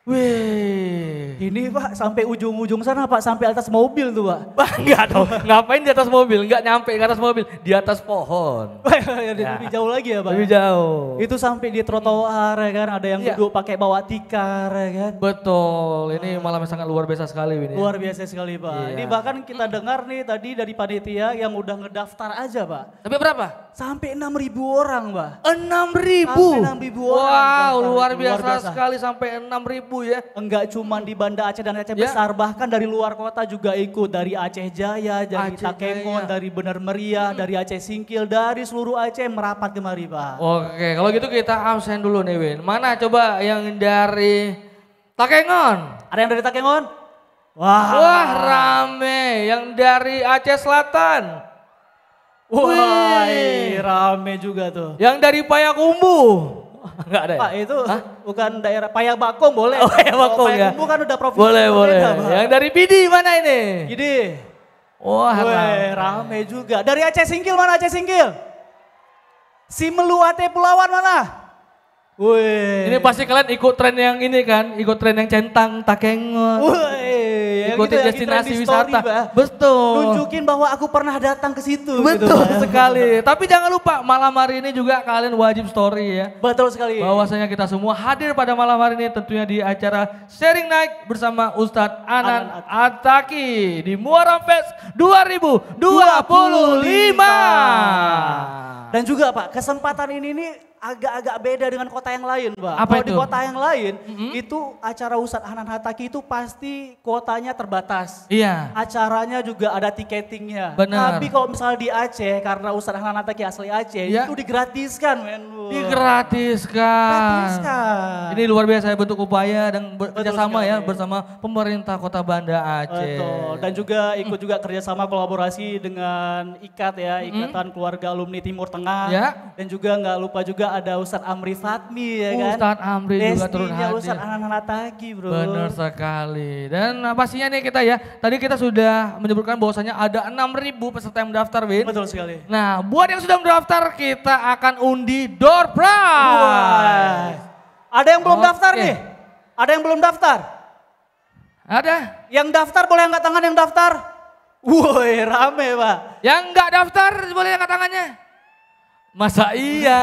Wih. Ini Pak sampai ujung-ujung sana Pak, sampai atas mobil tuh Pak. Enggak dong, ngapain di atas mobil? Enggak nyampe ke atas mobil, di atas pohon. Lebih jauh lagi ya Pak. Lebih jauh. Itu sampai di trotoar ya kan, ada yang Iya. duduk pakai bawa tikar ya kan. Betul, ini malam yang sangat luar biasa sekali ini. Luar biasa sekali Pak. Iya. Ini bahkan kita dengar nih tadi dari panitia yang udah ngedaftar aja Pak. Sampai berapa? Sampai 6.000 orang Pak. 6.000. Sampai 6.000 orang Wow, daftar. luar Luar biasa biasa. sekali sampai 6.000 ya. Enggak cuma di Banda Aceh dan Aceh Ya. besar, bahkan dari luar kota juga ikut. Dari Aceh Jaya, dari Aceh Takengon, Jaya. dari Bener Meriah, dari Aceh Singkil, dari seluruh Aceh merapat kemari Pak. Oke, kalau gitu kita absen dulu nih Win. Mana coba yang dari Takengon? Ada yang dari Takengon? Wah, Wah rame, yang dari Aceh Selatan. wah, Wih. rame juga tuh. Yang dari Payakumbu. Enggak ada ya? Pak itu bukan daerah Payabakong boleh. Oh, Payabakong Kalau ya. Payakumbuh kan udah provinsi. Boleh, boleh. berbeda, Pak. Yang dari Pidi mana ini? Gini. Wah, Weh, rame juga. Dari Aceh Singkil mana Aceh Singkil? Si Meluate Pulauan mana? Wih. ini pasti kalian ikut tren yang ini kan, ikut tren yang centang, Takengon. Wih, Ikutin yang destinasi trending story, wisata. Pak. Betul. Nunjukin bahwa aku pernah datang ke situ. Betul gitu, Pak. sekali. Tapi jangan lupa malam hari ini juga kalian wajib story ya. Betul sekali. Bahwasanya kita semua hadir pada malam hari ini tentunya di acara Sharing Night bersama Ustadz Anan Ataki di Muharram Fest 2025. Dan juga Pak, kesempatan ini nih agak-agak beda dengan kota yang lain Pak. Apa Kalau di itu? kota yang lain, itu acara Ustadz Anan Hataki itu pasti kuotanya terbatas. Iya. Acaranya juga ada tiketingnya. Benar. Tapi kalau misalnya di Aceh, karena Ustadz Anan Hataki asli Aceh, Iya. itu digratiskan men. Wah. Digratiskan. Gratiskan. Ini luar biasa bentuk upaya dan bekerjasama sekali. ya bersama pemerintah Kota Banda Aceh. Betul. Dan juga ikut juga kerjasama kolaborasi dengan IKAT ya, Ikatan Keluarga Alumni Timur Tengah. Ya. Dan juga nggak lupa juga ada Ustadz Amri Fatmi ya kan. Ustadz Amri juga turut Destinya hadir. Ustadz Anan Hataki bro. Benar sekali. Dan pastinya nih kita ya, tadi kita sudah menyebutkan bahwasanya ada 6.000 peserta yang mendaftar, Win. Betul sekali. Nah, buat yang sudah mendaftar kita akan undi door prize. Wah. Ada yang belum Oke. daftar nih? Ada yang belum daftar? Ada? Yang daftar boleh angkat tangan yang daftar? Woi rame Pak. Yang enggak daftar boleh angkat tangannya? Masa iya?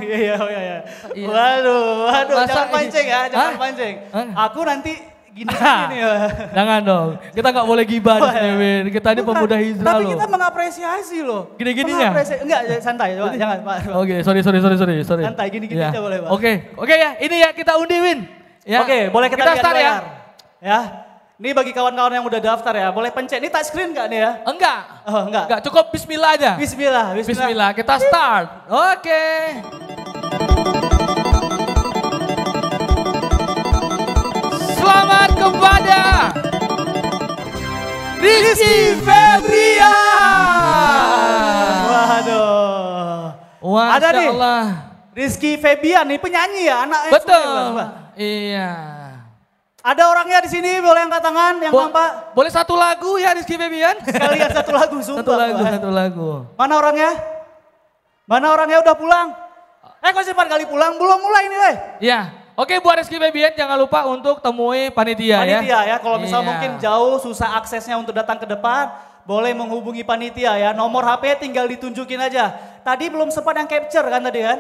Iya, iya, iya. Iya. Waduh, waduh, Masa jangan pancing ya, jangan Hah? pancing. Hah? Aku nanti gini ya. Jangan dong, kita nggak boleh gibah di sini, Win. Kita ini Bukan, pemuda hijrah tapi loh. kita mengapresiasi loh. Gini-gininya? Enggak, santai, Pak. Jangan Pak. Oke, sorry. Santai, gini-gini Ya. aja boleh, Pak. Oke ya, ini ya kita undi, Win. Ya. Oke, boleh kita lihat start ya. layar. Ya. Ini bagi kawan-kawan yang udah daftar ya, boleh pencet. Ini touchscreen enggak nih ya? Enggak. Oh, enggak. Enggak, cukup bismillah aja. Bismillah. Bismillah, kita start. Oke. Selamat kepada Rizky Febrian. Waduh. Wah, Ada nih. Allah. Rizky Febian nih penyanyi ya, anaknya Betul. Sulaiman, Pak. Iya. Ada orangnya di sini, boleh angkat tangan yang nampak. Boleh satu lagu ya Rizky Febian? Sekalian satu lagu, sumpah. Pak. Satu lagu. Mana orangnya? Mana orangnya udah pulang? Kok 4 kali pulang? Belum mulai nih, weh. Iya. Oke, buat Rizky Febian jangan lupa untuk temui panitia, ya. Panitia ya, kalau misal Iya. mungkin jauh, susah aksesnya untuk datang ke depan, boleh menghubungi panitia ya. Nomor HP tinggal ditunjukin aja. Tadi belum sempat yang capture kan tadi kan?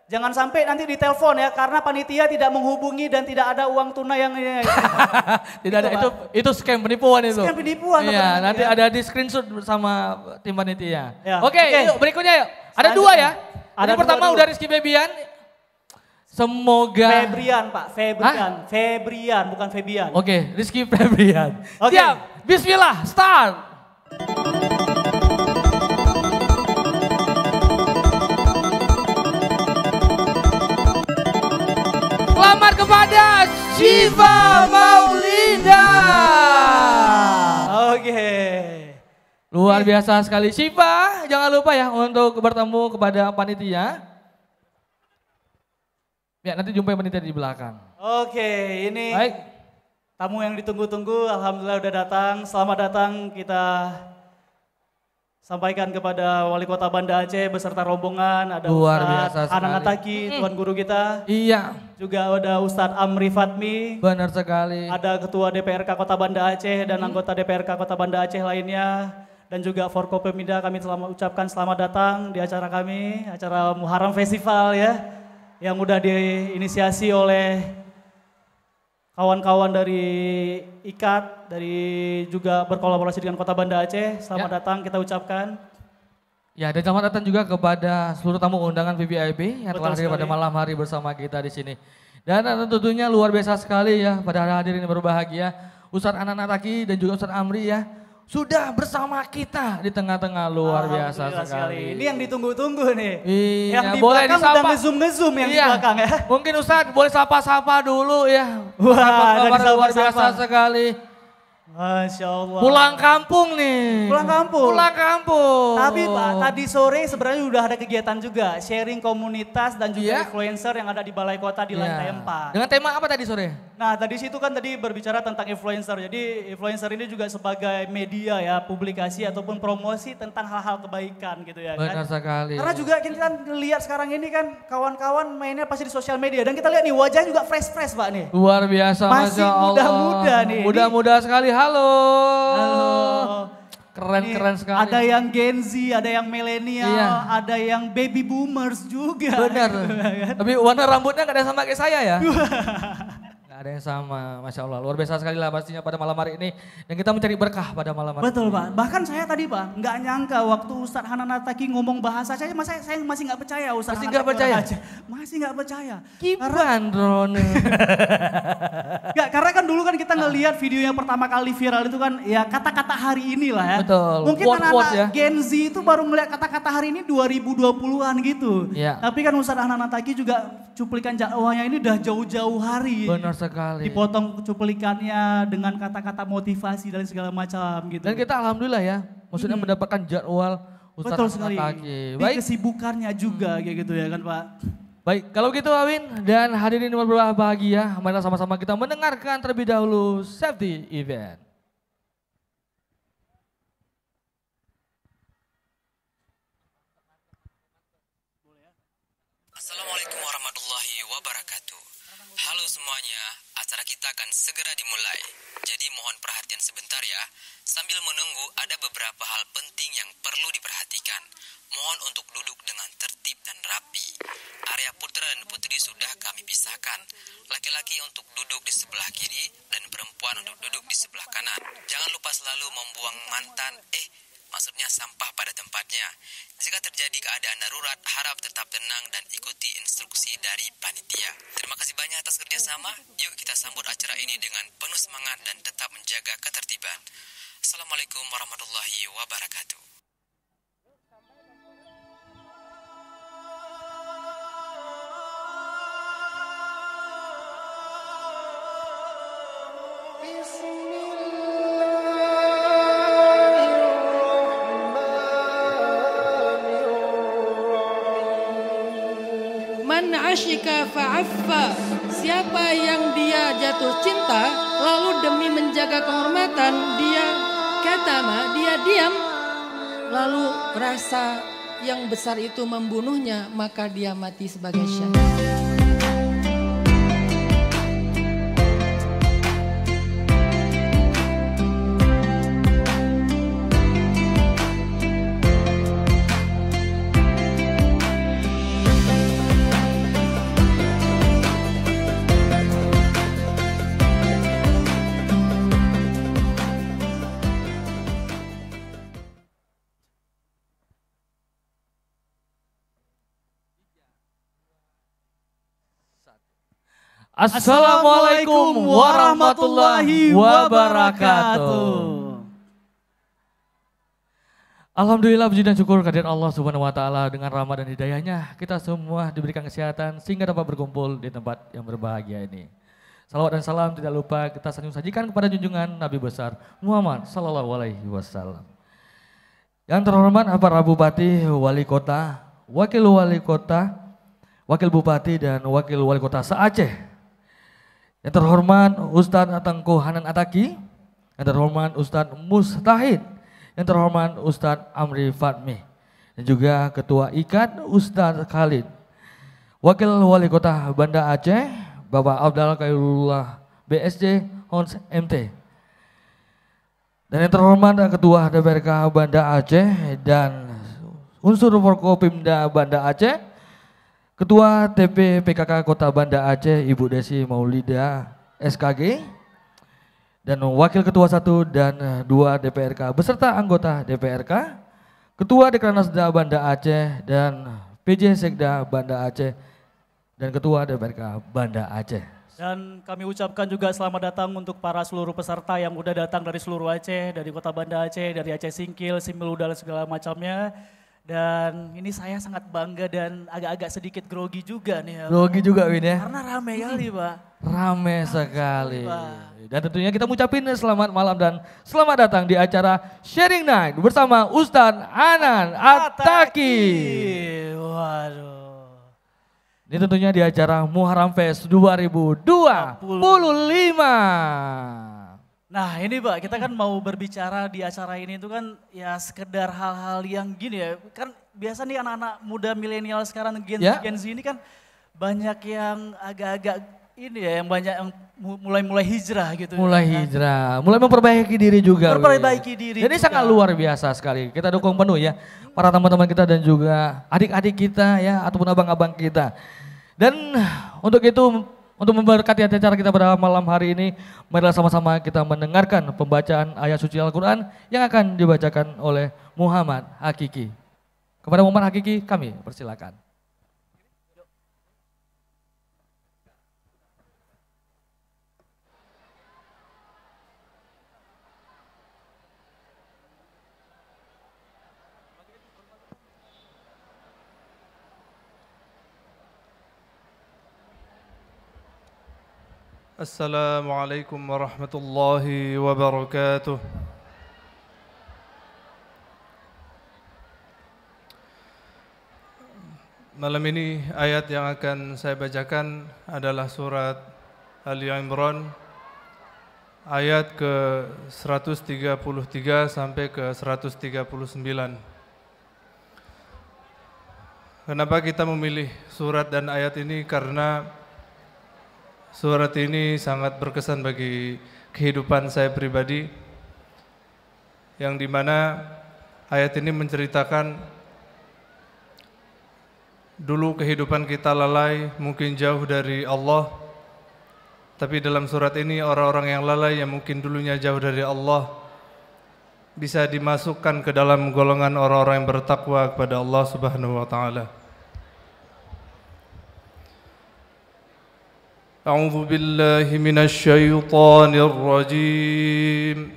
Jangan sampai nanti ditelepon ya, karena panitia tidak menghubungi dan tidak ada uang tunai yang ini. Tidak ada, Gitu, itu scam penipuan itu. Scam penipuan, Iya, teman-teman, nanti ya. ada di screenshot bersama tim panitia. Ya, Oke, oke. yuk berikutnya yuk. Ada Selanjutnya. 2 ya. Ada Ini pertama dua. udah Rizky Febian. Semoga. Febrian Pak, Febrian, bukan Febian. Oke, Rizky Febrian. Oke. Siap, bismillah, start. Selamat kepada Shiva Maulida. Oke. Luar biasa sekali. Shiva, jangan lupa ya untuk bertemu kepada panitia. Ya, nanti jumpai panitia di belakang. Oke, ini Baik. tamu yang ditunggu-tunggu, alhamdulillah udah datang. Selamat datang, kita sampaikan kepada Wali Kota Banda Aceh beserta rombongan, ada Luar biasa Ustadz Anan sekali. Ataki, Tuan Guru kita. Iya, Juga ada Ustadz Amri Fatmi, benar sekali. ada Ketua DPRK Kota Banda Aceh dan anggota DPRK Kota Banda Aceh lainnya. Dan juga Forkopimda kami ucapkan selamat datang di acara kami, acara Muharram Festival ya. Yang udah diinisiasi oleh kawan-kawan dari IKAT, dari juga berkolaborasi dengan Kota Banda Aceh. Selamat datang kita ucapkan. Ya, dan selamat datang juga kepada seluruh tamu undangan VVIP yang telah Betul hadir pada sekali. malam hari bersama kita di sini. Dan tentunya luar biasa sekali ya pada hadirin yang berbahagia, Ustadz Anan Ataki dan juga Ustadz Amri ya sudah bersama kita di tengah-tengah, luar biasa Alhamdulillah sekali. Ini yang ditunggu-tunggu nih. Iya, Yang di boleh belakang disapa. udah ngezoom yang di Iya, belakang ya. mungkin Ustadz boleh sapa-sapa dulu ya. Wah, Kabar ada luar disapa-sapa. biasa sekali. Masya Allah. Pulang kampung nih. Pulang kampung. Pulang kampung. Tapi Pak, tadi sore sebenarnya udah ada kegiatan juga, sharing komunitas dan juga Iya. influencer yang ada di Balai Kota di lantai 4. Dengan tema apa tadi sore? Nah, tadi situ kan tadi berbicara tentang influencer. Jadi influencer ini juga sebagai media ya, publikasi ataupun promosi tentang hal-hal kebaikan gitu ya Benar kan. sekali. Karena juga kita lihat sekarang ini kan kawan-kawan mainnya pasti di sosial media dan kita lihat nih wajahnya juga fresh-fresh Pak nih. Luar biasa, Masih Masya Allah. muda-muda nih. Muda-muda sekali, halo. Halo. Keren-keren Nih, sekali. Ada yang Gen Z, ada yang milenial, Iya. ada yang baby boomers juga. Benar. Tapi warna rambutnya gak ada yang sama kayak saya ya. Gak ada yang sama, Masya Allah. Luar biasa sekali lah pastinya pada malam hari ini. Dan kita mencari berkah pada malam hari Betul ini. Pak, bahkan saya tadi Pak nggak nyangka waktu Ustadz Hanan Ataki ngomong bahasa saya masih nggak percaya Ustadz Masih Hanan nggak Ataki percaya? orang Aceh. Masih nggak percaya. Kiban, Rone. Nggak, karena kan dulu kan kita ngelihat video yang pertama kali viral itu kan ya kata-kata hari ini lah ya. Betul, Mungkin quote-quote anak-anak ya. Gen Z itu baru ngeliat kata-kata hari ini 2020-an gitu. Iya. Tapi kan Ustadz Hanan Ataki juga cuplikan dakwahnya ini udah jauh-jauh hari. Benar sekali. Dipotong cuplikannya dengan kata-kata motivasi dan segala macam gitu. Dan kita alhamdulillah ya, maksudnya mendapatkan jadwal Betul Ustadz sekali. Ataki. Di Baik, kesibukannya juga kayak gitu ya kan Pak. baik. Kalau gitu Awin dan hadirin yang berbahagia, mari sama-sama kita mendengarkan terlebih dahulu safety event. Assalamualaikum warahmatullahi wabarakatuh. Halo semuanya, acara kita akan segera dimulai. Jadi mohon perhatian sebentar ya. Sambil menunggu ada beberapa hal penting yang perlu diperhatikan. Mohon untuk duduk dengan tertib dan rapi. Area putra dan putri sudah kami pisahkan. Laki-laki untuk duduk di sebelah kiri dan perempuan untuk duduk di sebelah kanan. Jangan lupa selalu membuang maksudnya sampah pada tempatnya. Jika terjadi keadaan darurat, harap tetap tenang dan ikuti instruksi dari panitia. Terima kasih banyak atas kerjasama. Yuk kita sambut acara ini dengan penuh semangat dan tetap menjaga ketertiban. Assalamualaikum warahmatullahi wabarakatuh. Man asyika fa'affa. Siapa yang dia jatuh cinta lalu demi menjaga kehormatan dia katama, dia diam, lalu rasa yang besar itu membunuhnya, maka dia mati sebagai syahid. Assalamualaikum warahmatullahi wabarakatuh. Alhamdulillah puji dan syukur kehadirat Allah Subhanahu wa taala, dengan rahmat dan hidayahnya kita semua diberikan kesehatan sehingga dapat berkumpul di tempat yang berbahagia ini. Salawat dan salam tidak lupa kita sajikan kepada junjungan Nabi besar Muhammad sallallahu alaihi wasallam. Yang terhormat para bupati, wali kota, wakil wali kota, wakil bupati dan wakil wali kota se-Aceh. Yang terhormat Ustadz Tengku Hanan Ataki, yang terhormat Ustadz Mustahid, yang terhormat Ustadz Amri Fatmi, dan juga Ketua IKAD Ustadz Khalid, Wakil Wali Kota Banda Aceh Bapak Abdal Khairullah BSC Hons MT, dan yang terhormat Ketua DPRK Banda Aceh dan unsur Forkopimda Banda Aceh, Ketua TP PKK Kota Banda Aceh Ibu Desi Maulida SKG, dan Wakil Ketua 1 dan 2 DPRK beserta anggota DPRK, Ketua Dekranasda Banda Aceh dan PJ Sekda Banda Aceh, dan Ketua DPRK Banda Aceh. Dan kami ucapkan juga selamat datang untuk para seluruh peserta yang udah datang dari seluruh Aceh, dari Kota Banda Aceh, dari Aceh Singkil, Simelu dan segala macamnya. Dan ini saya sangat bangga dan agak-agak sedikit grogi juga nih ya. Grogi juga Win ya? Karena rame kali Pak. Rame sekali. Pak. Dan tentunya kita mengucapkan selamat malam dan selamat datang di acara Sharing Night bersama Ustadz Anan Attaqi. Waduh. Ini tentunya di acara Muharram Fest 2025. Nah ini Pak, kita kan mau berbicara di acara ini itu kan ya sekedar hal-hal yang gini ya. Kan biasa nih anak-anak muda milenial sekarang Gen Z ini kan banyak yang agak-agak ini ya, yang banyak yang mulai hijrah gitu. Mulai ya, hijrah, mulai memperbaiki diri juga. Memperbaiki diri. Jadi sangat luar biasa sekali. Kita dukung penuh ya para teman-teman kita dan juga adik-adik kita ya ataupun abang-abang kita. Dan untuk itu, untuk memberkati acara kita pada malam hari ini, marilah sama-sama kita mendengarkan pembacaan ayat suci Al-Quran yang akan dibacakan oleh Muhammad Hakiki. Kepada Muhammad Hakiki kami persilakan. Assalamualaikum warahmatullahi wabarakatuh. Malam ini ayat yang akan saya bacakan adalah surat Ali Imran ayat ke 133 sampai ke 139. Kenapa kita memilih surat dan ayat ini? Karena surat ini sangat berkesan bagi kehidupan saya pribadi, yang dimana ayat ini menceritakan dulu kehidupan kita lalai, mungkin jauh dari Allah, tapi dalam surat ini orang-orang yang lalai yang mungkin dulunya jauh dari Allah bisa dimasukkan ke dalam golongan orang-orang yang bertakwa kepada Allah Subhanahu wa taala. أعوذ بالله من الشيطان الرجيم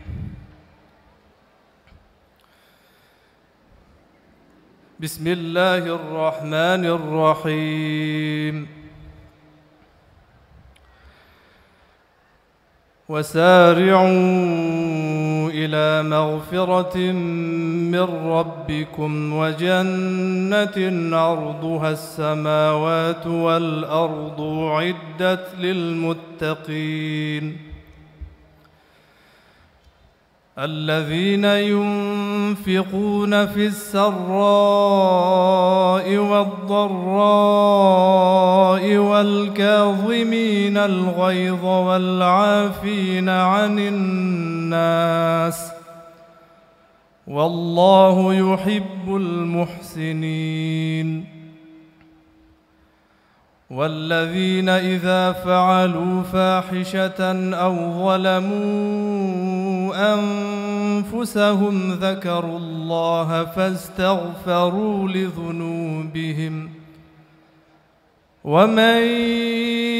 بسم الله الرحمن الرحيم وسارعوا إلى مغفرة من ربكم وجنة عرضها السماوات والأرض أعدت للمتقين الذين ينفقون في السراء والضراء والكاظمين الغيظ والعافين عن الناس والله يحب المحسنين والذين إذا فعلوا فاحشة أو ظلموا أنفسهم ذكروا الله فاستغفروا لذنوبهم ومن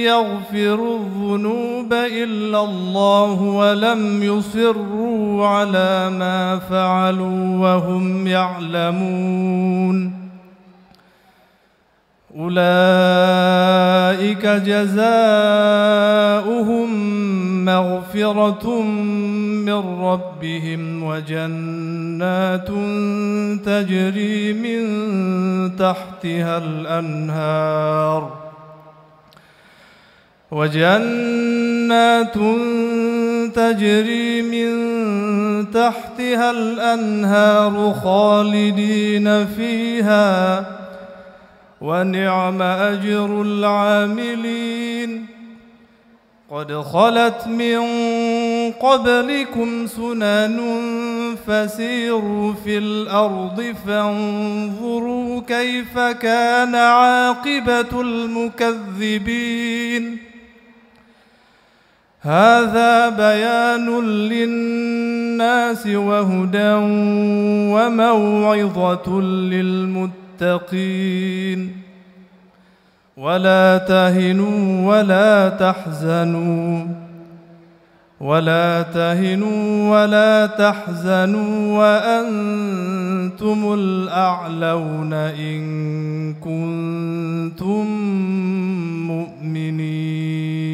يغفر الذنوب إلا الله ولم يصروا على ما فعلوا وهم يعلمون أولئك جزاؤهم مغفرة من ربهم وجنات تجري من تحتها الأنهار تجري من تحتها الأنهار خالدين فيها ونعم أجر العاملين قد خلت من قبلكم سنن فسيروا في الأرض فانظروا كيف كان عاقبة المكذبين هذا بيان للناس وهدى وموعظة للمتقين ولا تهنوا ولا تحزنوا وأنتم الأعلون إن كنتم مؤمنين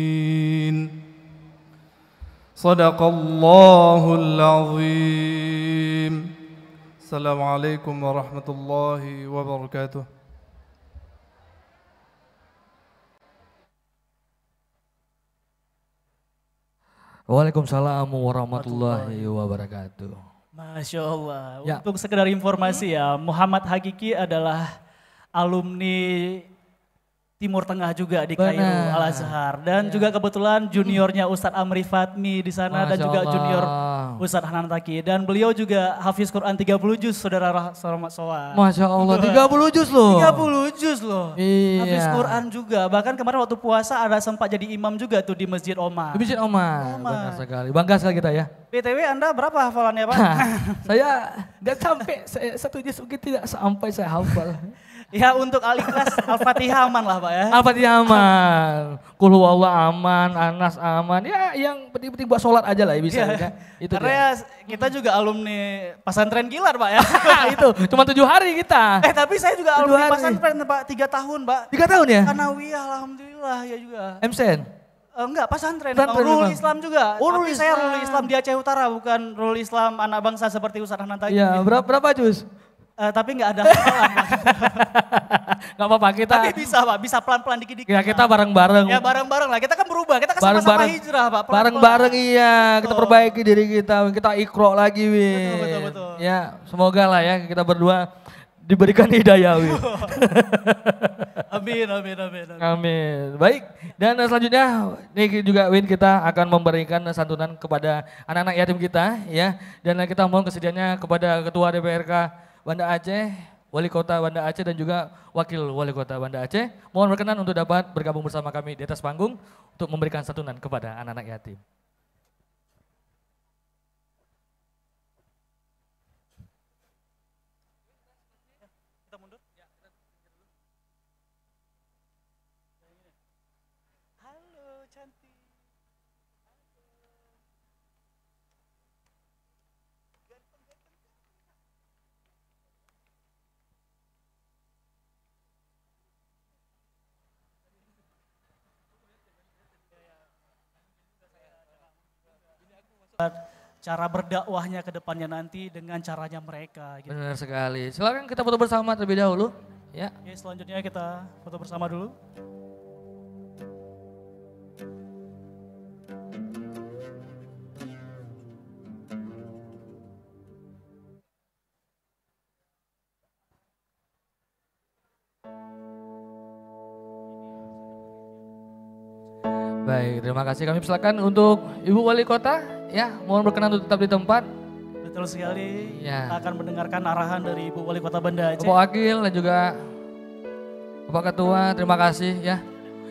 صدق الله العظيم السلام عليكم ورحمة الله وبركاته. Waalaikumsalam warahmatullahi wabarakatuh. Masya Allah. Ya. Untuk sekedar informasi ya, Muhammad Hakiki adalah alumni Timur Tengah juga di Kairo Benar. Al-Azhar. Dan juga kebetulan juniornya Ustadz Amri Fatmi di sana dan Masya juga Allah. junior Ustadz Hanan Taki. Dan beliau juga hafiz Quran 30 juz, saudara Rahmat Soa. Masya Allah, 30 juz loh. 30 juz loh. Iya. Hafiz Quran juga. Bahkan kemarin waktu puasa ada sempat jadi imam juga tuh di Masjid Omar. Di Masjid Omar, Omar. benar sekali. Bangga sekali kita ya. BTW Anda berapa hafalannya Pak? Saya nggak sampai, satu juz mungkin tidak sampai saya hafal. Ya untuk Al-Ikhlas, Al-Fatihah aman lah Pak ya. Al-Fatihah aman, Qul huwallahu aman, Anas aman. Ya yang penting-penting buat sholat aja lah ya bisa. Iya. Ya. Itu Karena dia. ya kita juga alumni pesantren Kilar Pak ya. Itu cuma 7 hari kita. Tapi saya juga 7 alumni hari. pesantren Pak, 3 tahun Pak. 3 tahun ya? Kanawiyah alhamdulillah ya juga. MSN? Enggak, pesantren, Pesantren Rul memang. Islam juga. Oh, Rul Tapi saya Islam. Rul Islam di Aceh Utara, bukan Rul Islam anak bangsa seperti Ustadz Hanan tadi. Iya, berapa juz? Tapi enggak ada hafalan Pak. Gak apa-apa kita. Tapi bisa Pak, bisa pelan-pelan dikit-dikit. Ya kita bareng-bareng. Ya bareng-bareng lah, kita kan berubah, kita kan sama-sama hijrah Pak. pelan-pelan. Bareng-bareng iya, kita Betul. perbaiki diri kita ikro lagi Win. Betul. Ya semoga lah ya kita berdua diberikan hidayah Win. Amin. Amin. Baik, dan selanjutnya ini juga Win kita akan memberikan santunan kepada anak-anak yatim kita ya. Dan kita mohon kesediaannya kepada Ketua DPRK Banda Aceh, Wali Kota Banda Aceh dan juga Wakil Wali Kota Banda Aceh. Mohon berkenan untuk dapat bergabung bersama kami di atas panggung untuk memberikan santunan kepada anak-anak yatim. Halo cantik. Cara berdakwahnya ke depannya nanti dengan caranya mereka. Gitu. Benar sekali. Silakan kita foto bersama terlebih dahulu. Ya. Oke, selanjutnya kita foto bersama dulu. Baik, terima kasih. Kami persilakan untuk Ibu Wali Kota. Ya, mohon berkenan untuk tetap di tempat. Betul sekali. Ya. Kita akan mendengarkan arahan dari Ibu Wali Kota Banda Aceh. Bapak Wakil dan juga Bapak Ketua, terima kasih ya.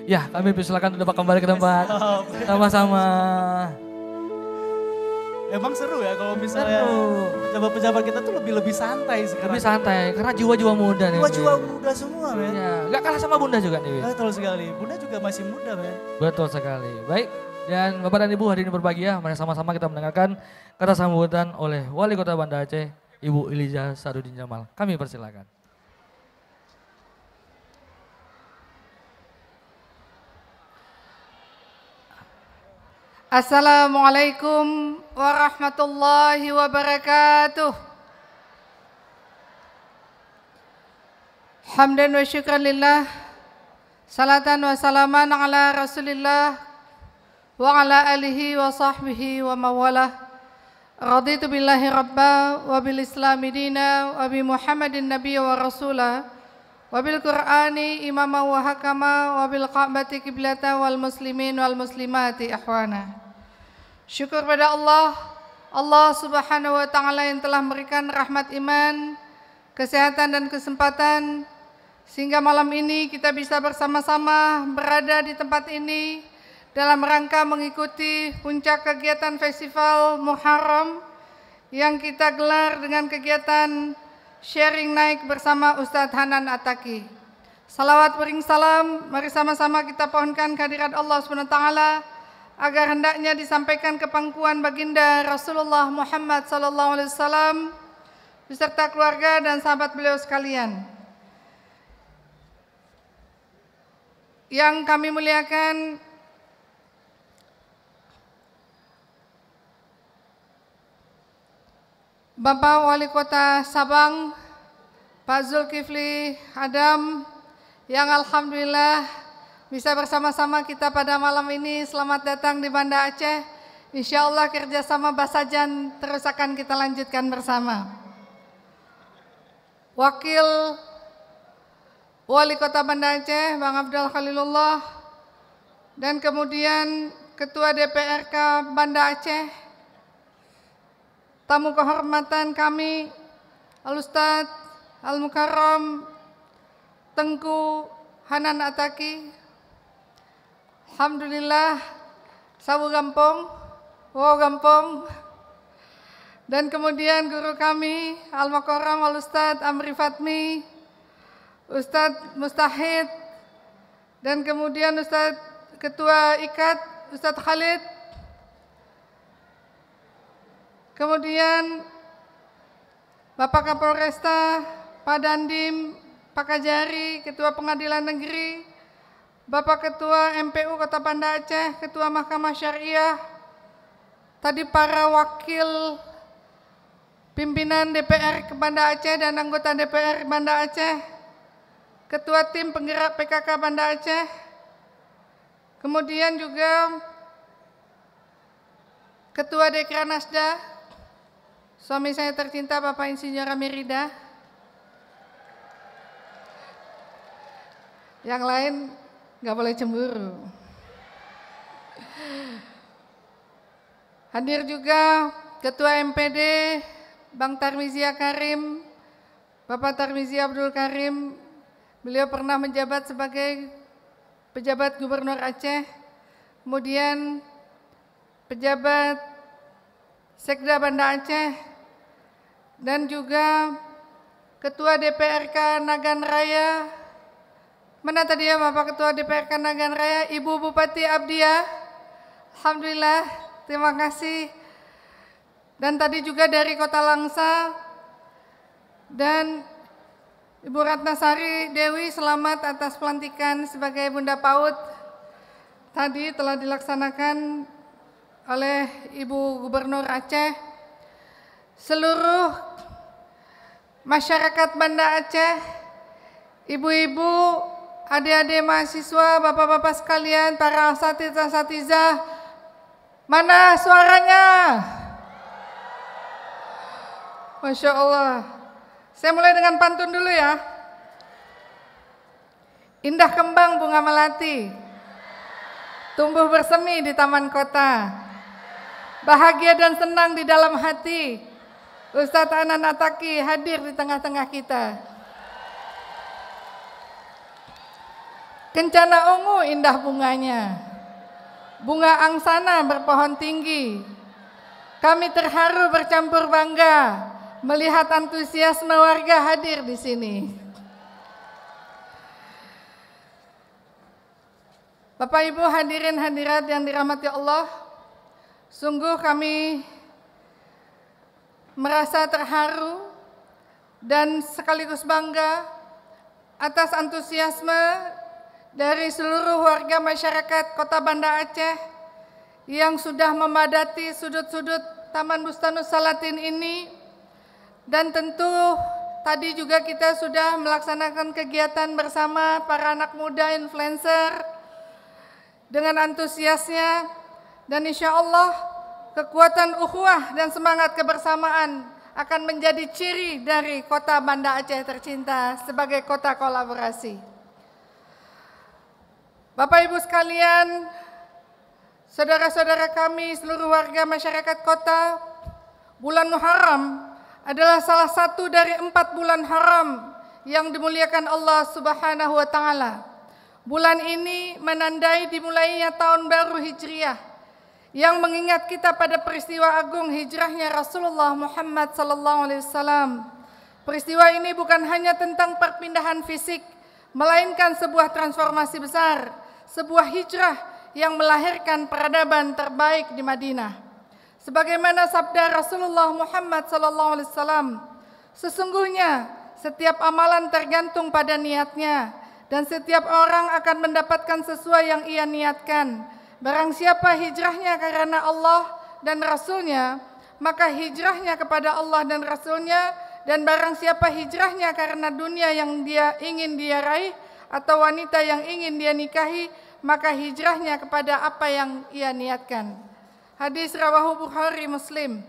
Ya, kami persilakan untuk dapat kembali ke tempat. Sama-sama. Emang seru ya kalau misalnya pejabat-pejabat kita tuh lebih santai sekarang. Lebih santai, karena jiwa-jiwa muda nih. Jiwa muda semua, men. Ya, gak kalah sama Bunda juga nih. Betul sekali. Bunda juga masih muda, men. Betul sekali. Baik, dan Bapak dan Ibu hari ini berbahagia. Mari sama-sama kita mendengarkan kata sambutan oleh Wali Kota Banda Aceh, Ibu Iliza Sarudin Jamal. Kami persilakan. Assalamualaikum warahmatullahi wabarakatuh. Hamdan wa syukran lillah. Salatan wa salaman ala rasulillah wa ala alihi wa sahbihi wa mawalah. Raditu billahi rabba wa bil islami dina wa bi Muhammadin nabiyya wa rasulah wa bil Qur'ani imama wa hakama wa bil Ka'bati qiblata wal muslimin wal muslimati ikhwana. Syukur pada Allah Subhanahu wa taala yang telah memberikan rahmat iman, kesehatan dan kesempatan sehingga malam ini kita bisa bersama-sama berada di tempat ini dalam rangka mengikuti puncak kegiatan Festival Muharram yang kita gelar dengan kegiatan sharing naik bersama Ustadz Hanan Attaqi. Salawat bering salam, mari sama-sama kita pohonkan kehadirat Allah SWT agar hendaknya disampaikan ke pangkuan baginda Rasulullah Muhammad SAW beserta keluarga dan sahabat beliau sekalian. Yang kami muliakan Bapak Wali Kota Sabang, Pak Zulkifli Adam, yang alhamdulillah bisa bersama-sama kita pada malam ini. Selamat datang di Banda Aceh. Insya Allah kerjasama Basajan terus akan kita lanjutkan bersama. Wakil Wali Kota Banda Aceh, Bang Abdul Khalilullah, dan kemudian Ketua DPRK Banda Aceh, tamu kehormatan kami, Al-Ustadz Al-Mukarram Tengku Hanan Attaqi. Alhamdulillah, sawu gampong, wow gampong. Dan kemudian guru kami, Al-Mukarram Al-Ustadz Amri Fatmi, Ustadz Mustahid, dan kemudian Ustadz Ketua IKAT, Ustadz Khalid. Kemudian Bapak Kapolresta, Pak Dandim, Pak Kajari, Ketua Pengadilan Negeri, Bapak Ketua MPU Kota Banda Aceh, Ketua Mahkamah Syariah, tadi para wakil pimpinan DPR Banda Aceh dan anggota DPR Banda Aceh, Ketua Tim Penggerak PKK Banda Aceh, kemudian juga Ketua Dekranasda, suami saya tercinta Bapak Insinyur Amirida. Yang lain nggak boleh cemburu. Hadir juga Ketua MPD Bang Tarmizia Karim, Bapak Tarmizia Abdul Karim. Beliau pernah menjabat sebagai pejabat Gubernur Aceh, kemudian pejabat Sekda Banda Aceh, dan juga Ketua DPRK Nagan Raya. Mana tadi ya Bapak Ketua DPRK Nagan Raya? Ibu Bupati Abdiya. Alhamdulillah, terima kasih. Dan tadi juga dari Kota Langsa dan Ibu Ratnasari Dewi, selamat atas pelantikan sebagai Bunda PAUD. Tadi telah dilaksanakan oleh Ibu Gubernur Aceh. Seluruh masyarakat Banda Aceh, ibu-ibu, adik-adik mahasiswa, bapak-bapak sekalian, para asatidzah, mana suaranya? Masya Allah. Saya mulai dengan pantun dulu ya. Indah kembang bunga melati, tumbuh bersemi di taman kota, bahagia dan senang di dalam hati. Ustadz Hanan Attaqi hadir di tengah-tengah kita. Kencana ungu indah bunganya, bunga angsana berpohon tinggi. Kami terharu bercampur bangga melihat antusiasme warga hadir di sini. Bapak Ibu hadirin hadirat yang dirahmati Allah, sungguh kami merasa terharu dan sekaligus bangga atas antusiasme dari seluruh warga masyarakat Kota Banda Aceh yang sudah memadati sudut-sudut Taman Bustanus Salatin ini. Dan tentu tadi juga kita sudah melaksanakan kegiatan bersama para anak muda influencer dengan antusiasnya Dan insya Allah kekuatan ukhuwah dan semangat kebersamaan akan menjadi ciri dari kota Banda Aceh tercinta sebagai kota kolaborasi. Bapak Ibu sekalian, saudara-saudara kami, seluruh warga masyarakat kota, bulan Muharram adalah salah satu dari 4 bulan haram yang dimuliakan Allah Subhanahu wa Ta'ala. Bulan ini menandai dimulainya tahun baru Hijriah yang mengingat kita pada peristiwa agung hijrahnya Rasulullah Muhammad SAW. Peristiwa ini bukan hanya tentang perpindahan fisik, melainkan sebuah transformasi besar, sebuah hijrah yang melahirkan peradaban terbaik di Madinah. Sebagaimana sabda Rasulullah Muhammad SAW, sesungguhnya setiap amalan tergantung pada niatnya, dan setiap orang akan mendapatkan sesuai yang ia niatkan. Barang siapa hijrahnya karena Allah dan Rasulnya, maka hijrahnya kepada Allah dan Rasulnya. Dan barang siapa hijrahnya karena dunia yang dia ingin dia raih atau wanita yang ingin dia nikahi, maka hijrahnya kepada apa yang ia niatkan. Hadis rawahu Bukhari Muslim.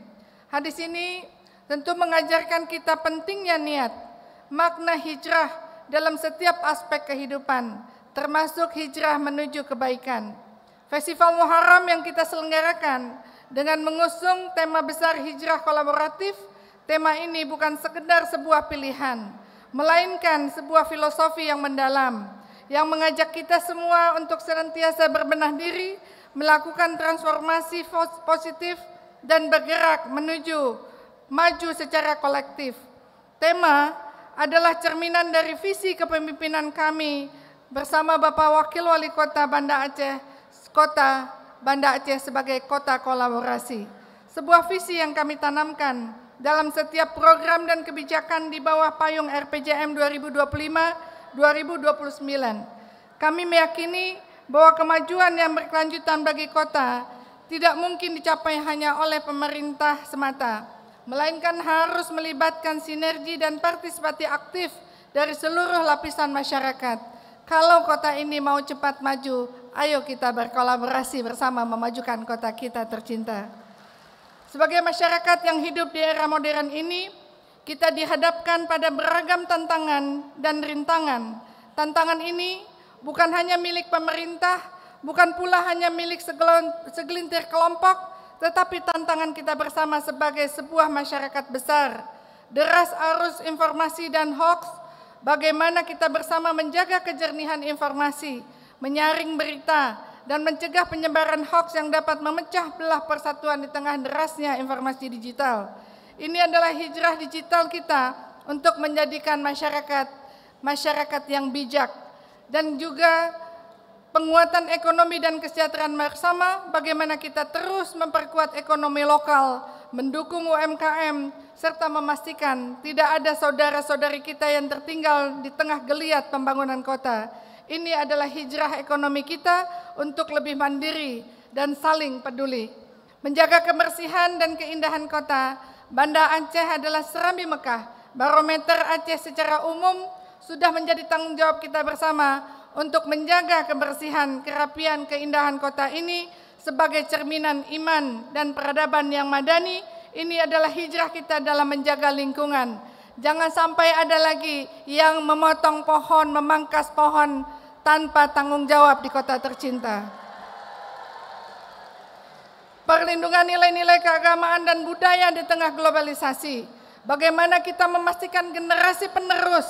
Hadis ini tentu mengajarkan kita pentingnya niat, makna hijrah dalam setiap aspek kehidupan, termasuk hijrah menuju kebaikan. Festival Muharram yang kita selenggarakan dengan mengusung tema besar hijrah kolaboratif, tema ini bukan sekedar sebuah pilihan, melainkan sebuah filosofi yang mendalam, yang mengajak kita semua untuk senantiasa berbenah diri, melakukan transformasi positif, dan bergerak menuju maju secara kolektif. Tema adalah cerminan dari visi kepemimpinan kami bersama Bapak Wakil Wali Kota Banda Aceh, Kota Banda Aceh sebagai kota kolaborasi. Sebuah visi yang kami tanamkan dalam setiap program dan kebijakan di bawah payung RPJM 2025-2029. Kami meyakini bahwa kemajuan yang berkelanjutan bagi kota tidak mungkin dicapai hanya oleh pemerintah semata, melainkan harus melibatkan sinergi dan partisipasi aktif dari seluruh lapisan masyarakat. Kalau kota ini mau cepat maju, ayo kita berkolaborasi bersama memajukan kota kita tercinta. Sebagai masyarakat yang hidup di era modern ini, kita dihadapkan pada beragam tantangan dan rintangan. Tantangan ini bukan hanya milik pemerintah, bukan pula hanya milik segelintir kelompok, tetapi tantangan kita bersama sebagai sebuah masyarakat besar. Deras arus informasi dan hoaks, bagaimana kita bersama menjaga kejernihan informasi, menyaring berita, dan mencegah penyebaran hoaks yang dapat memecah belah persatuan di tengah derasnya informasi digital. Ini adalah hijrah digital kita untuk menjadikan masyarakat yang bijak, dan juga penguatan ekonomi dan kesejahteraan bersama, bagaimana kita terus memperkuat ekonomi lokal, mendukung UMKM, serta memastikan tidak ada saudara-saudari kita yang tertinggal di tengah geliat pembangunan kota. Ini adalah hijrah ekonomi kita untuk lebih mandiri dan saling peduli. Menjaga kebersihan dan keindahan kota, Banda Aceh adalah serambi Mekah. Barometer Aceh secara umum sudah menjadi tanggung jawab kita bersama untuk menjaga kebersihan, kerapian, keindahan kota ini sebagai cerminan iman dan peradaban yang madani. Ini adalah hijrah kita dalam menjaga lingkungan. Jangan sampai ada lagi yang memotong pohon, memangkas pohon tanpa tanggung jawab di kota tercinta. Perlindungan nilai-nilai keagamaan dan budaya di tengah globalisasi. Bagaimana kita memastikan generasi penerus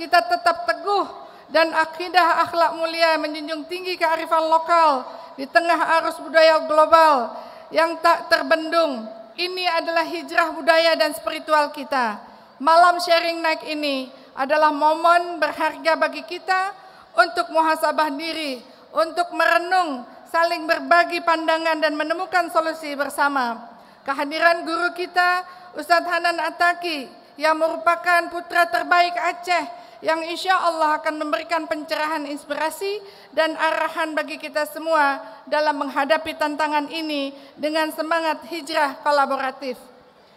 kita tetap teguh dan akidah akhlak mulia, menjunjung tinggi kearifan lokal di tengah arus budaya global yang tak terbendung. Ini adalah hijrah budaya dan spiritual kita. Malam sharing night ini adalah momen berharga bagi kita untuk muhasabah diri, untuk merenung, saling berbagi pandangan dan menemukan solusi bersama. Kehadiran guru kita, Ustadz Hanan Ataki, yang merupakan putra terbaik Aceh, yang insya Allah akan memberikan pencerahan, inspirasi, dan arahan bagi kita semua dalam menghadapi tantangan ini dengan semangat hijrah kolaboratif.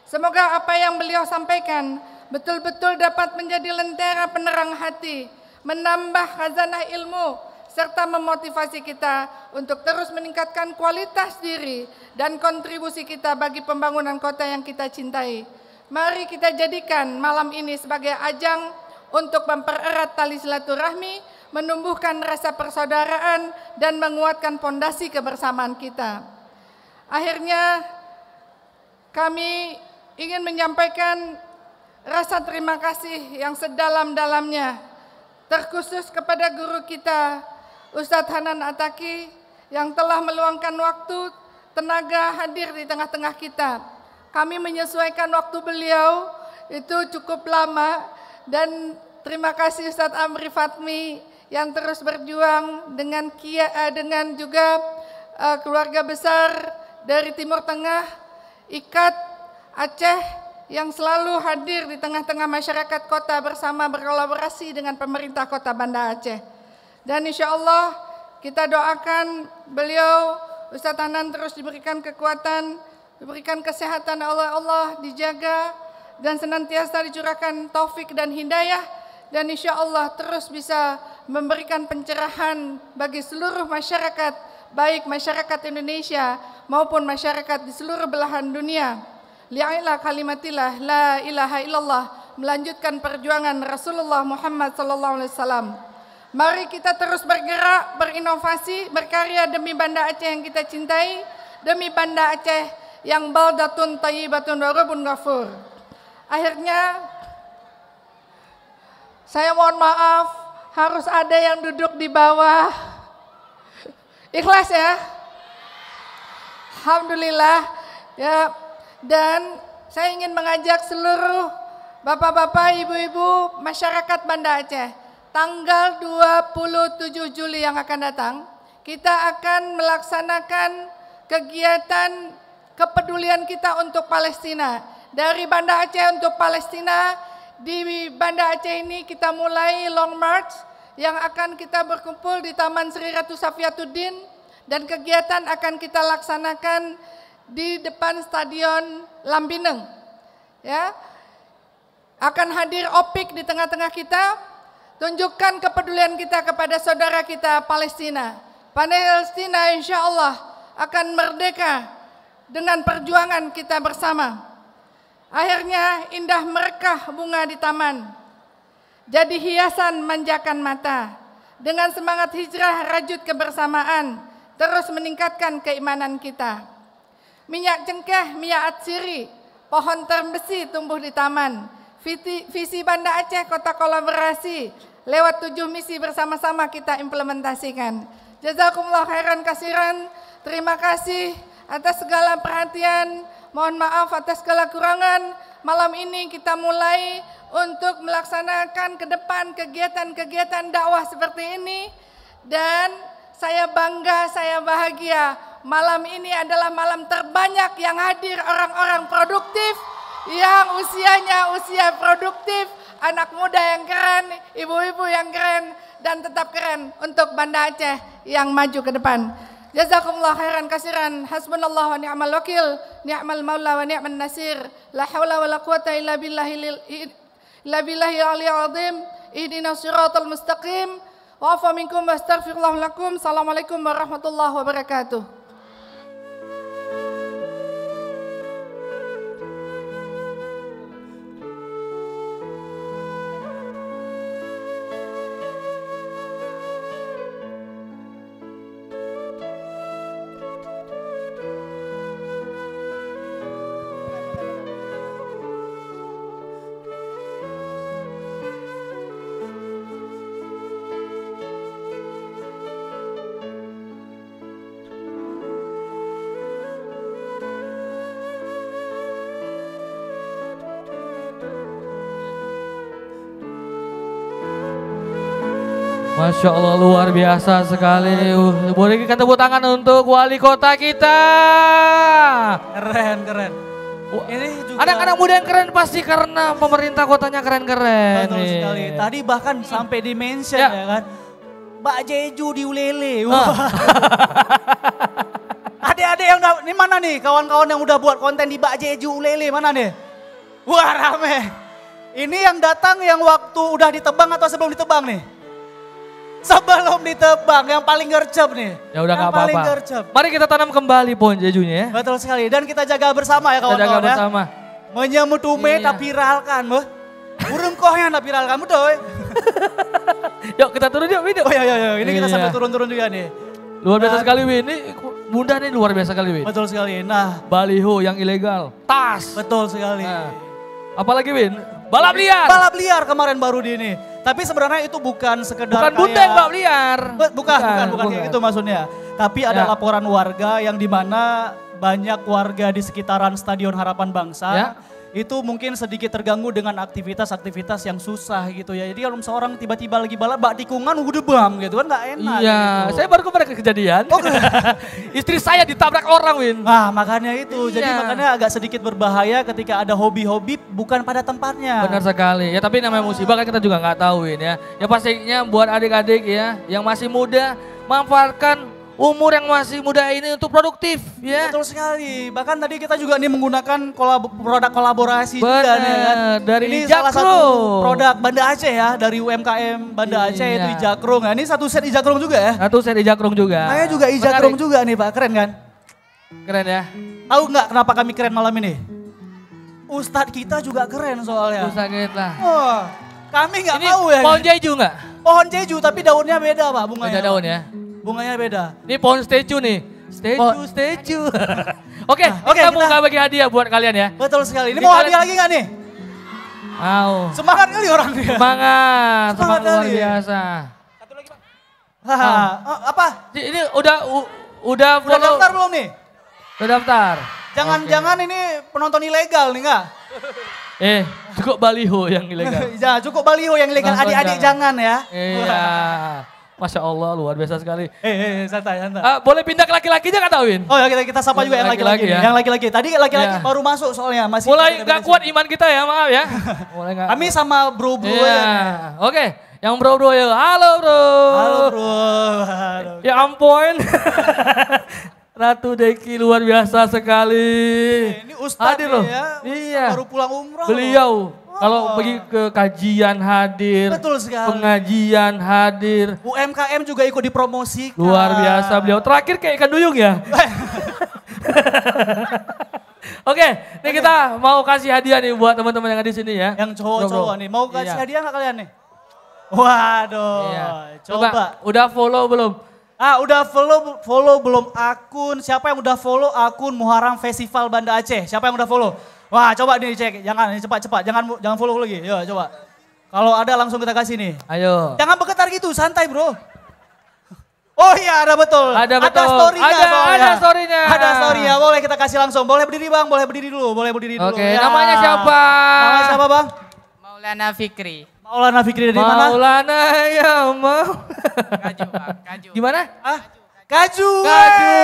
Semoga apa yang beliau sampaikan betul-betul dapat menjadi lentera penerang hati, menambah khazanah ilmu, serta memotivasi kita untuk terus meningkatkan kualitas diri dan kontribusi kita bagi pembangunan kota yang kita cintai. Mari kita jadikan malam ini sebagai ajang untuk mempererat tali silaturahmi, menumbuhkan rasa persaudaraan, dan menguatkan fondasi kebersamaan kita. Akhirnya, kami ingin menyampaikan rasa terima kasih yang sedalam-dalamnya, terkhusus kepada guru kita, Ustadz Hanan Ataki, yang telah meluangkan waktu, tenaga hadir di tengah-tengah kita. Kami menyesuaikan waktu beliau, itu cukup lama, dan terima kasih Ustadz Amri Fatmi yang terus berjuang dengan juga keluarga besar dari Timur Tengah, IKAT Aceh, yang selalu hadir di tengah-tengah masyarakat kota bersama berkolaborasi dengan pemerintah kota Banda Aceh. Dan insya Allah kita doakan beliau, Ustadz Hanan, terus diberikan kekuatan, diberikan kesehatan oleh Allah, dijaga, dan senantiasa dicurahkan taufik dan hidayah, dan insya Allah terus bisa memberikan pencerahan bagi seluruh masyarakat, baik masyarakat Indonesia maupun masyarakat di seluruh belahan dunia. Li'ila kalimatillah la ilaha illallah, melanjutkan perjuangan Rasulullah Muhammad SAW. Mari kita terus bergerak, berinovasi, berkarya demi Banda Aceh yang kita cintai, demi Banda Aceh yang baldatun thayyibatun wa rabbun ghafur. Akhirnya, saya mohon maaf, harus ada yang duduk di bawah. Ikhlas ya? Alhamdulillah. Ya, dan saya ingin mengajak seluruh bapak-bapak, ibu-ibu, masyarakat Banda Aceh, tanggal 27 Juli yang akan datang, kita akan melaksanakan kegiatan kepedulian kita untuk Palestina. Dari Banda Aceh untuk Palestina, di Banda Aceh ini kita mulai long march yang akan kita berkumpul di Taman Sri Ratu Safiatuddin, dan kegiatan akan kita laksanakan di depan Stadion Lambineng. Ya, akan hadir OPIK di tengah-tengah kita, tunjukkan kepedulian kita kepada saudara kita Palestina. Palestina insya Allah akan merdeka dengan perjuangan kita bersama. Akhirnya indah merekah bunga di taman, jadi hiasan manjakan mata. Dengan semangat hijrah rajut kebersamaan, terus meningkatkan keimanan kita. Minyak cengkeh, minyak atsiri, pohon termbesi tumbuh di taman. Visi Banda Aceh kota kolaborasi, lewat 7 misi bersama-sama kita implementasikan. Jazakumullah khairan kasiran, terima kasih atas segala perhatian, mohon maaf atas segala kurangan. Malam ini kita mulai untuk melaksanakan ke depan kegiatan-kegiatan dakwah seperti ini, dan saya bangga, saya bahagia. Malam ini adalah malam terbanyak yang hadir orang-orang produktif, yang usianya usia produktif, anak muda yang keren, ibu-ibu yang keren, dan tetap keren untuk Banda Aceh yang maju ke depan. Jazakumullah khairan kasiran, hasbunallah wa ni'mal wakil, ni'mal maula wa ni'man nasir, la hawla wa la quwata illa billahi aliyil azim, ihdinas siratal mustaqim, wa afa minkum wa astaghfirullah lakum. Assalamualaikum warahmatullahi wabarakatuh. Masya Allah, luar biasa sekali. Boleh kita tepuk tangan untuk wali kota kita. Keren, keren. Ini juga Anak-anak muda yang keren pasti karena pemerintah kotanya keren-keren. betul sekali. Tadi bahkan sampai di mention Ya. ya kan. Mbak Jeju di Ulele. Wah. Adik-adik yang udah, ini mana nih kawan-kawan yang udah buat konten di Mbak Jeju Ulele, mana nih? Wah, rame. Ini yang datang yang waktu udah ditebang atau sebelum ditebang nih? Sebelum ditebang, yang paling gercep nih. Ya udah Yang nggak paling apa-apa. gercep. Mari kita tanam kembali pohon jejunya ya. Betul sekali. Dan kita jaga bersama ya Kita jaga kawan-kawan ya. bersama. Menyambut tume Iya. tak viralkan. Burung kohnya tak viralkan. Betul. Yuk kita turun yuk Win. Oh iya. Ini kita Iya. sambil turun-turun juga nih. Luar biasa sekali Win. Ini bunda nih luar biasa sekali Win. Betul sekali. Nah, Baliho yang ilegal. Tas. betul sekali. Nah, apalagi Win? Balap liar. Balap liar kemarin baru di ini. Tapi sebenarnya itu bukan sekedar Bukan bunda yang balap liar. Bukan kayak gitu maksudnya. Tapi ada Ya. laporan warga yang dimana banyak warga di sekitaran Stadion Harapan Bangsa. Ya. Itu mungkin sedikit terganggu dengan aktivitas-aktivitas yang susah gitu ya. Jadi kalau seorang tiba-tiba lagi balap, bak tikungan udah bam gitu kan gak enak. Iya, gitu. saya baru kemarin kejadian. Istri saya ditabrak orang Win. Nah makanya itu, jadi Iya. makanya agak sedikit berbahaya ketika ada hobi-hobi bukan pada tempatnya. Benar sekali. Ya tapi namanya musibah kan kita juga nggak tahu Win ya. Ya pastinya buat adik-adik ya yang masih muda manfaatkan umur yang masih muda ini untuk produktif ya. Betul sekali. Bahkan tadi kita juga nih menggunakan produk kolaborasi juga Benar, nih kan. dari ini salah Ijakrung. satu produk Banda Aceh ya, dari UMKM Banda Aceh Iya. yaitu Ijakrung. Nah, ini satu set Ijakrung juga ya. Satu set Ijakrung juga. Saya juga Ijakrung Menarik. juga nih Pak, keren kan? Keren ya. Tahu nggak kenapa kami keren malam ini? Ustadz kita juga keren soalnya. Susah kita. Wah, kami nggak Ini tahu ya. pohon jeju nggak? Pohon jeju tapi daunnya beda Pak bunganya. Beda daun ya. Bunganya beda. Ini pohon statue nih. Statue. Oke, Oke, kita mau kita- bagi hadiah buat kalian ya. Betul sekali. Ini Ini mau kalian- hadiah lagi nggak nih? Mau. Semangat kali orang dia. Semangat Semangat luar kali. biasa. Haha, apa? Ini udah Udah follow. daftar belum nih? Udah daftar. Jangan-jangan ini penonton ilegal nih enggak? Cukup baliho yang ilegal. Jangan cukup baliho yang ilegal, Nonton adik-adik jangan ya. Iya. Masya Allah luar biasa sekali. Santai. Boleh pindah ke laki-lakinya nggak tahu Win? Oh ya kita sapa juga yang laki-laki Laki-laki ya. Yang laki-laki. Tadi laki-laki Iya. baru masuk soalnya masih. Mulai nggak kuat iman kita ya, maaf ya. Mulai nggak. Kami sama bro-bro Iya. ya. Oke, yang bro ya. Halo bro. Halo bro. Halo. Ya ampun. Ratu Deki luar biasa sekali. Ini Ustadz Hadir loh. nih ya. Iya. Baru pulang umroh. Beliau Wow. kalau pergi ke kajian hadir. Betul sekali. Pengajian hadir. UMKM juga ikut dipromosikan. Luar biasa beliau. Terakhir kayak ikan duyung ya. Oke, ini kita mau kasih hadiah nih buat teman-teman yang ada di sini ya. Yang cowok-cowok Bro. nih. Mau kasih Iya. hadiah nggak kalian nih? Waduh. Iya. Coba. Udah follow belum? Udah follow belum akun. Siapa yang udah follow akun Muharram Festival Banda Aceh? Siapa yang udah follow? Wah, coba nih cek. Jangan cepat-cepat. Jangan follow lagi. Yo, coba. Kalau ada langsung kita kasih nih. Ayo. Jangan bergetar gitu, santai, Bro. Oh iya, ada betul. Ada betul. Ada story-nya soalnya. Ada story-nya. Ada story-nya. Boleh kita kasih langsung. Boleh berdiri, Bang. Boleh berdiri dulu. Oke, Ya. namanya siapa? Namanya siapa, Bang? Maulana Fikri. Maulana Fikri dari mana? Maulana ya mau. Kaju, Pak. Kaju. Gimana? Kaju. Kaju.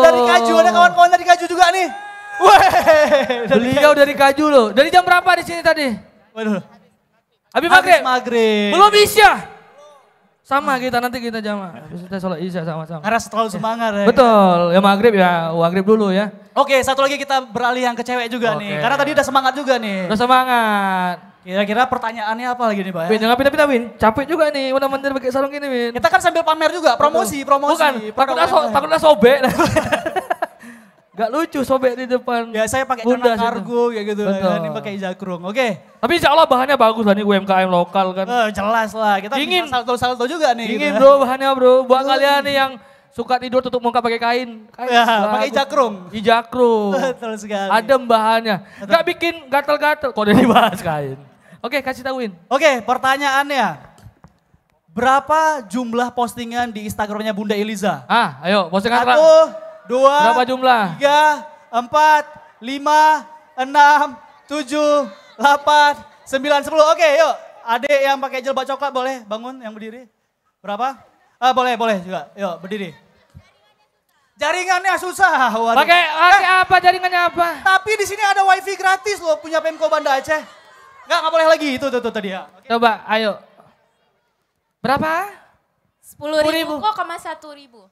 Dari Kaju. Ada kawan-kawan dari Kaju juga nih. Weh. Beliau dari Kaju loh. Dari jam berapa di sini tadi? Waduh. Habis Habis maghrib? maghrib. Belum isya. Sama kita nanti kita jamaah. Habis kita sholat isya sama-sama. Karena terlalu semangat ya. Betul. Ya maghrib dulu ya. Oke, satu lagi kita beralih yang ke cewek juga Oke. nih. Karena tadi udah semangat juga nih. Udah semangat. Kira-kira pertanyaannya apa lagi nih, Pak? Win, jangan pindah-pindah Win. Capek juga nih. Udah mandir pakai sarung gini Win. Kita kan sambil pamer juga, promosi. Bukan, takutnya sobek. Gak lucu sobek di depan. Ya saya pakai Bunda celana situ. kargo kayak gitu. Betul. Kan, ini pakai Ijakrung. Oke. Tapi insya Allah bahannya bagus lah nih UMKM lokal kan. Jelas lah. Kita Dingin. bisa salto-salto juga nih. Dingin gitu. bro bahannya bro. Buat kalian nih yang suka tidur tutup muka pakai kain. Ya, bagus. pakai Ijakrung. Ijakrung. Betul sekali. Adem bahannya. Gak bikin gatel-gatel. Kok udah dibahas kain. Oke kasih tauin. Oke, pertanyaannya. Berapa jumlah postingan di Instagramnya Bunda Eliza? Ayo postingan 1, 2, berapa jumlah? 3, 4, 5, 6, 7, 8, 9, 10. Oke yuk. Adik yang pakai jilbab coklat boleh bangun yang berdiri. Berapa? Boleh juga. Yuk berdiri. Jaringannya susah. Waduh. Pakai apa jaringannya apa? Tapi di sini ada wifi gratis loh punya Pemko Banda Aceh. Nggak boleh lagi. Itu tadi ya. Oke. Coba ayo. Berapa? 10.000 kok sama 1.000.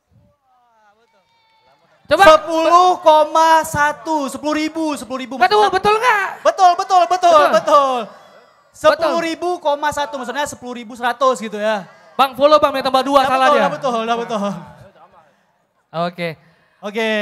Coba. 10,1. 10.000. Betul, betul nggak? Betul. Betul. 10.000,1 maksudnya 10.100 gitu ya. Bang follow bang yang tambah 2 salah dia. Udah betul. Oke.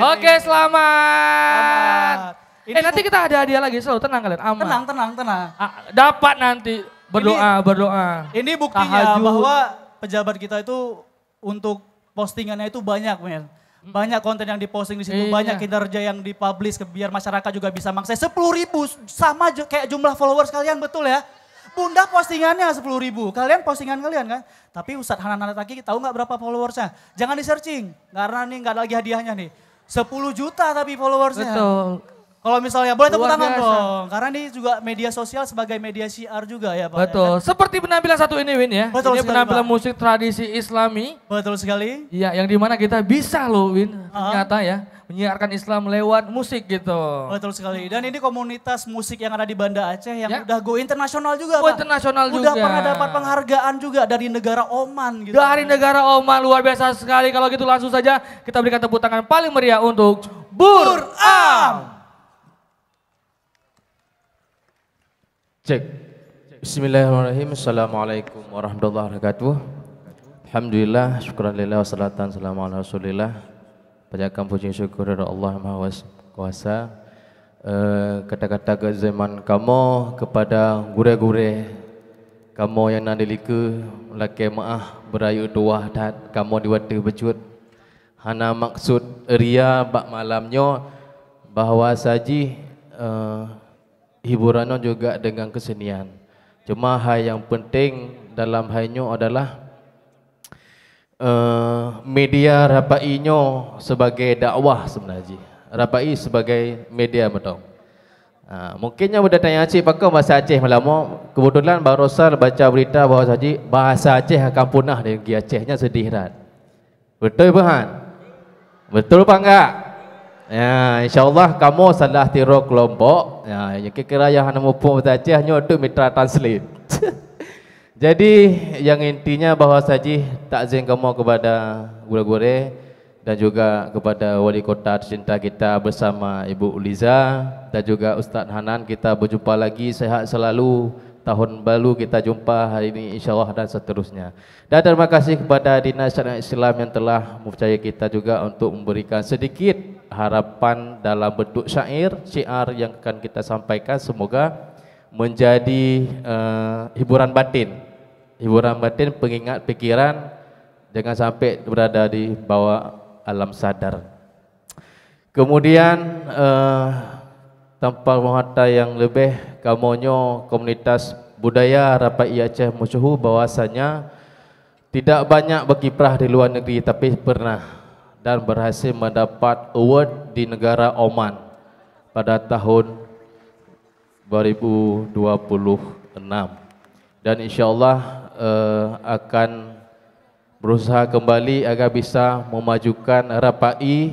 Oke. Selamat. Ini Nanti kita ada hadiah lagi, selalu tenang kalian, aman. Tenang. Dapat nanti, berdoa. Ini buktinya Tahajud. bahwa pejabat kita itu untuk postingannya itu banyak, men. Banyak konten yang diposting di situ, Iya. banyak kinerja yang dipublish biar masyarakat juga bisa mengakses. 10.000 sama kayak jumlah followers kalian, betul ya? Bunda postingannya 10.000, kalian postingan kalian kan? Tapi Ustadz Hanan Alataki tahu nggak berapa followersnya? Jangan di searching, karena nih nggak ada lagi hadiahnya nih. 10 juta tapi followersnya. Betul. Kalau misalnya boleh tepuk Luar tangan biasa. dong, karena ini juga media sosial sebagai media syiar juga ya Pak. Betul. Ya kan? Seperti penampilan satu ini Win ya. Betul Ini sekali, penampilan Pak. musik tradisi Islami. Betul sekali. Iya, yang dimana kita bisa loh Win, ternyata ya. Menyiarkan Islam lewat musik gitu. Betul sekali. Dan ini komunitas musik yang ada di Banda Aceh yang Ya. udah go internasional juga Go Pak. internasional Udah juga. pernah dapat penghargaan juga dari negara Oman gitu. Dari negara Oman, luar biasa sekali. Kalau gitu langsung saja kita berikan tepuk tangan paling meriah untuk Buram. Cek. Bismillahirrahmanirrahim. Assalamualaikum warahmatullahi wabarakatuh. Alhamdulillah, syukuran lillah, wassalatan salamu ala rasulillah. Panjatkan puji syukur kepada Allah Maha Kuasa. Kata-kata ke zaman kamu kepada gure-gure kamu yang nadilika laki maah berayu tuah dat kamu diwati becut. Hana maksud ria bak malamnya bahawa saji hiburannya juga dengan kesenian. Cuma hal yang penting dalam halnya adalah media rapainya sebagai dakwah sebenarnya. Rapai sebagai media betul. Mungkinnya sudah tanya Aceh pakai bahasa Aceh malam. Kebetulan Bang Rosal baca berita bahawa saji bahasa Aceh akan punah di negeri Acehnya sedih rat. Betul Bahan? Betul apa enggak? Ya, insyaAllah kamu salah tiru kelompok. Ya, kira-kira yang hanya mumpung bahasa Aceh hanya untuk mitra translate. Jadi yang intinya bahawa saji takzim kamu kepada gure-gure dan juga kepada wali kota tercinta kita bersama Ibu Liza dan juga Ustaz Hanan. Kita berjumpa lagi, sehat selalu. Tahun baru kita jumpa hari ini insyaAllah dan seterusnya. Dan terima kasih kepada Dinas Syariat Islam yang telah mempercayai kita juga untuk memberikan sedikit harapan dalam bentuk syiar yang akan kita sampaikan. Semoga menjadi hiburan batin. Hiburan batin, pengingat pikiran, jangan sampai berada di bawah alam sadar. Kemudian tanpa menghata yang lebih, kamonyo komunitas budaya Rapai Aceh masyhur bahwasanya tidak banyak berkiprah di luar negeri tapi pernah dan berhasil mendapat award di negara Oman pada tahun 2026 dan insyaallah akan berusaha kembali agar bisa memajukan Rapai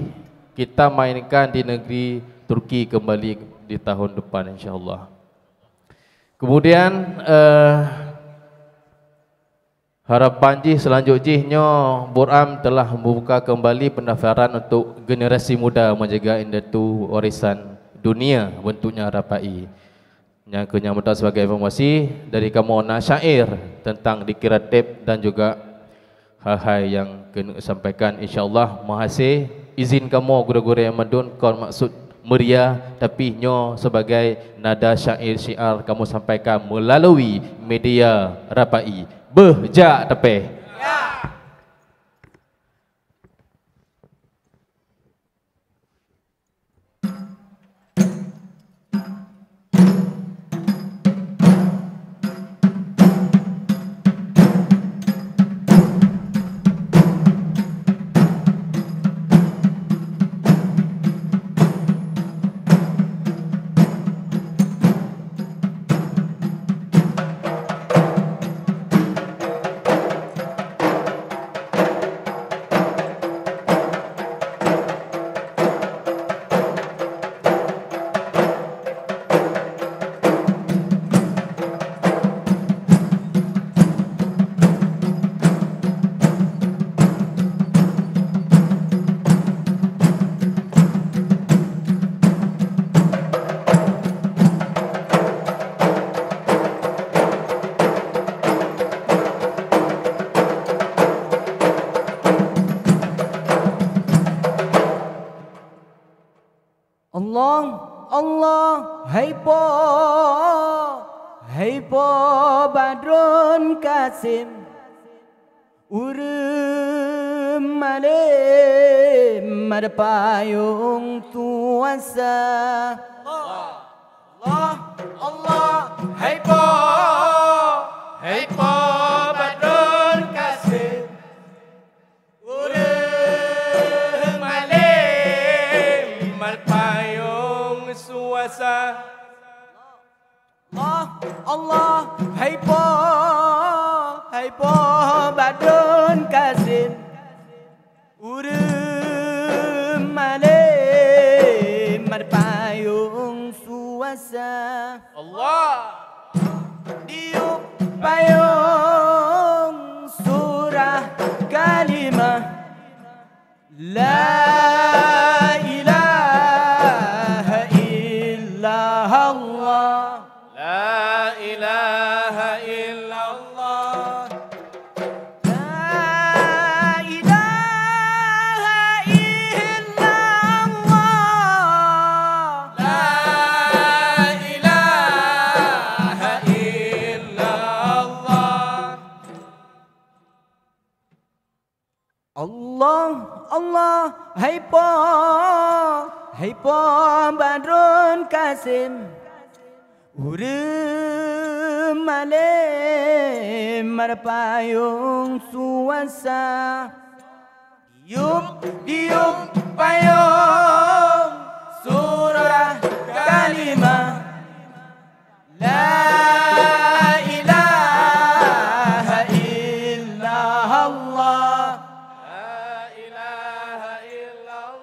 kita mainkan di negeri Turki kembali di tahun depan insyaallah. Kemudian harapan selanjutnya Buram telah membuka kembali pendaftaran untuk generasi muda menjaga industri warisan dunia bentuknya Rapai. Yang kenyamanan sebagai informasi dari kamu syair tentang dikiratif dan juga hal-hal yang kena sampaikan insyaallah. Mahasih izin kamu guru-guru yang madun kau maksud meriah tapi nyo sebagai nada syair syiar kamu sampaikan melalui media Rapai. Berjak tepeh. Allah, Allah, hai po Badrun Kasim, urem male marpayung tuasa. Allah, Allah, hai po Badrun Kasim, urem male marpayung suasa. Allah, Allah, hai po Badrun Kasim, urem male marpayung suasa. Allah, diuk payung surah kalimah la ilaha illallah. La ilaha illallah. La ilaha illallah. La ilaha illallah. Allah, Allah, hai po Badrun Kasim, urem male marpayung suasa. Diuk payung surah kalimah la ilaha illallah. La ilaha illallah.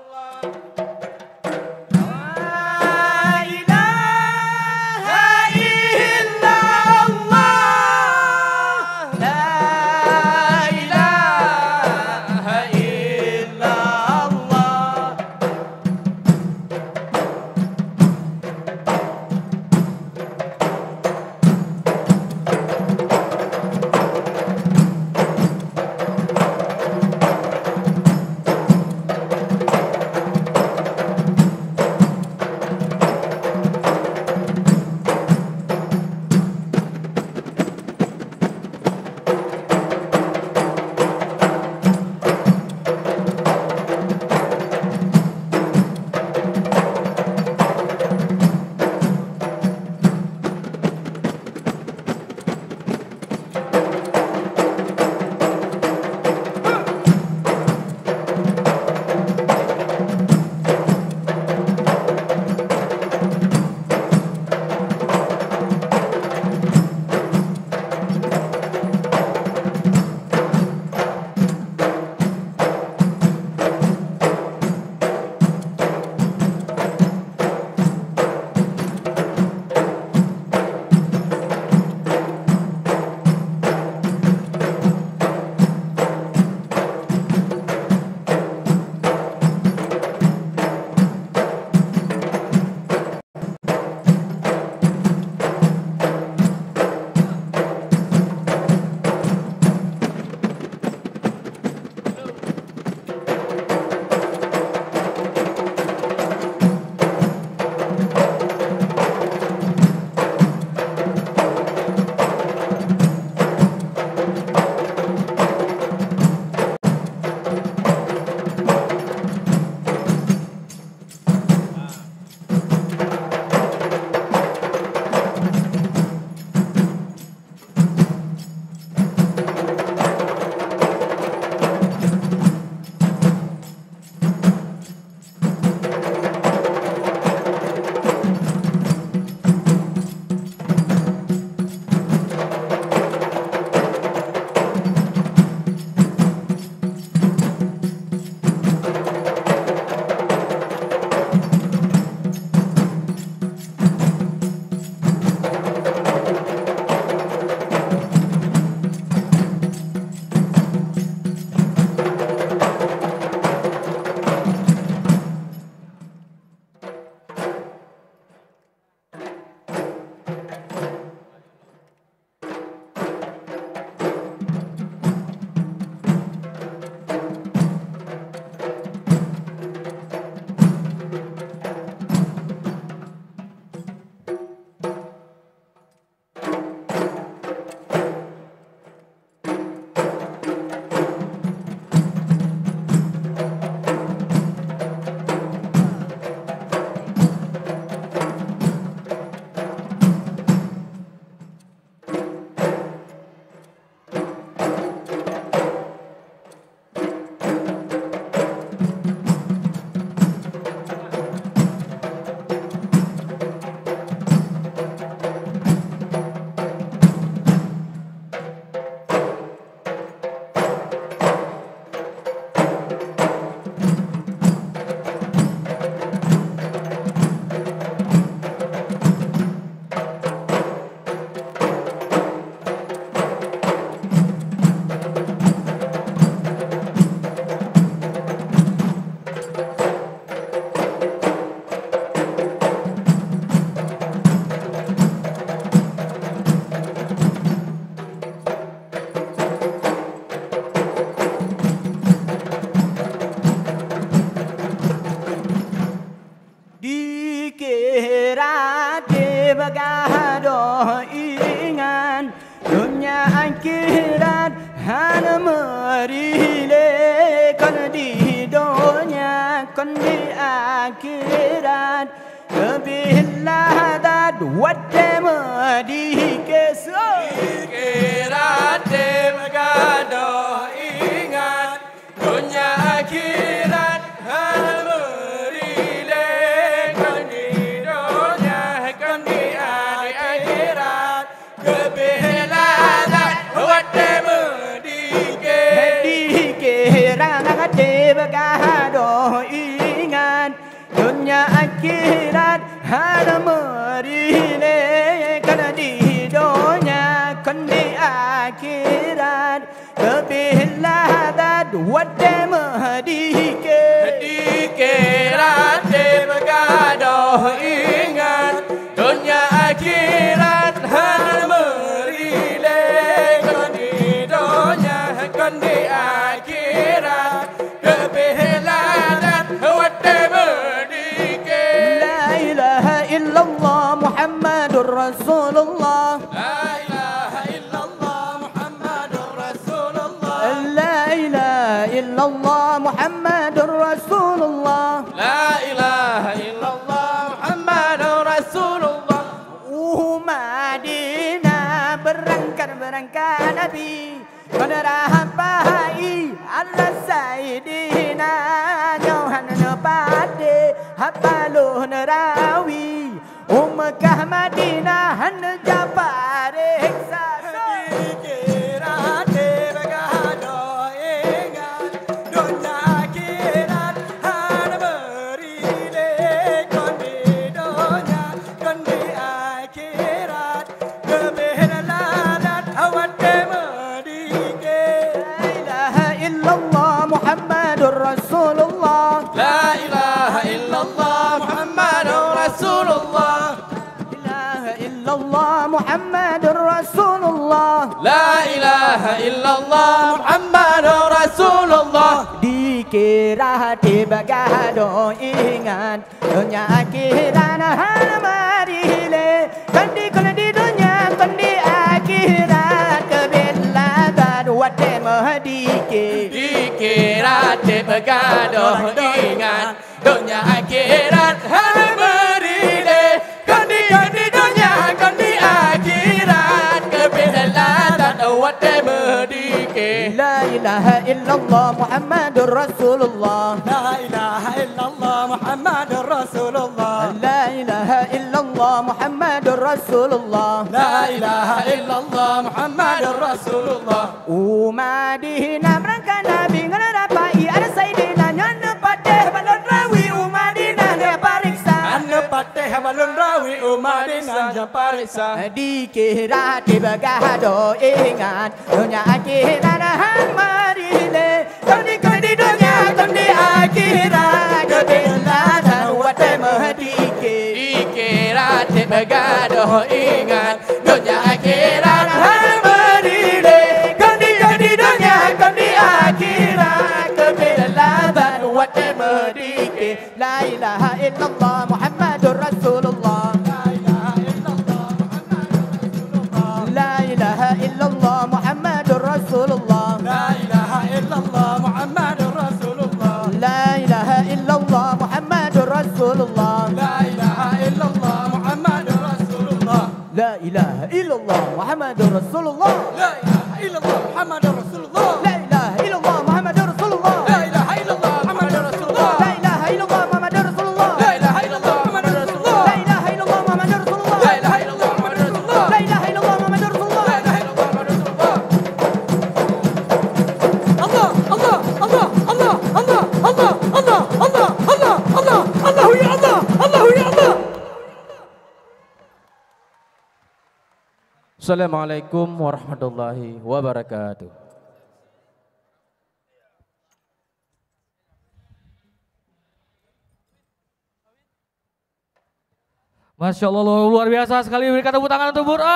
dikira bergaduh ingat dunia akhirat hanya merilai kan di dunia kan di akhirat lebih ladat wajah medikasi dikira bergaduh ingat dunia akhirat hanya merilai kan di dunia kan di akhirat lebih ladat wajah bergaduh ingat dunia akhirat hanya merilai kan di dunia kan di akhirat lebih ladat wajah dikira bergaduh ingat dunia akhirat hanya merilai kan di dunia kan di akhirat Muhammadur Rasulullah La ilaha illallah Muhammadur Rasulullah La ilaha illallah Muhammadur Rasulullah La ilaha illallah Muhammadur Rasulullah Madinah berangkat Nabi Menerahpai Allah Sayyidina Johan Nepade Hapaluh Nerawi Mekah Madinah Jafar Heksa dikira bergaduh ingat dunia akhirat hanya merilai kan di dunia kan di akhirat lebih ladat awat Muhammadur Rasulullah La ilaha illallah Muhammadur Rasulullah La ilaha illallah Muhammadur Rasulullah La ilaha illallah Muhammadur Rasulullah dikira bergaduh ingat dunia akhirat hanya merilai kan di dunia kan di akhirat kebiladat wajah medikir dikira bergaduh ingat dunia akhirat hanya merilai kan di dunia kan di akhirat kebiladat wajah medikir La ilaha illallah Muhammadur Rasulullah La ilaha illallah Muhammadur Rasulullah La ilaha illallah Muhammadur Rasulullah La ilaha illallah Muhammadur Rasulullah Madinah berangkat Nabi ngerapai ada Sayyidina nyana pateh balon rawi Madinah dia pariksa nyana pateh balon rawi Madinah dia pariksa dikira bergaduh ingat dunia akhirat han marile kan di dunia kan di akhirat kebiladat wajah medikir dikira bergaduh ingat dunia akhirat han marile kan di dunia kan di akhirat kebiladat wajah medikir La ilaha illallah Muhammadur Rasulullah La ilaha illallah Muhammadur Rasulullah La ilaha illallah Muhammadur Rasulullah La ilaha illallah Muhammadur Rasulullah La ilaha illallah Muhammadur Rasulullah La ilaha illallah Muhammadur Rasulullah La ilaha illallah Muhammadur Rasulullah La ilaha illallah Muhammadur Rasulullah La ilaha illallah Muhammadur Rasulullah La ilaha illallah Muhammadur Rasulullah La ilaha illallah Muhammadur Rasulullah La ilaha illallah Muhammadur Rasulullah La ilaha illallah Muhammadur Rasulullah La ilaha illallah Muhammadur Rasulullah La ilaha illallah Muhammadur Rasulullah Allah Allah Allah Allah Allah Allah Allah Allah Allah Allah Allahu ya Allah Allahu ya Allah Assalamualaikum warahmatullahi wabarakatuh. Masya Allah, luar biasa sekali. Berikan tepuk tangan untuk Burhan.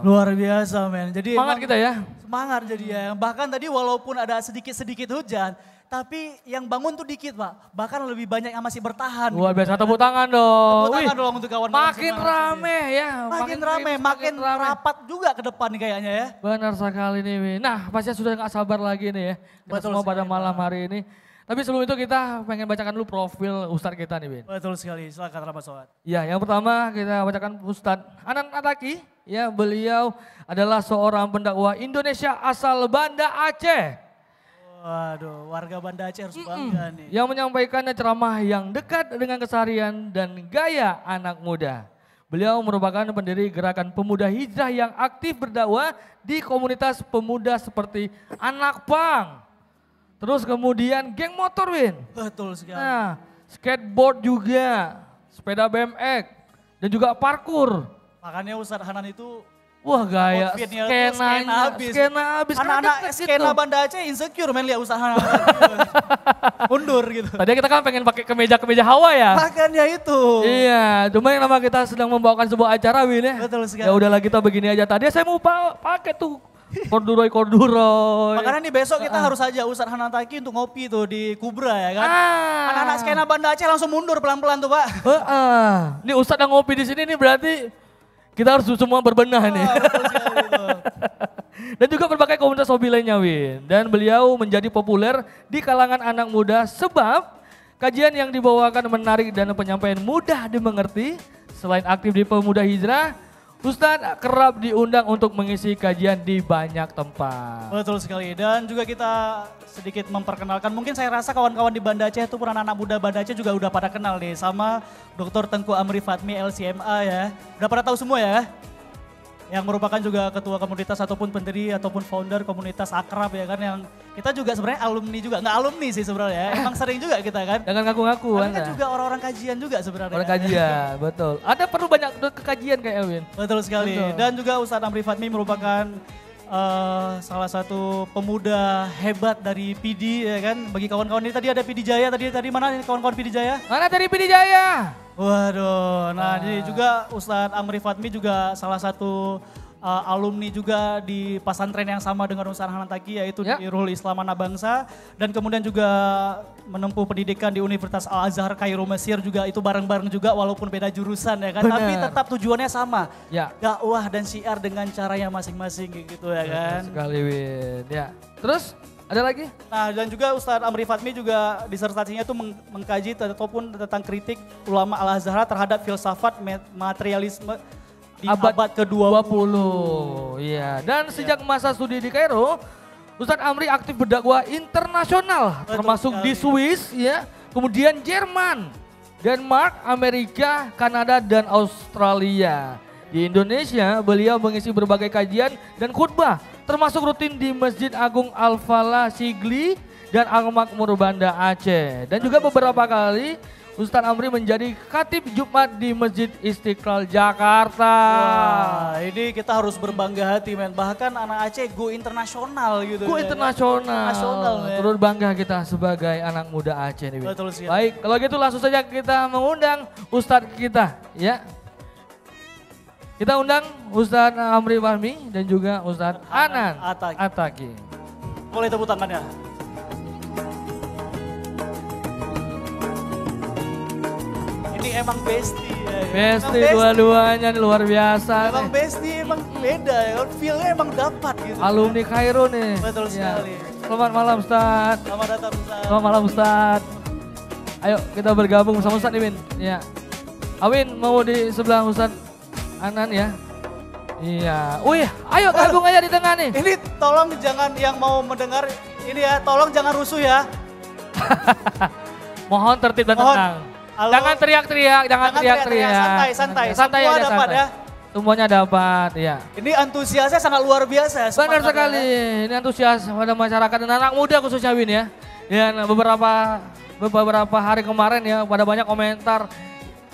Luar biasa men. Jadi semangat kita ya. Semangat jadi ya. Bahkan tadi walaupun ada sedikit-sedikit hujan, tapi yang bangun tuh dikit Pak. Bahkan lebih banyak yang masih bertahan. Luar gitu. biasa, tepuk tangan dong. Tepuk tangan Wih, dong untuk kawan-kawan makin semua. rame ya. Makin rame, makin rapat juga ke depan nih kayaknya ya. Benar sekali nih Win. Nah pasti sudah gak sabar lagi nih ya. Kita Betul semua pada sekali, malam Pak. hari ini. Tapi sebelum itu kita pengen bacakan dulu profil Ustadz kita nih Win. Betul sekali, silakan Rahmat Sobat. Ya, yang pertama kita bacakan Ustadz Anan Ataki. Ya, beliau adalah seorang pendakwah Indonesia asal Banda Aceh. Waduh, warga Banda Aceh harus bangga nih. Yang menyampaikannya ceramah yang dekat dengan keseharian dan gaya anak muda. Beliau merupakan pendiri gerakan pemuda hijrah yang aktif berdakwah di komunitas pemuda seperti Anak Pang. Terus kemudian geng motor Win. Betul sekali. Nah, skateboard juga, sepeda BMX dan juga parkour. Makanya Ustadz Hanan itu Wah gaya outfitnya tuh skena habis. Anak-anak skena Banda Aceh insecure men lihat Ustadz Hanan. Mundur gitu. Tadi kita kan pengen pakai kemeja Hawa ya. Makanya itu. Iya, cuma yang nama kita sedang membawakan sebuah acara Win ya. Betul sekali. Ya udahlah kita begini aja. Tadi saya mau pakai tuh korduroy. Makanya nih besok kita harus aja Ustadz Hanan Taki untuk ngopi tuh di Kubra ya kan. Anak-anak skena Banda Aceh langsung mundur pelan-pelan tuh Pak. Ini Ustadz yang ngopi di sini nih berarti kita harus semua berbenah nih. Betul sekali itu. Dan juga berbagai komunitas hobi lainnya Win. Dan beliau menjadi populer di kalangan anak muda sebab kajian yang dibawakan menarik dan penyampaian mudah dimengerti. Selain aktif di Pemuda Hijrah, Ustadz kerap diundang untuk mengisi kajian di banyak tempat. Betul sekali. Dan juga kita sedikit memperkenalkan, mungkin saya rasa kawan-kawan di Banda Aceh itu pun anak-anak muda Banda Aceh juga udah pada kenal nih sama Dr. Tengku Amri Fatmi LCMA ya. Udah pada tahu semua ya? Yang merupakan juga ketua komunitas ataupun pendiri ataupun founder komunitas Akrab ya kan, yang kita juga sebenarnya alumni juga, nggak alumni sih sebenarnya ya, emang sering juga kita kan. Jangan ngaku-ngaku Tapi kan juga orang-orang kajian juga sebenarnya. Orang kajian, betul. Ada perlu banyak kekajian kayak Elwin. Betul sekali. Betul. Dan juga Ustadz Amri Fatmi merupakan salah satu pemuda hebat dari PD ya kan. Bagi kawan-kawan ini tadi ada PD Jaya, tadi mana nih kawan-kawan PD Jaya? Mana dari PD Jaya? Waduh, nah jadi juga Ustadz Amri Fatmi juga salah satu alumni juga di pesantren yang sama dengan Ustadz Hanan Taki yaitu di Ruhul Islam Anak Bangsa. Dan kemudian juga menempuh pendidikan di Universitas Al-Azhar Kairo Mesir juga itu bareng-bareng juga walaupun beda jurusan ya kan. Benar. Tapi tetap tujuannya sama, Ya. dakwah dan syiar dengan caranya masing-masing gitu ya kan. Sekali Win, ya. Terus ada lagi? Nah dan juga Ustadz Amri Fatmi juga disertasinya itu mengkaji ataupun tentang kritik ulama Al-Azhar terhadap filsafat materialisme di abad ke-20. Iya, dan sejak masa studi di Kairo, Ustadz Amri aktif berdakwah internasional, termasuk di Swiss, ya, kemudian Jerman, Denmark, Amerika, Kanada, dan Australia. Di Indonesia, beliau mengisi berbagai kajian dan khutbah, termasuk rutin di Masjid Agung Al-Falah Sigli dan Al-Makmur Banda Aceh. Dan juga beberapa kali Ustadz Amri menjadi khatib Jumat di Masjid Istiqlal Jakarta. Wah, ini kita harus berbangga hati men. Bahkan anak Aceh go internasional gitu. Go ya, internasional. Internasional, men. Turut bangga kita sebagai anak muda Aceh nih. Win. Betul sekali. Baik, kalau gitu langsung saja kita mengundang Ustadz kita, ya. Kita undang Ustadz Amri Fahmi dan juga Ustadz Anan Ataki. Boleh tepuk tangannya. Ini emang bestie ya. Bestie dua-duanya nih luar biasa. Emang bestie emang beda ya, feel-nya emang dapat gitu. Alumni Kairo nih. Betul Ya. sekali. Selamat malam Ustadz. Selamat datang Ustadz. Selamat malam Ustadz. Ayo kita bergabung sama Ustadz Iwin. Ya. Awin mau di sebelah Ustadz Anan ya. Iya. Wih, ayo gabung aja di tengah nih. Ini tolong jangan yang mau mendengar ini ya, tolong jangan rusuh ya. Mohon tertib dan Mohon. tenang. Halo. Jangan teriak-teriak, jangan teriak-teriak. Santai. Santai Semua aja, dapat santai. ya. Semuanya dapat, ya. Ini antusiasnya sangat luar biasa. Benar semangatnya. sekali. Ini antusias pada masyarakat dan anak muda khususnya Win ya. Ya, nah, beberapa hari kemarin ya pada banyak komentar.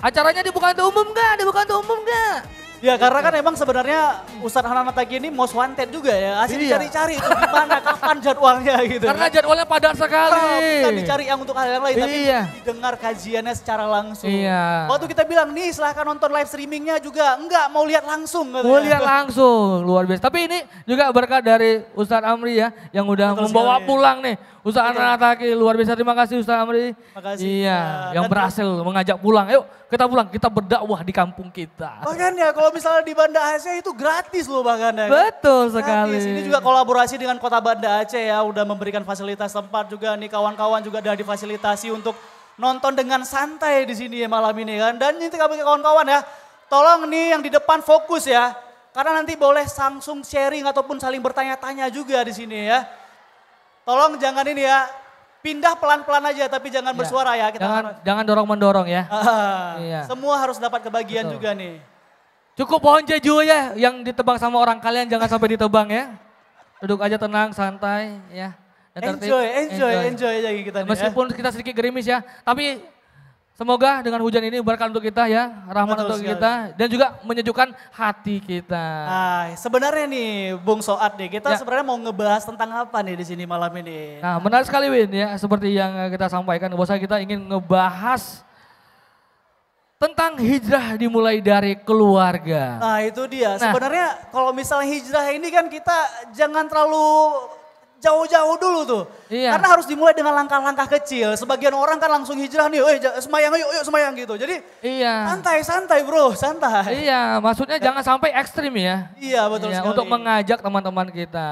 Acaranya dibuka untuk umum gak? Dibuka untuk umum gak? Ya karena kan emang sebenarnya Ustadz Hanan Ataki ini most wanted juga ya. Asik dicari-cari itu gimana, kapan jadwalnya gitu. Karena jadwalnya padat sekali. Bukan dicari yang untuk hal yang lain, tapi Iya. didengar kajiannya secara langsung. Iya. Waktu kita bilang nih silahkan nonton live streamingnya juga, enggak mau lihat langsung. Mau lihat langsung, luar biasa. Tapi ini juga berkat dari Ustadz Amri ya, yang udah Betul membawa sekali. pulang nih. Ustadz Hanan Ataki, luar biasa. Terima kasih Ustadz Amri. Makasih. Iya, Ya, yang dan- berhasil mengajak pulang. Yuk kita pulang, kita berdakwah di kampung kita. Bahkan ya kalau misalnya di Banda Aceh itu gratis loh bahkan ya. Betul Gratis. sekali. Ini juga kolaborasi dengan Kota Banda Aceh ya, udah memberikan fasilitas tempat juga nih, kawan-kawan juga udah difasilitasi untuk nonton dengan santai di sini ya malam ini kan. Dan ini kawan-kawan ya, tolong nih yang di depan fokus ya. Karena nanti boleh langsung sharing ataupun saling bertanya-tanya juga di sini ya. Tolong jangan ini ya, pindah pelan-pelan aja tapi jangan bersuara ya. Jangan dorong-mendorong ya. Iya. Semua harus dapat kebagian Betul. juga nih. Cukup pohon jeju ya yang ditebang sama orang, kalian jangan sampai ditebang ya. Duduk aja tenang, santai ya. Dan tertib. Enjoy aja kita nih ya. Meskipun kita sedikit gerimis ya, tapi semoga dengan hujan ini berkah untuk kita ya, rahmat Betul untuk sekali. kita dan juga menyejukkan hati kita. Nah, sebenarnya nih Bung Soat nih, kita Ya. sebenarnya mau ngebahas tentang apa nih di sini malam ini? Nah, menarik sekali Win ya, seperti yang kita sampaikan bahwa kita ingin ngebahas tentang hijrah dimulai dari keluarga. Nah itu dia, Nah. sebenarnya kalau misalnya hijrah ini kan kita jangan terlalu jauh-jauh dulu tuh. Iya. Karena harus dimulai dengan langkah-langkah kecil. Sebagian orang kan langsung hijrah nih, semayang yuk semayang gitu. Jadi Iya. santai bro, santai. Iya, maksudnya jangan sampai ekstrim ya. Iya betul Iya, sekali. untuk mengajak teman-teman kita.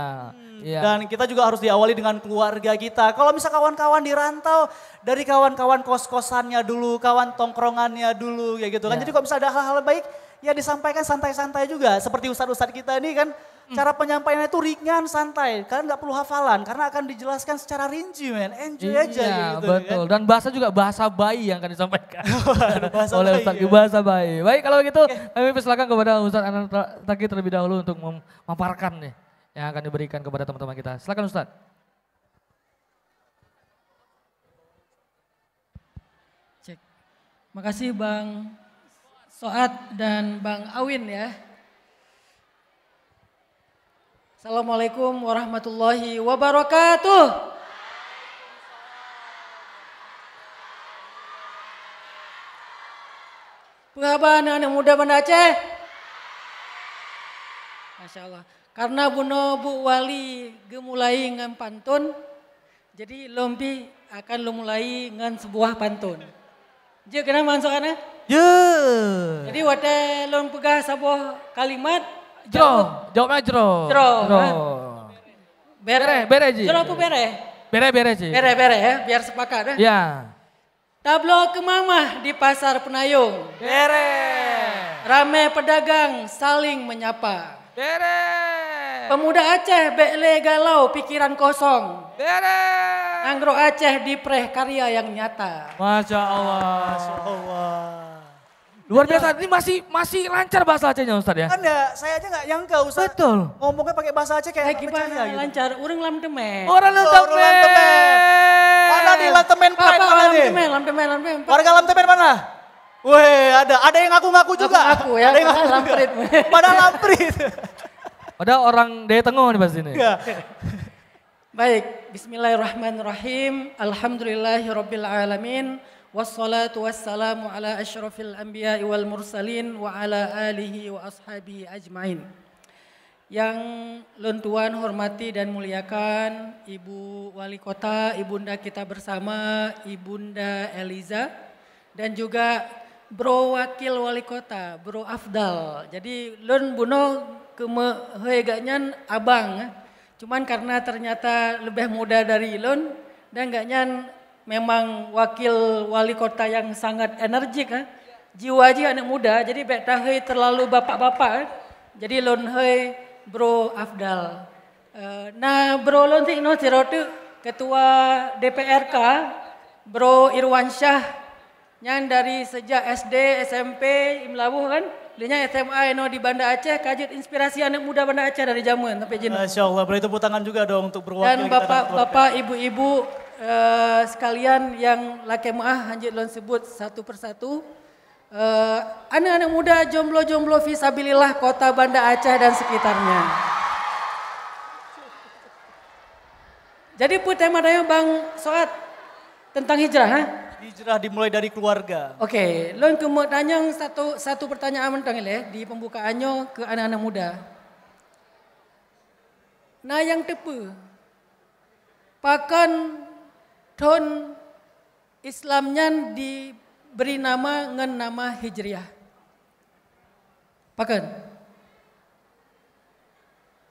Iya. Dan kita juga harus diawali dengan keluarga kita. Kalau misal kawan-kawan di rantau, dari kawan-kawan kos-kosannya dulu, kawan tongkrongannya dulu, kayak gitu kan. Ya. Jadi kalau misalnya ada hal-hal baik, ya disampaikan santai-santai juga. Seperti ustadz-ustadz kita ini kan, cara penyampaiannya itu ringan, santai. Kalian nggak perlu hafalan, karena akan dijelaskan secara rinci, men. Enjoy aja Iya, gitu. betul. Kan? Dan bahasa juga bahasa bayi yang akan disampaikan. bahasa oleh bayi, Ustadz ya. bahasa bayi. Baik kalau gitu, kami persilakan kepada Ustadz Hanan Ataki terlebih dahulu untuk memaparkan nih yang akan diberikan kepada teman-teman kita. Silakan Ustadz. Cek. Makasih Bang Soat dan Bang Awin ya. Assalamualaikum warahmatullahi wabarakatuh. Pengapa anak-anak muda Banda Aceh? Masya Allah. Karena buno Bu Wali gemulai ngan pantun, jadi lompi akan lumulai ngan sebuah pantun. Je kena masuk kana? Jadi wate lom pegah sebuah kalimat. Jawabnya jero. Jero. Jero. Bere Ji. Jero apa bere? Bere Ji. Bere ya, biar sepakat ya. Ya. Tablo ke mamah di pasar Penayung. Bere. Rame pedagang saling menyapa. Bere. Pemuda Aceh bekle galau pikiran kosong. Bere. Anggro Aceh dipreh karya yang nyata. Masya Allah. Masya Allah. Luar biasa, ini masih lancar bahasa Acehnya Ustadz ya? Kan ya, saya aja nggak nyangka Ustaz. Betul. Ngomongnya pakai bahasa Aceh kayak nggak Gimana percaya gitu. lancar, urang lam temen. Orang lantemen. Mana di Lantemen Pride Apa mana lam nih? temen, lam temen. Warga Lantemen mana? Weh, ada yang ngaku-ngaku juga. Aku ya, Ada yang padahal ngaku lamprit. juga. Padahal lamprit. Ada orang dari Tengah nih pas ini. Iya. Baik, bismillahirrahmanirrahim. Alhamdulillahirabbil alamin. Wassalatu wassalamu ala asyrafil anbiya'i wal mursalin wa ala alihi wa ashabihi ajmain. Yang Tuan hormati dan muliakan Ibu Wali Kota, Ibunda kita bersama, Ibunda Eliza, dan juga Bro Wakil Wali Kota, Bro Afdal. Jadi lun buno kemeheganyan abang, cuman karena ternyata lebih muda dari lun dan gaknyan memang wakil wali kota yang sangat energik, jiwa anak muda, jadi bek tahe terlalu bapak-bapak, jadi lon hei Bro Afdal. Nah Bro lon tik no sirotu ketua DPRK Bro Irwan Syah yang dari sejak SD SMP Imlawuh kan, dia SMA no di Banda Aceh, kajut inspirasi anak muda Banda Aceh dari zaman sampai jenuh. Masya Allah, beri tepuk tangan juga dong untuk berwakil Dan bapak-bapak, ibu-ibu sekalian yang laki maah hanjit lon sebut satu persatu. anak-anak muda jomblo-jomblo fisabilillah kota Banda Aceh dan sekitarnya. Jadi tema-tema Bang Soat tentang hijrah, ha? Hijrah dimulai dari keluarga. Oke, lon kemo tanya satu pertanyaan tentang di pembukaannya ke anak-anak muda. Nah yang tepe, pakan ton Islamnya diberi nama ngen nama hijriah. Pakan?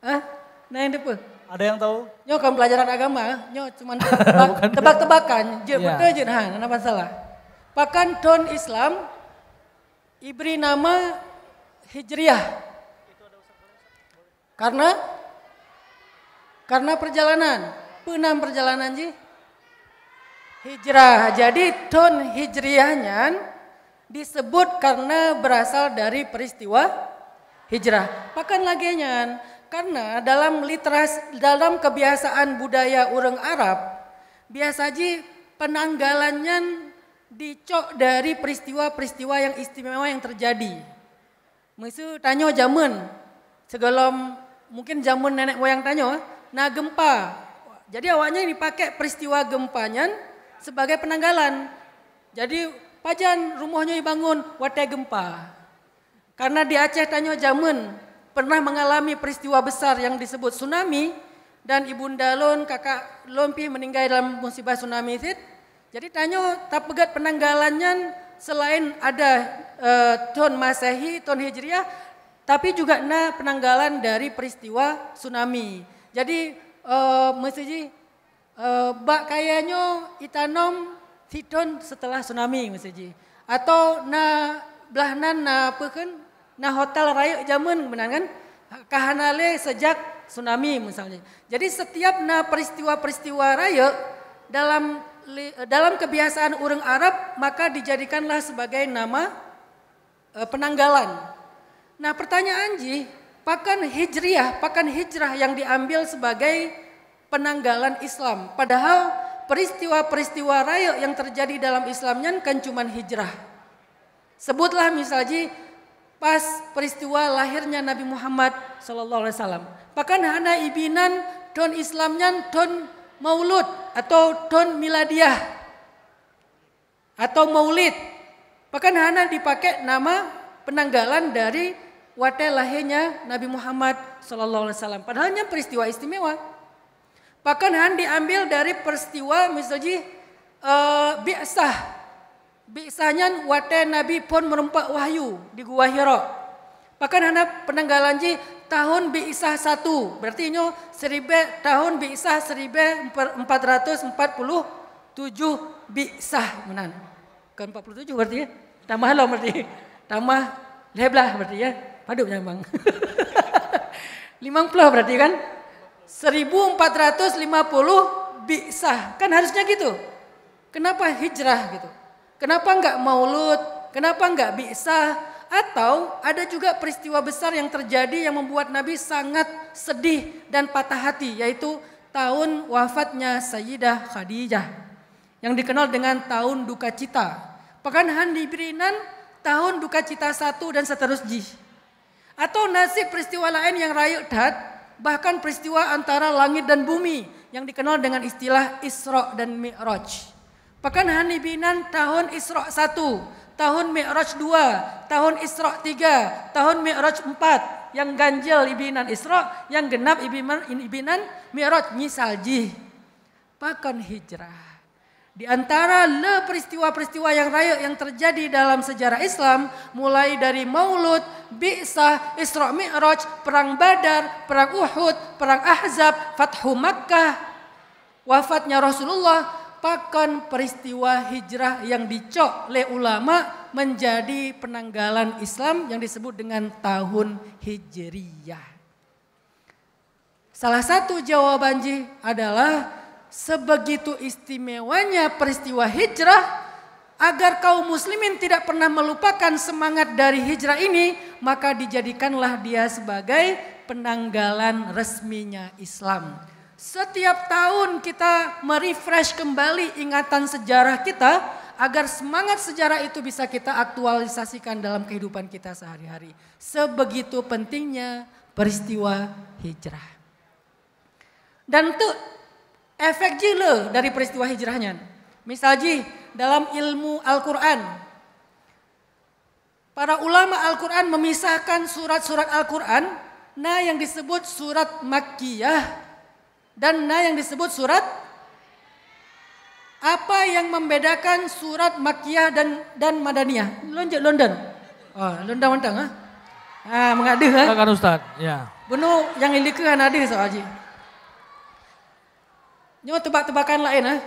Ah, nah yang tepe? Ada yang tahu? Nyo kan pelajaran agama, nyo cuman tebak-tebakan, je betul je, nah, kenapa salah? Pakan ton Islam diberi nama hijriah. Karena perjalanan, penam perjalanan ji. Hijrah, jadi ton hijriahnya disebut karena berasal dari peristiwa hijrah. Pakan lagi nyan. Karena dalam kebiasaan budaya orang Arab, biasa aja penanggalannya dicok dari peristiwa-peristiwa yang istimewa yang terjadi. Misal tanya zaman, sebelum mungkin zaman nenek moyang tanya, nah gempa. Jadi awalnya dipakai peristiwa gempanya sebagai penanggalan. Jadi pajan rumahnya dibangun, watai gempa. Karena di Aceh tanya zaman, pernah mengalami peristiwa besar yang disebut tsunami dan ibunda lon kakak lon pi meninggal dalam musibah tsunami itu. Jadi tanya tak pegat penanggalannya selain ada tahun Masehi, tahun Hijriah, tapi juga penanggalan dari peristiwa tsunami. Jadi mesti bak kayaknya itanom titon setelah tsunami mesti. Atau belahnan apa kan? Nah hotel raya zaman benar kan? Kahanale sejak tsunami misalnya. Jadi setiap peristiwa-peristiwa raya dalam kebiasaan orang Arab maka dijadikanlah sebagai nama penanggalan. Nah pertanyaan ji, pakan hijrah yang diambil sebagai penanggalan Islam. Padahal peristiwa-peristiwa raya yang terjadi dalam Islamnya kan cuman hijrah. Sebutlah misalnya pas peristiwa lahirnya Nabi Muhammad SAW. Bahkan hana ibinan ton Islamnya ton maulud atau ton miladiah atau maulid. Bahkan hana dipakai nama penanggalan dari wate lahirnya Nabi Muhammad SAW. Padahalnya peristiwa istimewa. Bahkan hana diambil dari peristiwa misalnya bi'sah. Biasanya wate Nabi pun merempak wahyu di Gua Hira. Bahkan hana penanggalan ji tahun Bi'sah 1. Berarti ini tahun Bi'sah 1447 Bi'sah menan. Kan 47 berarti ya. Tambah lo berarti. Tambah leblah berarti ya. Padu bang. 50 berarti kan. 1450 Bi'sah. Kan harusnya gitu. Kenapa hijrah gitu? Kenapa enggak maulud? Kenapa enggak bi'sah? Atau ada juga peristiwa besar yang terjadi yang membuat Nabi sangat sedih dan patah hati, yaitu tahun wafatnya Sayyidah Khadijah yang dikenal dengan tahun duka cita. Bahkan diberinan tahun duka cita 1 dan seterusnya. Atau nasib peristiwa lain yang rayu dat, bahkan peristiwa antara langit dan bumi yang dikenal dengan istilah Isra dan Mi'raj. Bahkan hanibinan tahun Isra 1, tahun Mi'raj 2, tahun Isra 3, tahun Mi'raj 4. Yang ganjil ibinan Isra, yang genap ibinan Mi'raj nyisalji. Bahkan hijrah. Di antara peristiwa-peristiwa yang raya yang terjadi dalam sejarah Islam, mulai dari Maulud, Bi'sah, Isra Mi'raj, Perang Badar, Perang Uhud, Perang Ahzab, Fathu Makkah, wafatnya Rasulullah, pakan peristiwa hijrah yang dicok oleh ulama menjadi penanggalan Islam yang disebut dengan tahun Hijriyah. Salah satu jawaban adalah sebegitu istimewanya peristiwa hijrah, agar kaum muslimin tidak pernah melupakan semangat dari hijrah ini, maka dijadikanlah dia sebagai penanggalan resminya Islam. Setiap tahun kita merefresh kembali ingatan sejarah kita agar semangat sejarah itu bisa kita aktualisasikan dalam kehidupan kita sehari-hari. Sebegitu pentingnya peristiwa hijrah. Dan itu efek jile dari peristiwa hijrahnya. Misalnya dalam ilmu Al-Quran, para ulama Al-Quran memisahkan surat-surat Al-Quran, nah yang disebut surat Makkiyah dan nah yang disebut surat. Apa yang membedakan surat Makkiyah dan Madaniyah? London. Oh, London mentang ah. Ah, mengadu ah. Silakan Ustaz. Ya. Benu yang ilikeun ada soal Haji. Nyo tebak-tebakan lain ah.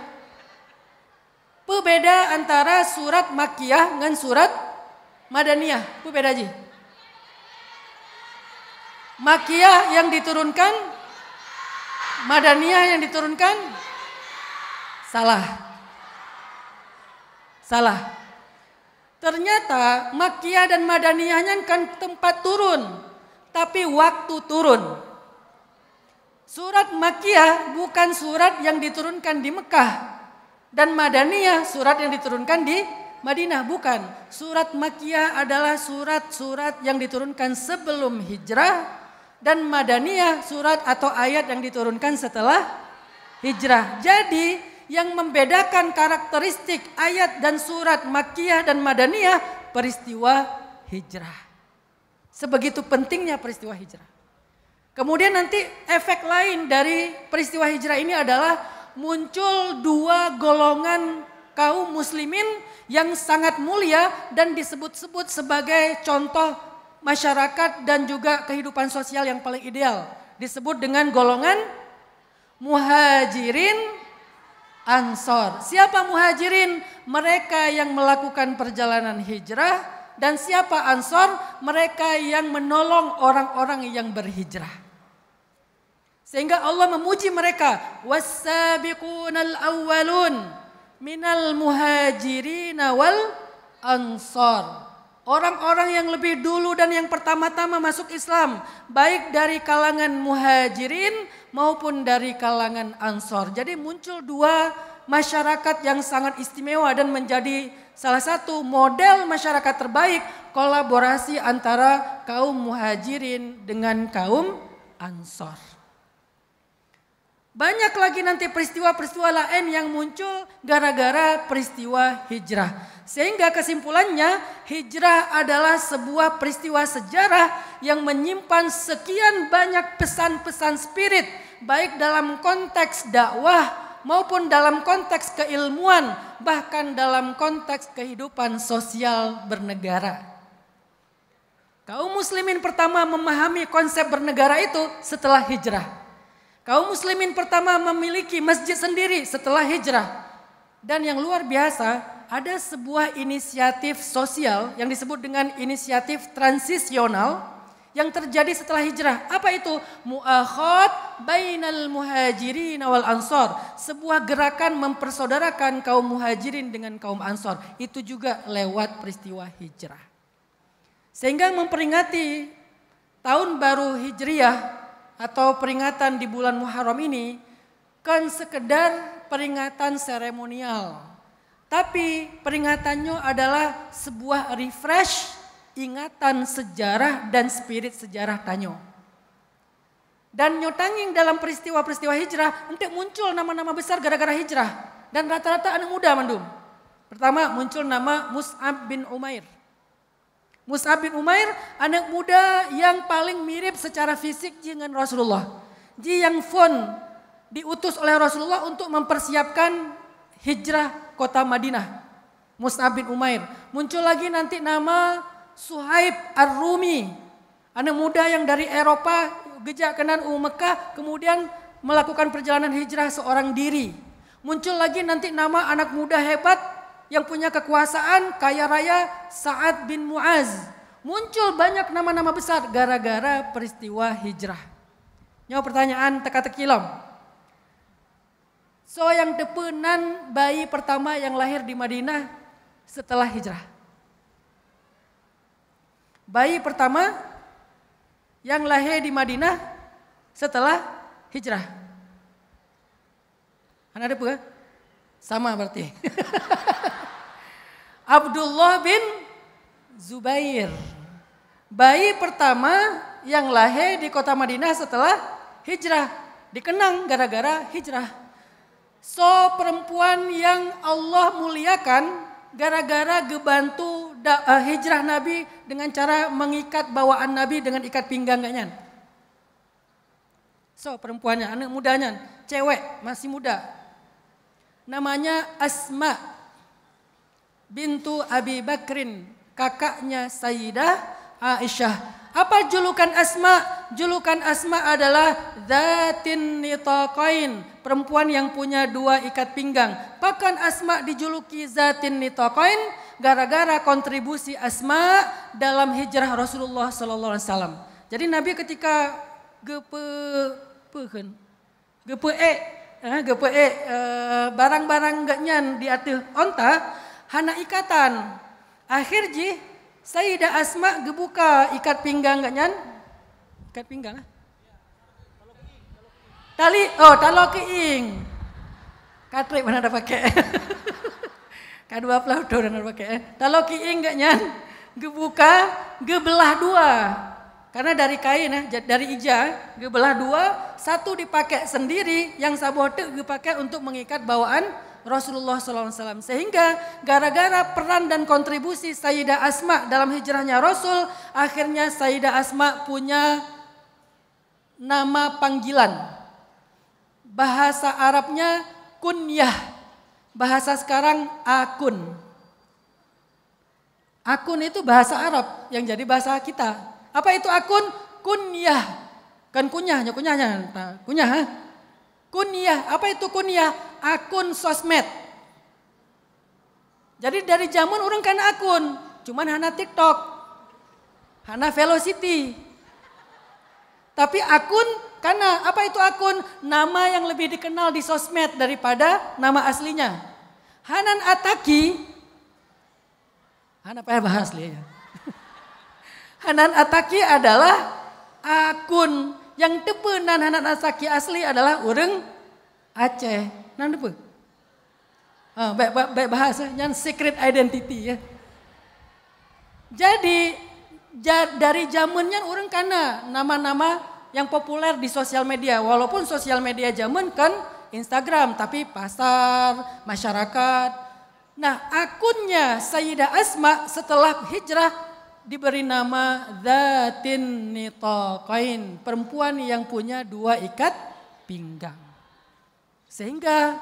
Perbeda antara surat Makkiyah dengan surat Madaniyah. Perbeda Haji. Makkiyah yang diturunkan, Madaniyah yang diturunkan. Salah. Ternyata Makkiyah dan Madaniyahnya kan tempat turun, tapi waktu turun. Surat Makkiyah bukan surat yang diturunkan di Mekah, dan Madaniyah surat yang diturunkan di Madinah, bukan. Surat Makkiyah adalah surat-surat yang diturunkan sebelum hijrah, dan Madaniyah surat atau ayat yang diturunkan setelah hijrah. Jadi yang membedakan karakteristik ayat dan surat Makkiyah dan Madaniyah peristiwa hijrah. Sebegitu pentingnya peristiwa hijrah. Kemudian nanti efek lain dari peristiwa hijrah ini adalah muncul dua golongan kaum muslimin yang sangat mulia dan disebut-sebut sebagai contoh masyarakat dan juga kehidupan sosial yang paling ideal. Disebut dengan golongan muhajirin Ansor. Siapa muhajirin? Mereka yang melakukan perjalanan hijrah. Dan siapa ansor? Mereka yang menolong orang-orang yang berhijrah. Sehingga Allah memuji mereka. Was-sabiqunal awwalun minal muhajirin wal ansor. Orang-orang yang lebih dulu dan yang pertama-tama masuk Islam. Baik dari kalangan muhajirin maupun dari kalangan ansor. Jadi muncul dua masyarakat yang sangat istimewa dan menjadi salah satu model masyarakat terbaik kolaborasi antara kaum muhajirin dengan kaum ansor. Banyak lagi nanti peristiwa-peristiwa lain yang muncul gara-gara peristiwa hijrah. Sehingga kesimpulannya hijrah adalah sebuah peristiwa sejarah yang menyimpan sekian banyak pesan-pesan spirit. Baik dalam konteks dakwah maupun dalam konteks keilmuan. Bahkan dalam konteks kehidupan sosial bernegara. Kaum muslimin pertama memahami konsep bernegara itu setelah hijrah. Kaum muslimin pertama memiliki masjid sendiri setelah hijrah. Dan yang luar biasa, ada sebuah inisiatif sosial yang disebut dengan inisiatif transisional yang terjadi setelah hijrah. Apa itu? Mu'akhad bainal muhajirin wal ansor. Sebuah gerakan mempersaudarakan kaum muhajirin dengan kaum ansor. Itu juga lewat peristiwa hijrah. Sehingga memperingati tahun baru hijriah atau peringatan di bulan Muharram ini kan sekedar peringatan seremonial. Tapi peringatannya adalah sebuah refresh ingatan sejarah dan spirit sejarah tanyo. Dan nyotanging dalam peristiwa-peristiwa hijrah untuk muncul nama-nama besar gara-gara hijrah. Dan rata-rata anak muda mandum. Pertama muncul nama Mus'ab bin Umair. Mus'ab bin Umair anak muda yang paling mirip secara fisik dengan Rasulullah. Dia yang diutus oleh Rasulullah untuk mempersiapkan hijrah kota Madinah. Mus'ab bin Umair. Muncul lagi nanti nama Suhaib Ar-Rumi. Anak muda yang dari Eropa gejak kanan Mekah kemudian melakukan perjalanan hijrah seorang diri. Muncul lagi nanti nama anak muda hebat yang punya kekuasaan kaya raya Sa'ad bin Mu'az. Muncul banyak nama-nama besar gara-gara peristiwa hijrah. Nyawa pertanyaan teka-teki lom. So yang depenan bayi pertama yang lahir di Madinah setelah hijrah. Bayi pertama yang lahir di Madinah setelah hijrah. Ada apa? Sama berarti. Abdullah bin Zubair. Bayi pertama yang lahir di kota Madinah setelah hijrah. Dikenang gara-gara hijrah. So perempuan yang Allah muliakan gara-gara gebantu hijrah Nabi dengan cara mengikat bawaan Nabi dengan ikat pinggang gaknya. So perempuannya, anak mudanya, cewek masih muda. Namanya Asma bintu Abi Bakrin, kakaknya Sayyidah Aisyah. Apa julukan Asma? Julukan Asma adalah Zatin Nitaqain, perempuan yang punya dua ikat pinggang. Bahkan Asma dijuluki Zatin Nitaqain gara-gara kontribusi Asma dalam hijrah Rasulullah sallallahu alaihi wasallam. Jadi Nabi ketika barang-barang gaknya di atas onta hana ikatan. Akhir ji Sayyidah Asma gebuka ikat pinggang gaknya. Ikat pinggang. Talo keing. Katrik mana ada pakai. Kedua pelauto dan ada pakai. Talo keing gaknya gebuka gebelah dua. Karena dari kain dari ija gebelah dua, satu dipakai sendiri, yang sabote dipakai untuk mengikat bawaan Rasulullah SAW. Sehingga gara-gara peran dan kontribusi Sayyidah Asma dalam hijrahnya Rasul, akhirnya Sayyidah Asma punya nama panggilan. Bahasa Arabnya kunyah, bahasa sekarang akun. Akun itu bahasa Arab yang jadi bahasa kita. Apa itu akun? Kunyah. Kan kunyahnya. Kunyah, apa itu kunyah? Akun sosmed. Jadi dari zaman orang kan akun, cuman hana TikTok, hana Velocity. Tapi akun, karena apa itu akun? Nama yang lebih dikenal di sosmed daripada nama aslinya. Hanan Ataki, hana payah bahas lihat. Hanan Ataki adalah akun yang tepenan Hanan Ataki asli adalah orang Aceh. Nan depe. Baik bahasa yang secret identity ya. Jadi dari zamannya orang kana nama-nama yang populer di sosial media. Walaupun sosial media zaman kan Instagram, tapi pasar, masyarakat. Nah akunnya Sayyidah Asma setelah hijrah diberi nama Zatin Nitaqain, perempuan yang punya dua ikat pinggang. Sehingga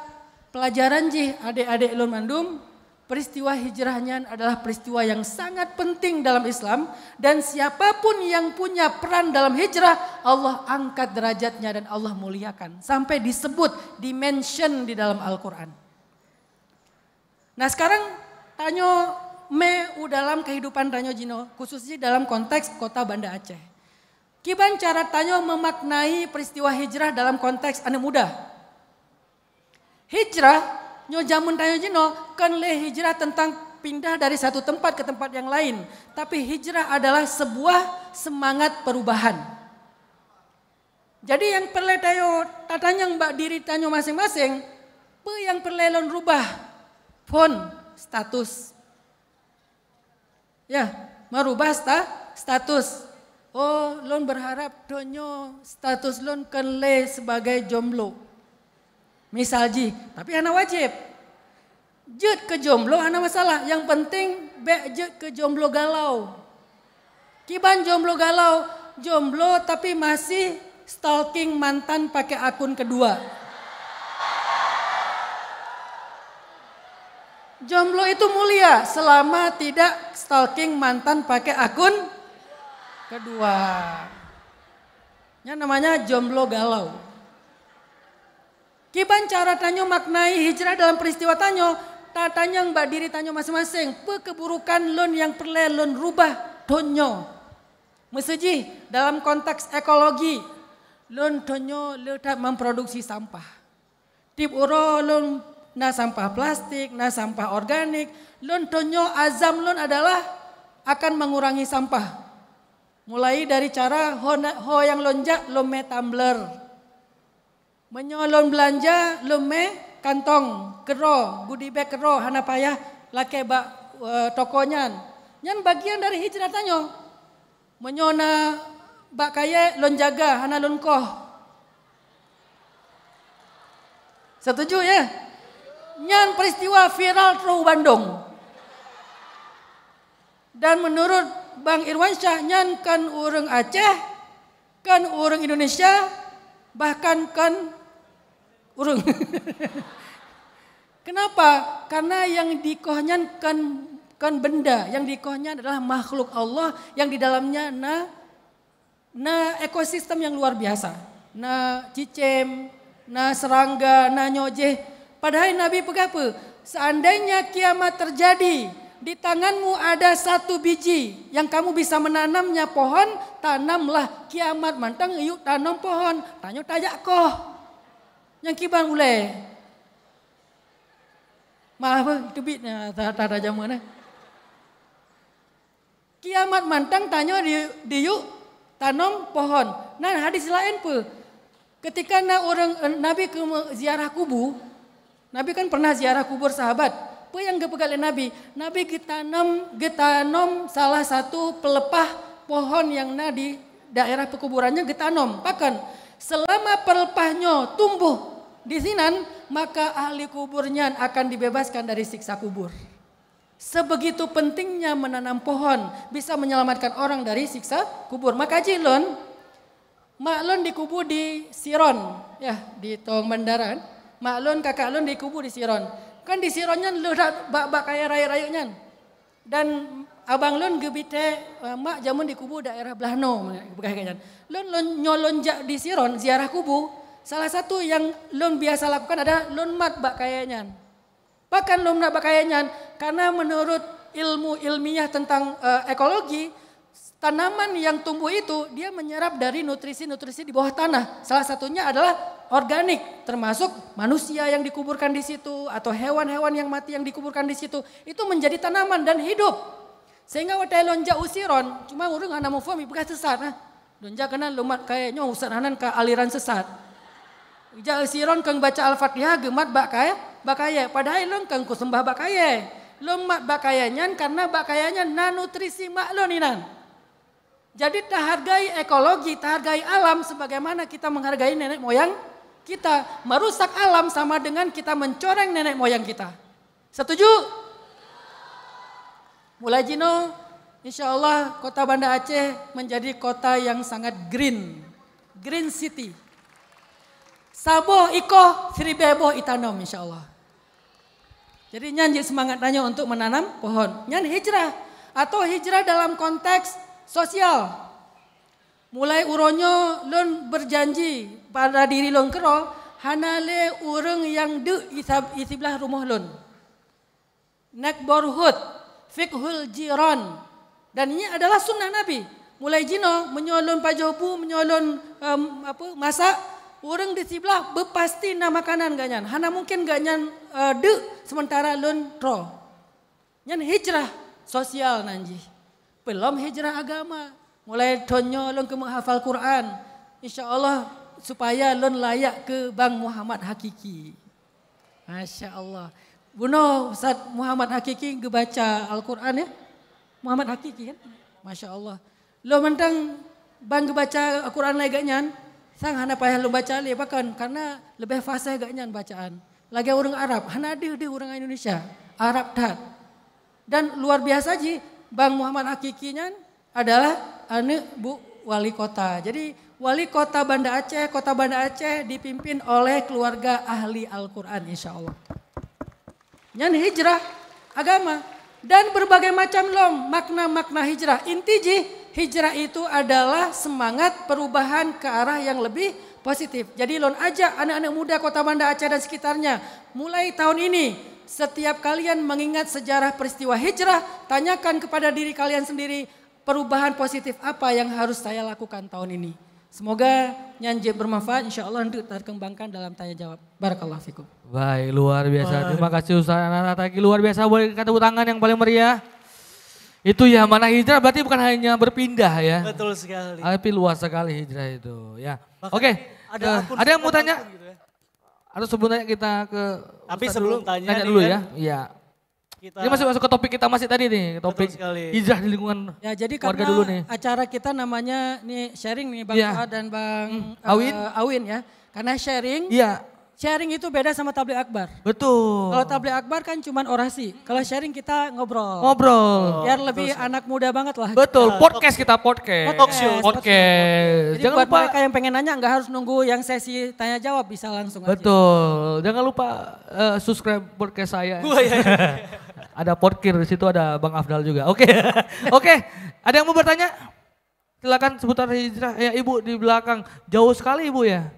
pelajaran adik-adik ulun mandum, peristiwa hijrahnya adalah peristiwa yang sangat penting dalam Islam, dan siapapun yang punya peran dalam hijrah, Allah angkat derajatnya dan Allah muliakan sampai disebut, dimention di dalam Al-Qur'an. Nah, sekarang tanyo dalam kehidupan tanyo jino, khususnya dalam konteks kota Banda Aceh. Kiban cara tanyo memaknai peristiwa hijrah dalam konteks anak muda. Hijrah, nyo jamun tanyo jino, kan le hijrah tentang pindah dari satu tempat ke tempat yang lain. Tapi hijrah adalah sebuah semangat perubahan. Jadi yang perlu tayo tatanya mbak diri tanyo masing-masing, yang perlu rubah phone status. Ya, merubah status. Oh, lon berharap donyo status lon kan le sebagai jomblo. Misal tapi anak wajib. Jet ke jomblo anak masalah. Yang penting jet ke jomblo galau. Kiban jomblo galau, jomblo tapi masih stalking mantan pakai akun kedua. Jomblo itu mulia selama tidak stalking mantan pakai akun kedua. Yang namanya jomblo galau. Kiban cara tanyo maknai hijrah dalam peristiwa tanyo, tatanya mbak diri tanyo masing-masing, keburukan lon yang perlu lon rubah tonyo. Meseji dalam konteks ekologi, lon tonyo letak memproduksi sampah. Tip uro lon na sampah plastik, na sampah organik, lon tonyo azam lon adalah akan mengurangi sampah. Mulai dari cara ho yang lonjak lome tumbler. Menyolon belanja lome kantong kero, goodie bag kero, hana payah lake bak tokonya. Nyan bagian dari hijrah tanyo. Menyona bak kaya lon jaga hana lon koh. Setuju ya? Nyan peristiwa viral terus Bandung. Dan menurut Bang Irwansyah, nyan kan orang Aceh, kan orang Indonesia, bahkan kan orang. Kenapa? Karena yang dikohnya kan benda, yang dikohnya adalah makhluk Allah yang di dalamnya ekosistem yang luar biasa. Cicem, serangga, nyojeh. Padahal Nabi pegapa, seandainya kiamat terjadi, di tanganmu ada satu biji yang kamu bisa menanamnya pohon, tanamlah. Kiamat mantang yuk tanam pohon, tanya tajak koh. Yang kiban boleh. Malah apa? Itu bitnya tak jam mana. Kiamat mantang tanya di yuk tanam pohon. Nah hadis lain pun. Ketika Nabi ke ziarah kubur, Nabi kan pernah ziarah kubur sahabat. Apa yang gepegal Nabi? Nabi getanam salah satu pelepah pohon yang di daerah pekuburannya getanam. Bahkan selama pelepahnya tumbuh di sinan, maka ahli kuburnya akan dibebaskan dari siksa kubur. Sebegitu pentingnya menanam pohon bisa menyelamatkan orang dari siksa kubur. Maka jilon, maklon dikubur di Siron, ya di Tong Bandaran. Maklon kakak lon dikubur di Siron. Kan di Sironnya ledak bak kaya raya-rayanya. Dan abang lon gebite mak jamun dikubur daerah Blahno. Lon nyolonjak di Siron ziarah kubur. Salah satu yang lon biasa lakukan adalah lon mat bak kayanya. Bahkan lon mat bak kayanya karena menurut ilmu ilmiah tentang ekologi, tanaman yang tumbuh itu dia menyerap dari nutrisi-nutrisi di bawah tanah. Salah satunya adalah organik, termasuk manusia yang dikuburkan di situ atau hewan-hewan yang mati yang dikuburkan di situ. Itu menjadi tanaman dan hidup. Sehingga waktu lonjak usiron, cuma orang hana mufahami bukan sesat. Lonjak kena lumat kayaknya usah hanan ke aliran sesat. Jak usiron kang baca Al-Fatihah gemat bak kaya. Padahal long kang kusembah bak kaya. Lomat bak kayanya karena bak kayanya nutrisi maklon inan. Jadi tak hargai ekologi, tak hargai alam sebagaimana kita menghargai nenek moyang kita. Merusak alam sama dengan kita mencoreng nenek moyang kita. Setuju? Mulai Jino, insya Allah kota Banda Aceh menjadi kota yang sangat green. Green city. Saboh ikoh siribeboh itanom insya Allah. Jadi nyanyi semangat tanya untuk menanam pohon. Nyanyi hijrah atau hijrah dalam konteks sosial. Mulai uronyo lon berjanji pada diri lon kero hanale urang yang isibelah rumah lon. Neighborhood, fiqhul jiran. Dan ini adalah sunnah Nabi. Mulai jino menyolon pajobu, menyolon masak. Orang di sebelah berpasti na makanan ganyan. Hana mungkin ganyan sementara lon tro. Nyan hijrah sosial nanji. Belum hijrah agama. Mulai tonyo lon ke menghafal Quran. Insya Allah supaya lon layak ke Bang Muhammad Hakiki. Masya Allah. Buno Ustaz Muhammad Hakiki baca Al-Quran ya. Muhammad Hakiki kan. Masya Allah. Lo mentang Bang baca Al-Quran lagi ganyan. Sang hana payah lu baca li bahkan karena lebih fasih agaknya bacaan. Lagi orang Arab, hana di orang Indonesia, Arab tat. Dan luar biasa ji, Bang Muhammad Hakikinya adalah anak Bu wali kota. Jadi wali kota Banda Aceh dipimpin oleh keluarga ahli Al-Quran insya Allah. Nyan hijrah agama dan berbagai macam makna-makna hijrah. Inti ji, hijrah itu adalah semangat perubahan ke arah yang lebih positif. Jadi lon ajak anak-anak muda kota Banda Aceh dan sekitarnya. Mulai tahun ini setiap kalian mengingat sejarah peristiwa hijrah. Tanyakan kepada diri kalian sendiri perubahan positif apa yang harus saya lakukan tahun ini. Semoga nyanyi bermanfaat insya Allah untuk terkembangkan dalam tanya jawab. Barakallahu fikum. Baik luar biasa. Terima kasih Ustaz Anak Taki. Luar biasa boleh tepuk tangan yang paling meriah. Itu ya mana hijrah berarti bukan hanya berpindah ya. Betul sekali. Tapi luas sekali hijrah itu ya. Oke, ada yang mau tanya? Atau sebelum tanya kita ke tapi sebelum tanya dulu kan, ya. Iya. kita. Ini masuk ke topik kita masih tadi nih, topik sekali. hijrah di lingkungan Ya jadi keluarga karena dulu nih. acara kita namanya nih sharing nih Bang Iya. Fuad dan Bang Awin. Ya. Karena sharing, Iya, sharing itu beda sama tabligh akbar. betul. Kalau tabligh akbar kan cuman orasi. Kalau sharing kita ngobrol. Ngobrol. Biar lebih anak muda banget lah. Betul, podcast kita, podcast. Talk show. Podcast. Jadi Jangan buat lupa. mereka yang pengen nanya nggak harus nunggu yang sesi tanya jawab, bisa langsung aja. Betul. Jangan lupa subscribe podcast saya. Ada Podkir di situ, ada Bang Afdal juga. Oke. Oke. Ada yang mau bertanya? Silakan seputar hijrah. Ya, Ibu di belakang. Jauh sekali Ibu ya.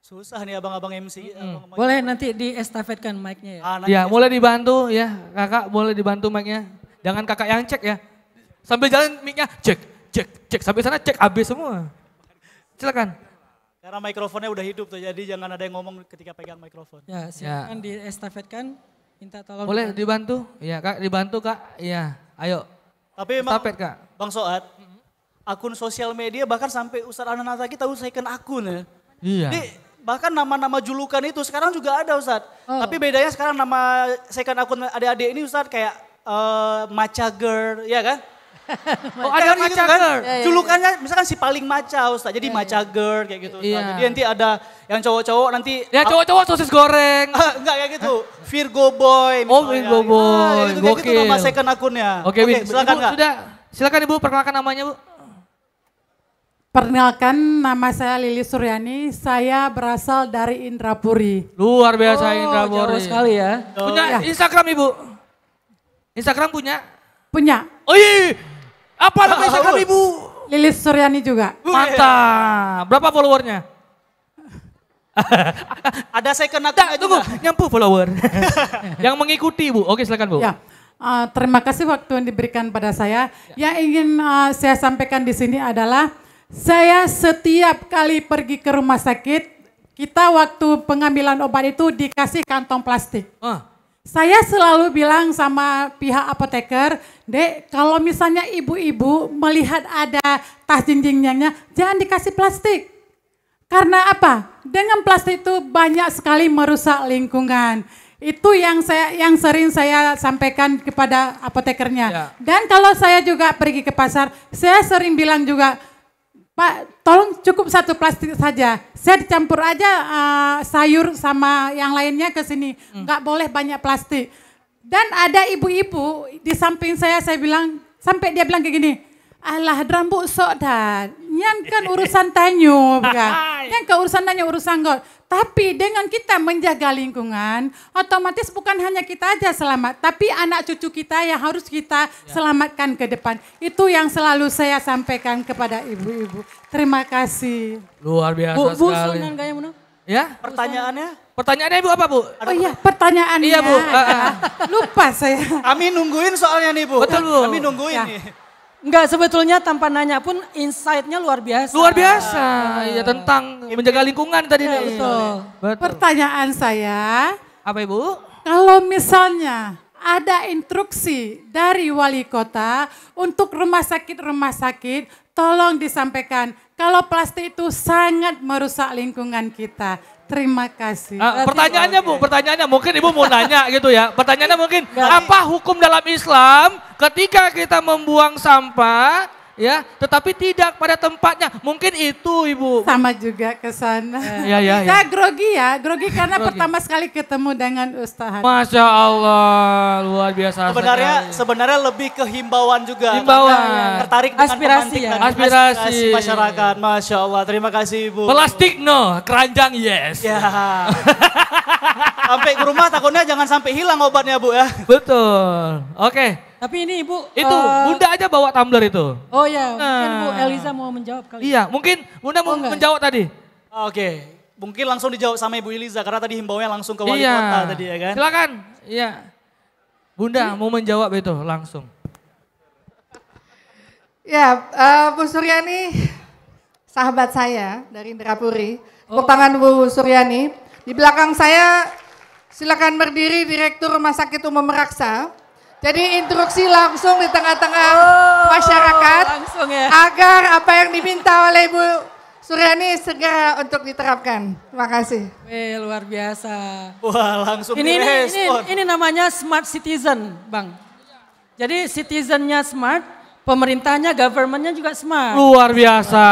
Susah nih abang-abang MC. Boleh nanti diestafetkan mic-nya ya. Ya, mulai dibantu ya. Kakak boleh dibantu mic-nya. Jangan kakak yang cek ya. Sambil jalan mic-nya cek. Sampai sana cek habis semua. Silakan. Karena mikrofonnya udah hidup tuh, jadi jangan ada yang ngomong ketika pegang mikrofon. Ya, silakan diestafetkan. Minta tolong. Boleh dibantu? Iya Kak, dibantu Kak. Iya, ayo. Tapi emang Estafet, Kak. Bang Soat, akun sosial media bahkan sampai Ustadz Anan Azaki tahu second akun ya. Iya. Jadi bahkan nama-nama julukan itu sekarang juga ada Ustadz. Tapi bedanya sekarang nama second akun adik-adik ini Ustadz kayak Maca Girl, ya kan? Oh ada Maca Girl. Julukannya misalkan si paling maca Ustadz, jadi Maca Girl kayak gitu. Iya. Jadi nanti ada yang cowok-cowok nanti. Ya cowok-cowok sosis goreng. Enggak kayak gitu. Virgo Boy. Oh Virgo Boy, Kayak gitu nama gokil. second akunnya. Oke, silakan Ibu, Kak. sudah. Silakan Ibu perkenalkan namanya Bu. Perkenalkan, nama saya Lili Suryani, saya berasal dari Indrapuri. Luar biasa Indrapuri. Jauh sekali ya. Punya Instagram Ibu? Instagram punya? Punya. Oh iya, apa nama Instagram Ibu? Lili Suryani juga. Mantap, berapa followernya? Ada second akunnya Tunggu, juga. nyampu follower. Yang mengikuti Bu, oke silakan Bu. Ya, terima kasih waktu yang diberikan pada saya. Yang ingin saya sampaikan di sini adalah, saya setiap kali pergi ke rumah sakit, kita waktu pengambilan obat itu dikasih kantong plastik. Saya selalu bilang sama pihak apoteker, Dek, kalau misalnya ibu-ibu melihat ada tas jinjingnya, jangan dikasih plastik. Karena apa? Dengan plastik itu banyak sekali merusak lingkungan. Itu yang sering saya sampaikan kepada apotekernya. Ya. Dan kalau saya juga pergi ke pasar, saya sering bilang juga, Pak, tolong cukup satu plastik saja. Saya dicampur aja sayur sama yang lainnya ke sini. Enggak boleh banyak plastik. Dan ada ibu-ibu di samping saya bilang, sampai dia bilang kayak gini, alah rambut sok dah, nyan kan urusan tanyo, nyan kan urusan tanyo, urusan got. Tapi dengan kita menjaga lingkungan, otomatis bukan hanya kita aja selamat, tapi anak cucu kita yang harus kita selamatkan ke depan. Itu yang selalu saya sampaikan kepada ibu-ibu. Terima kasih. Luar biasa Bu, sekali. Sunan gaya mana? Ya? Pertanyaannya Ibu apa Bu? Oh iya, pertanyaannya. Iya Bu. Lupa saya. Kami nungguin soalnya nih Bu. Betul Bu. Kami nungguin nih. Enggak, sebetulnya tanpa nanya pun insight-nya luar biasa. Luar biasa, ya tentang menjaga lingkungan tadi nih. Betul. Pertanyaan saya, Apa Ibu? kalau misalnya ada instruksi dari wali kota untuk rumah sakit, tolong disampaikan kalau plastik itu sangat merusak lingkungan kita. Terima kasih. Pertanyaannya Bu, pertanyaannya mungkin Ibu mau nanya gitu ya. Pertanyaannya mungkin apa hukum dalam Islam ketika kita membuang sampah ya, tetapi tidak pada tempatnya. Mungkin itu Ibu. Sama juga ke sana. Ya. Saya grogi karena pertama sekali ketemu dengan Ustaz. Masya Allah, luar biasa. Sebenarnya lebih ke himbauan juga. Himbauan. Tertarik dengan Aspirasi ya. Aspirasi masyarakat. Masya Allah, terima kasih Ibu. Plastik no, keranjang yes. Ya. Sampai ke rumah takutnya jangan sampai hilang obatnya Bu ya. Betul. Oke. Tapi ini Ibu. Itu Bunda aja bawa tumbler itu. Oh ya, mungkin Bu Eliza mau menjawab kali. Iya, mungkin Bunda mau menjawab tadi. Oke. Mungkin langsung dijawab sama Ibu Eliza karena tadi himbauannya langsung ke wali kota tadi ya kan. Silakan. Iya. Bunda mau menjawab itu langsung. Ya, Bu Suryani, sahabat saya dari Indrapuri. Tepuk tangan Bu Suryani. Di belakang saya, silakan berdiri Direktur Rumah Sakit Umum Meraksa. Jadi instruksi langsung di tengah-tengah masyarakat langsung ya. agar apa yang diminta oleh Bu Suryani segera untuk diterapkan. Terima kasih. Luar biasa. Wah, langsung ini namanya smart citizen, Bang. Jadi citizennya smart, pemerintahnya, governmentnya juga smart. Luar biasa.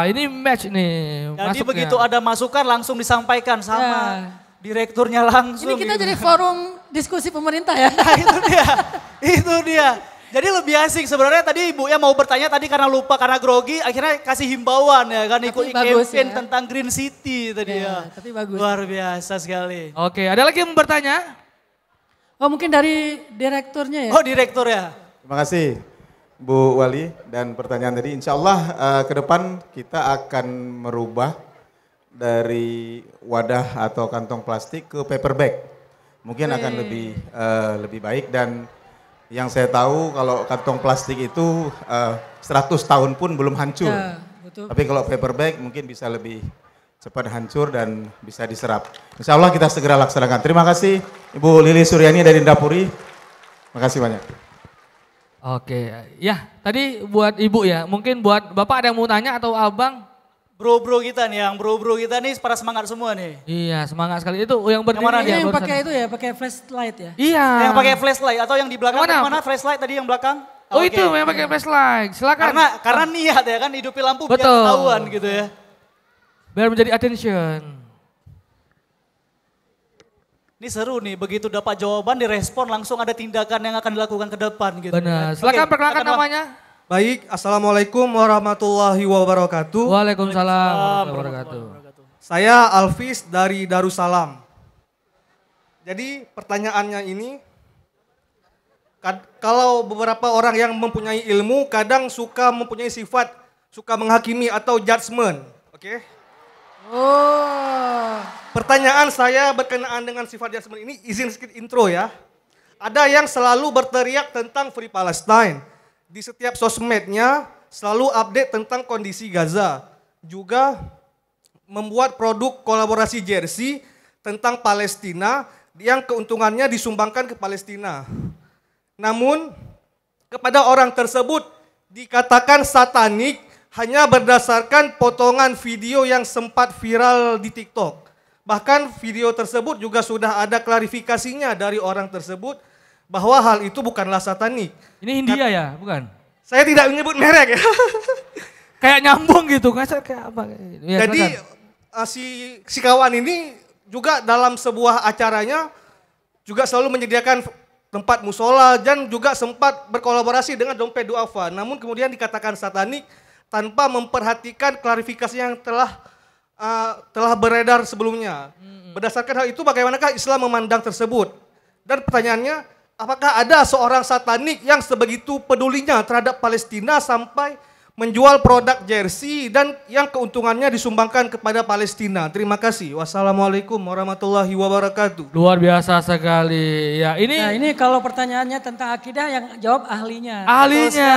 Ini match nih. Jadi masuknya. begitu ada masukan langsung disampaikan sama direkturnya langsung. Ini kita gitu. jadi forum diskusi pemerintah ya. Nah, itu dia. Jadi lebih asik sebenarnya tadi Ibu ya mau bertanya tadi karena lupa karena grogi akhirnya kasih himbauan ya kan ikut campaign tentang Green City tadi ya. Tapi bagus. Luar biasa sekali. Oke, ada lagi yang bertanya? Oh mungkin dari direkturnya ya. Oh direktur ya. Terima kasih Bu Wali dan pertanyaan tadi. Insya Allah ke depan kita akan merubah dari wadah atau kantong plastik ke paper bag. Mungkin akan lebih baik dan yang saya tahu kalau kantong plastik itu 100 tahun pun belum hancur. Ya, betul. Tapi kalau paper bag mungkin bisa lebih cepat hancur dan bisa diserap. Insya Allah kita segera laksanakan. Terima kasih Ibu Lili Suryani dari Indapuri. Terima kasih banyak. Oke, ya tadi buat Ibu ya. Mungkin buat Bapak ada yang mau tanya atau Abang? Bro-bro kita nih, yang bro-bro kita nih para semangat semua nih. Iya semangat sekali itu yang berdiri. Yang pakai itu ya, pakai flashlight ya. Iya. Yang pakai flashlight atau yang di belakang mana flashlight tadi yang belakang? Oh itu yang pakai flashlight, silakan. Karena niat ya kan hidupi lampu biar Betul. ketahuan gitu ya. Biar menjadi attention. Ini seru nih, begitu dapat jawaban direspon langsung ada tindakan yang akan dilakukan ke depan gitu. Benar, silakan perkenalkan namanya. Baik, Assalamualaikum warahmatullahi wabarakatuh. Waalaikumsalam warahmatullahi wabarakatuh. Saya Alvis dari Darussalam. Jadi pertanyaannya ini, kalau beberapa orang yang mempunyai ilmu kadang suka mempunyai sifat, suka menghakimi atau judgement. Oke? Oh. Pertanyaan saya berkenaan dengan sifat judgement ini, izin sedikit intro ya. Ada yang selalu berteriak tentang Free Palestine. Di setiap sosmednya selalu update tentang kondisi Gaza. Juga membuat produk kolaborasi jersey tentang Palestina yang keuntungannya disumbangkan ke Palestina. Namun kepada orang tersebut dikatakan satanik hanya berdasarkan potongan video yang sempat viral di TikTok. Bahkan video tersebut juga sudah ada klarifikasinya dari orang tersebut bahwa hal itu bukanlah satanik. Ini India ya, bukan? Saya tidak menyebut merek ya. Kayak nyambung gitu, kayak apa? Ya, jadi si kawan ini juga dalam sebuah acaranya juga selalu menyediakan tempat musola dan juga sempat berkolaborasi dengan dompet duafa. Namun kemudian dikatakan satanik tanpa memperhatikan klarifikasi yang telah beredar sebelumnya. Berdasarkan hal itu bagaimanakah Islam memandang tersebut? Dan pertanyaannya, apakah ada seorang satanik yang sebegitu pedulinya terhadap Palestina sampai menjual produk jersey dan yang keuntungannya disumbangkan kepada Palestina? Terima kasih. Wassalamualaikum warahmatullahi wabarakatuh. Luar biasa sekali. Ya, ini kalau pertanyaannya tentang akidah yang jawab ahlinya. Ahlinya,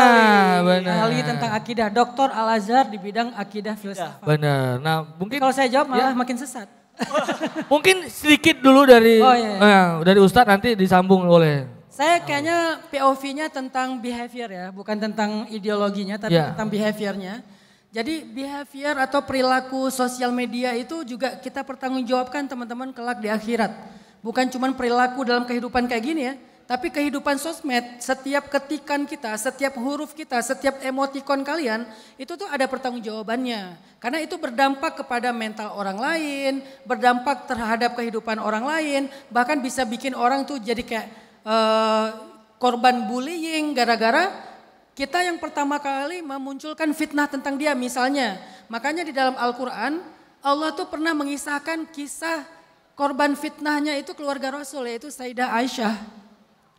benar. Ahli tentang akidah, Dr. Al-Azhar di bidang akidah filsafat. Benar. Nah, mungkin kalau saya jawab malah makin sesat. Mungkin sedikit dulu dari dari Ustadz nanti disambung oleh. Saya kayaknya POV-nya tentang behavior ya, bukan tentang ideologinya tapi tentang behaviornya. Jadi behavior atau perilaku sosial media itu juga kita pertanggungjawabkan teman-teman kelak di akhirat. Bukan cuma perilaku dalam kehidupan kayak gini ya, tapi kehidupan sosmed, setiap ketikan kita, setiap huruf kita, setiap emotikon kalian, itu tuh ada pertanggungjawabannya. Karena itu berdampak kepada mental orang lain, berdampak terhadap kehidupan orang lain, bahkan bisa bikin orang tuh jadi kayak korban bullying gara-gara kita yang pertama kali memunculkan fitnah tentang dia misalnya. Makanya di dalam Al-Quran, Allah tuh pernah mengisahkan kisah korban fitnahnya itu keluarga Rasul, yaitu Sayyidah Aisyah.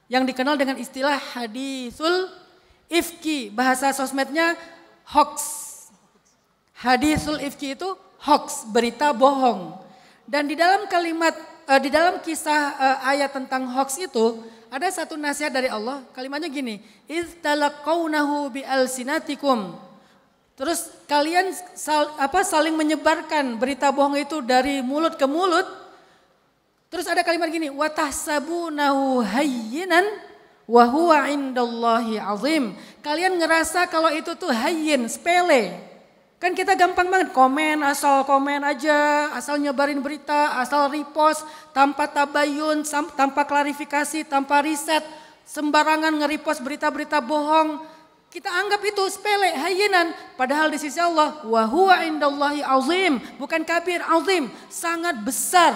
Yang dikenal dengan istilah hadisul ifki, bahasa sosmednya hoax. Hadisul ifki itu hoax, berita bohong. Dan di dalam kalimat, di dalam kisah ayat tentang hoax itu, ada satu nasihat dari Allah, kalimatnya gini, إِذْ تَلَقَوْنَهُ بِأَلْسِنَاتِكُمْ. Terus kalian saling menyebarkan berita bohong itu dari mulut ke mulut. Terus ada kalimat gini, وَتَحْسَبُونَهُ هَيِّنًا وَهُوَ عِنْدَ اللَّهِ عَظِيمٌ. Kalian ngerasa kalau itu tuh hayyin, sepele. Kan kita gampang banget komen aja, asal nyebarin berita, asal repost, tanpa tabayun, tanpa klarifikasi, tanpa riset, sembarangan nge-repost berita-berita bohong. Kita anggap itu sepele, hayinan. Padahal di sisi Allah, wa huwa indallahi azim, bukan kabir, azim, sangat besar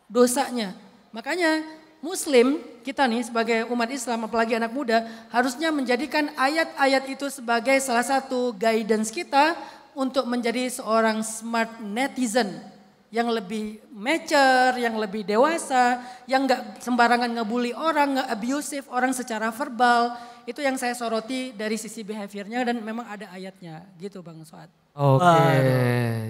dosanya. Makanya Muslim, kita nih sebagai umat Islam apalagi anak muda harusnya menjadikan ayat-ayat itu sebagai salah satu guidance kita untuk menjadi seorang smart netizen yang lebih mature, yang lebih dewasa, yang nggak sembarangan ngebully orang, nggak abusive orang secara verbal. Itu yang saya soroti dari sisi behaviornya dan memang ada ayatnya gitu Bang Soad. Oke,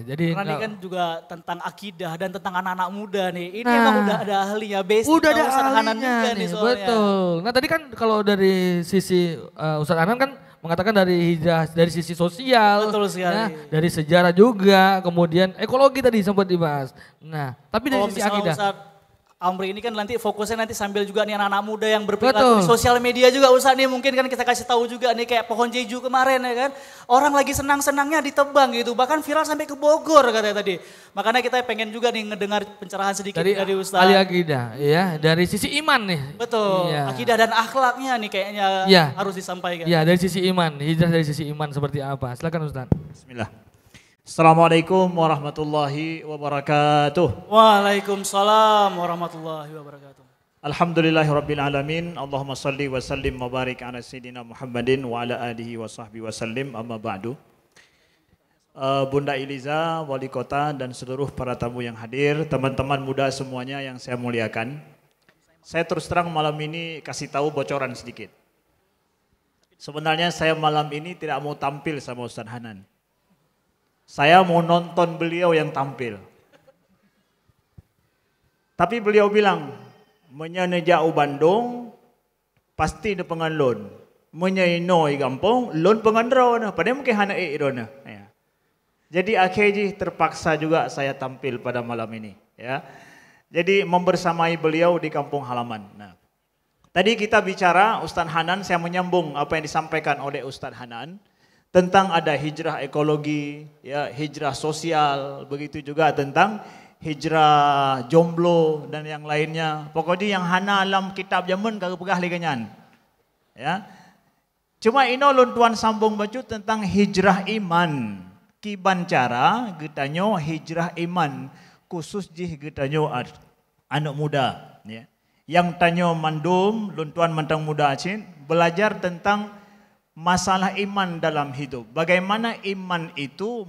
jadi karena ini kan juga tentang akidah dan tentang anak-anak muda nih. Ini emang udah ada ahlinya, basic. Udah ada Ustadz Hanan ahlinya juga nih, soalnya. betul. Nah tadi kan kalau dari sisi Ustadz Hanan kan mengatakan dari hijrah, dari sisi sosial, Betul sekali. ya, dari sejarah juga, kemudian ekologi tadi sempat dibahas. Nah, tapi dari Kalau sisi misalnya akidah. Ustadz Amri ini kan nanti fokusnya nanti sambil juga nih anak-anak muda yang berperilaku Betul. di sosial media juga Ustadz nih, mungkin kan kita kasih tahu juga nih kayak pohon jeju kemarin ya kan. Orang lagi senang-senangnya ditebang gitu, bahkan viral sampai ke Bogor katanya tadi. Makanya kita pengen juga nih ngedengar pencerahan sedikit dari Ustadz. ahli akidah, ya, dari sisi iman nih. Betul, Iya. akidah dan akhlaknya nih kayaknya Iya. harus disampaikan. Ya, dari sisi iman, hijrah dari sisi iman seperti apa? Silakan Ustadz. Bismillah. Assalamualaikum warahmatullahi wabarakatuh. Waalaikumsalam warahmatullahi wabarakatuh. Alhamdulillahirabbil alamin. Allahumma shalli wa sallim wa barik ala sayyidina Muhammadin wa ala alihi wa sahbihi wasallim. Amma ba'du. Bunda Iliza, wali kota dan seluruh para tamu yang hadir, teman-teman muda semuanya yang saya muliakan. Saya terus terang malam ini kasih tahu bocoran sedikit. Sebenarnya saya malam ini tidak mau tampil sama Ustadz Hanan. Saya mau nonton beliau yang tampil. Tapi beliau bilang, menyanejau Bandung, pasti ada pengalon. Menyainoi gampung, lon pengandraw na. Padahal mungkin hana irona. Ya. Jadi akhirnya terpaksa juga saya tampil pada malam ini. Ya. Jadi membersamai beliau di kampung halaman. Nah, tadi kita bicara Ustadz Hanan, saya menyambung apa yang disampaikan oleh Ustadz Hanan. Tentang ada hijrah ekologi, ya, hijrah sosial, begitu juga tentang hijrah jomblo dan yang lainnya. Pokoknya yang hana alam kitab zaman kagak pegah liganyan. Ya. Cuma ino lun tuan sambung baju tentang hijrah iman. Kiban cara getanyo hijrah iman khusus jih getanyo anak muda, ya. Yang tanyo mandum lun tuan mantang muda acin belajar tentang masalah iman dalam hidup. Bagaimana iman itu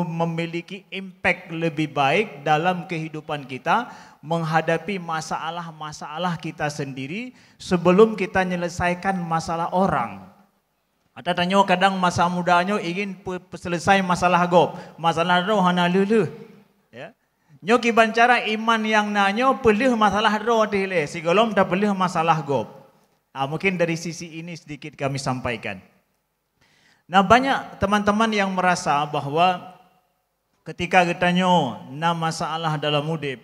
memiliki impact lebih baik dalam kehidupan kita menghadapi masalah-masalah kita sendiri sebelum kita menyelesaikan masalah orang. Ada tanya kadang masa mudanya ingin selesai masalah gob, masalah roh hana lulu. Ya. Nyo kiban cara iman yang nanyo pelih masalah roh dile, sigolom dah pelih masalah gob. Mungkin dari sisi ini sedikit kami sampaikan. Nah, banyak teman-teman yang merasa bahwa ketika getanyo na masalah dalam udip,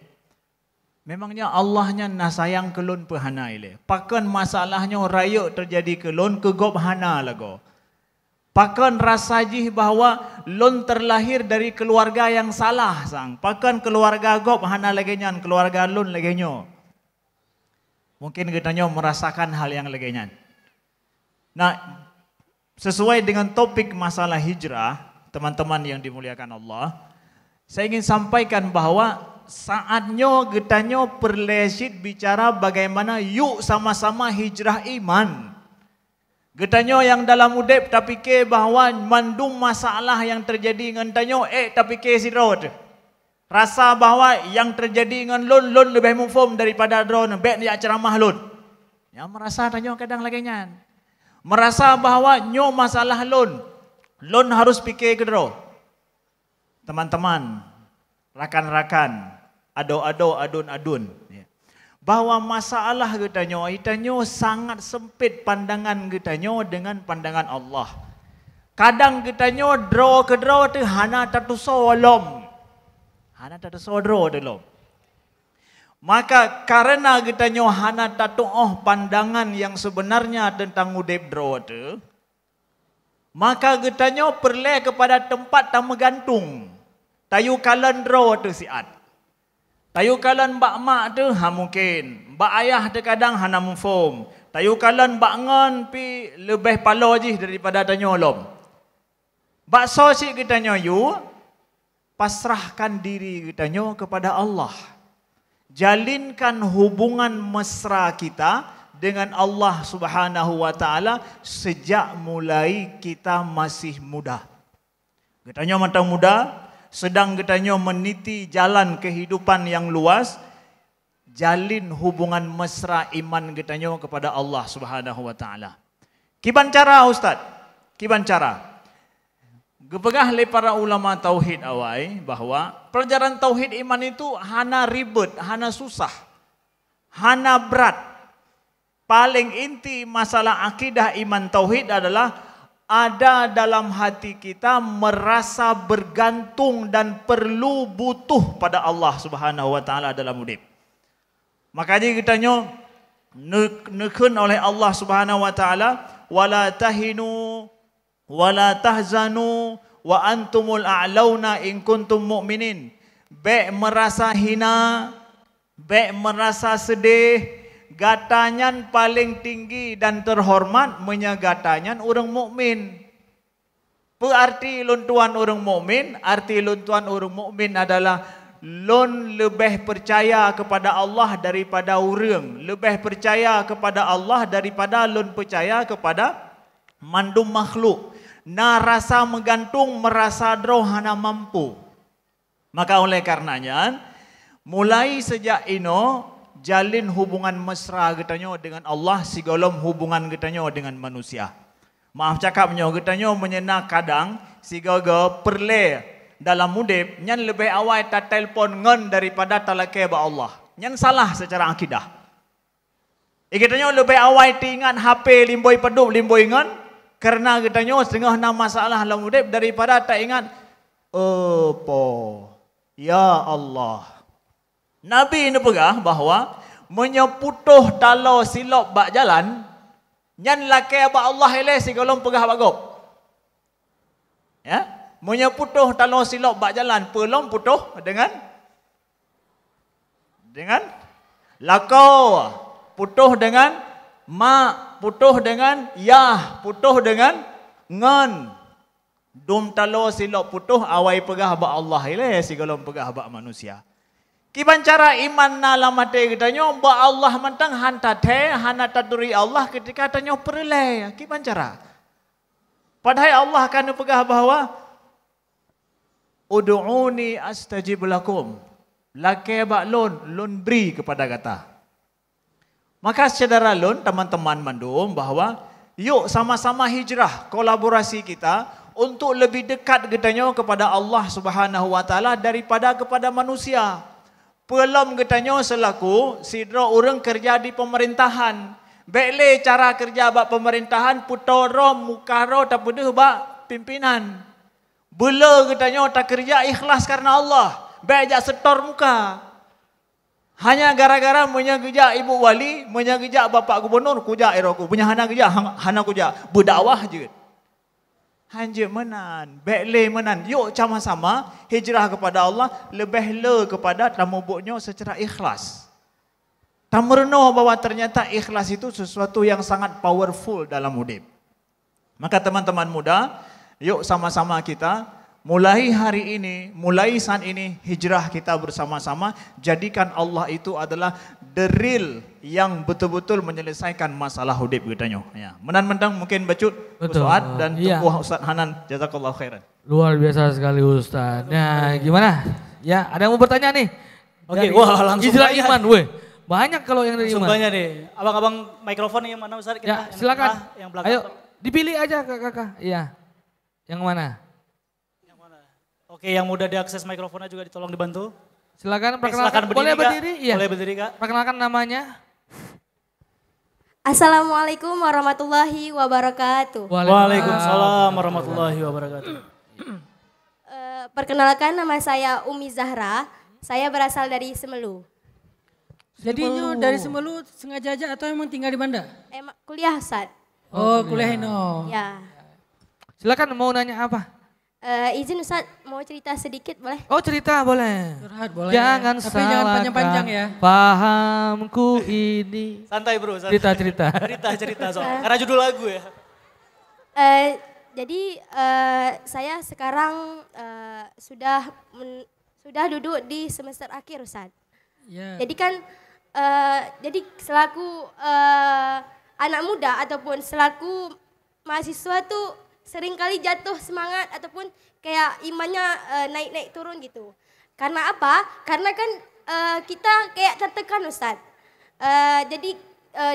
memangnya Allahnya na sayang kelon pehana ile. Pakan masalahnya raya terjadi kelon kegob hana lago. Pakan rasa jih bahwa lon terlahir dari keluarga yang salah sang. Pakan keluarga gob hana lagenyan, keluarga lon lagenyo. Mungkin getanyo merasakan hal yang lagenyan. Nah, sesuai dengan topik masalah hijrah, teman-teman yang dimuliakan Allah, saya ingin sampaikan bahwa saatnya getanyo perlesit bicara bagaimana yuk sama-sama hijrah iman. Getanyo yang dalam udep tapi ke bahwa mandum masalah yang terjadi dengan tanyo tapi ke si road. Rasa bahwa yang terjadi dengan lon lebih mufum daripada drone bet dia ceramah lon. Yang merasa tanyo kadang laginya. Merasa bahwa nyo masalah lon harus pikir ke dro. Teman-teman, rakan-rakan, ado-ado, adun-adun. Bahwa masalah getanyo sangat sempit pandangan getanyo dengan pandangan Allah. Kadang getanyo draw ke draw tu hana tatu solom. Hana tatu sodro tu lom. Maka karena getanyo hana tatu pandangan yang sebenarnya tentang udep draw tu, Maka getanyo perle kepada tempat tamu gantung. Tayu kalan draw tu siat. Tayu kalan bak mak tu mungkin. Bak ayah tu kadang hana mufum. Tayu kalan bak ngon pi lebih palo je daripada tanyo lom. Bak so si getanyo yu pasrahkan diri getanyo kepada Allah. Jalinkan hubungan mesra kita dengan Allah Subhanahu wa taala sejak mulai kita masih muda. Getanyo matang muda, sedang getanyo meniti jalan kehidupan yang luas, jalin hubungan mesra iman getanyo kepada Allah Subhanahu wa taala. Kiban cara Ustaz? Kiban cara? Gepegah le para ulama tauhid awai bahawa pelajaran tauhid iman itu hana ribet, hana susah, hana berat. Paling inti masalah akidah iman tauhid adalah ada dalam hati kita merasa bergantung dan perlu butuh pada Allah Subhanahu wa taala dalam hidup. Makanya kitanya nekun oleh Allah Subhanahu wa taala wala tahinu wala tahzanu wa antumul a'launa in kuntum mu'minin. Baik merasa hina, baik merasa sedih, gatanyan paling tinggi dan terhormat menyegatanyan orang mukmin. Berarti luntuan orang mukmin, arti luntuan orang mukmin adalah lon lebih percaya kepada Allah daripada orang, lebih percaya kepada Allah daripada lon percaya kepada mandum makhluk. Na rasa menggantung, merasa drohana mampu. Maka oleh karenanya, mulai sejak ino jalin hubungan mesra getanyo dengan Allah sigolom hubungan getanyo dengan manusia. Maaf cakapnya getanyo menyenak kadang sigaga perle dalam mudib nyan lebih awal ta telpon ngon daripada talake ba Allah. Nyan salah secara akidah. Getanyo lebih awal tingan HP limboi pedup limboi ngon karena getanyo setengah na masalah dalam mudib daripada tak ingat ya Allah. Nabi ini pegah bahawa menyeputuh talo silop bak jalan nyan lake bak Allah ele sigolom pegah bagop. Ya, menyeputuh talo silop bak jalan pelom putuh dengan lakau, putuh dengan mak, putuh dengan yah, putuh dengan ngon. Dum talo silop putuh awai pegah bak Allah ele sigolom pegah bak manusia. Kiban cara iman na lamate getanyo ba Allah mentang hanta the hana taduri Allah ketika tanyo perle. Kiban cara? Padahal Allah akan pegah bahawa ud'uni astajib lakum. Lake bak lon beri kepada kata. Maka saudara lon teman-teman mandum bahawa yuk sama-sama hijrah kolaborasi kita untuk lebih dekat getanyo kepada Allah Subhanahu wa taala daripada kepada manusia. Pelom getanyo selaku sidro orang kerja di pemerintahan. Bekle cara kerja bak pemerintahan putoro mukaro tak pedeh bak pimpinan. Bela getanyo tak kerja ikhlas karena Allah. Bejak setor muka. Hanya gara-gara menyagejak ibu wali, menyagejak bapak gubernur, kujak eroku. Punya hana kerja, hana kujak. Berdakwah je. Hanya menan, bekle menan. Yuk sama-sama hijrah kepada Allah, lebih le kepada tamubuknya secara ikhlas. Tamerno bahwa ternyata ikhlas itu sesuatu yang sangat powerful dalam hidup. Maka teman-teman muda, yuk sama-sama kita mulai hari ini, mulai saat ini hijrah kita bersama-sama. Jadikan Allah itu adalah the real yang betul-betul menyelesaikan masalah hidup kita. Ya. Menan-mentang mungkin bacut Ustaz dan Tukuh Ustaz Hanan. Jazakallahu khairan. Luar biasa sekali Ustaz. Nah gimana? Ya ada yang mau bertanya nih? Oke, wah langsung hijrah iman, weh. Banyak kalau yang dari iman. Banyak deh. Abang-abang mikrofon yang mana Ustaz? Ya silakan. Yang belakang. Ayo dipilih aja kakak. Iya. Yang mana? Oke, yang mudah diakses mikrofonnya juga ditolong dibantu. Silakan perkenalkan. Boleh berdiri? Iya. Boleh berdiri Kak. Perkenalkan namanya. Assalamualaikum warahmatullahi wabarakatuh. Waalaikumsalam warahmatullahi wabarakatuh. Perkenalkan nama saya Umi Zahra. Saya berasal dari Semelu. Jadi dari Semelu sengaja aja atau emang tinggal di Banda? Kuliah Ustaz. Oh kuliah ino. Ya. Silakan mau nanya apa? Izin Ustaz, mau cerita sedikit boleh? Oh cerita boleh. Curhat boleh. Jangan Tapi salahkan jangan panjang-panjang ya. pahamku ini. Santai bro, santai. Cerita. Cerita soal. Karena judul lagu ya. Jadi saya sekarang sudah duduk di semester akhir Ustaz. Ya. Jadi kan, jadi selaku anak muda ataupun selaku mahasiswa tuh seringkali jatuh semangat ataupun kayak imannya naik-naik turun gitu. Karena apa? Karena kan kita kayak tertekan Ustaz. Jadi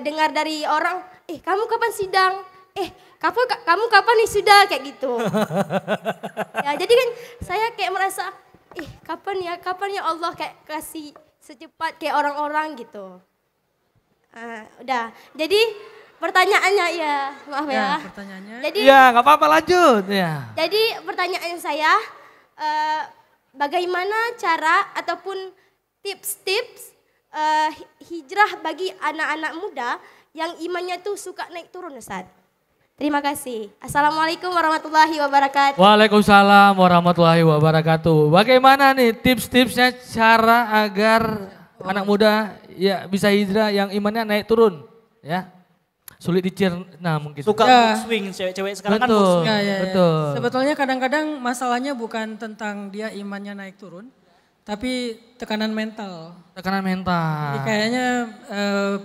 dengar dari orang, kamu kapan sidang? Kamu kapan nih sudah kayak gitu. Ya, jadi kan saya kayak merasa, kapan ya Allah kayak kasih secepat kayak orang-orang gitu. Udah, jadi pertanyaannya ya, maaf ya. Pertanyaannya. Jadi Ya nggak apa-apa lanjut ya. Jadi pertanyaan saya, bagaimana cara ataupun tips-tips hijrah bagi anak-anak muda yang imannya tuh suka naik turun Ustaz? Terima kasih. Assalamualaikum warahmatullahi wabarakatuh. Waalaikumsalam warahmatullahi wabarakatuh. Bagaimana nih tips-tipsnya cara agar anak muda ya bisa hijrah yang imannya naik turun ya? Sulit dicerna mungkin. Suka mood swing, cewek-cewek sekarang kan mood swing. Betul. Sebetulnya kadang-kadang masalahnya bukan tentang dia imannya naik turun, tapi tekanan mental. Tekanan mental. Jadi kayaknya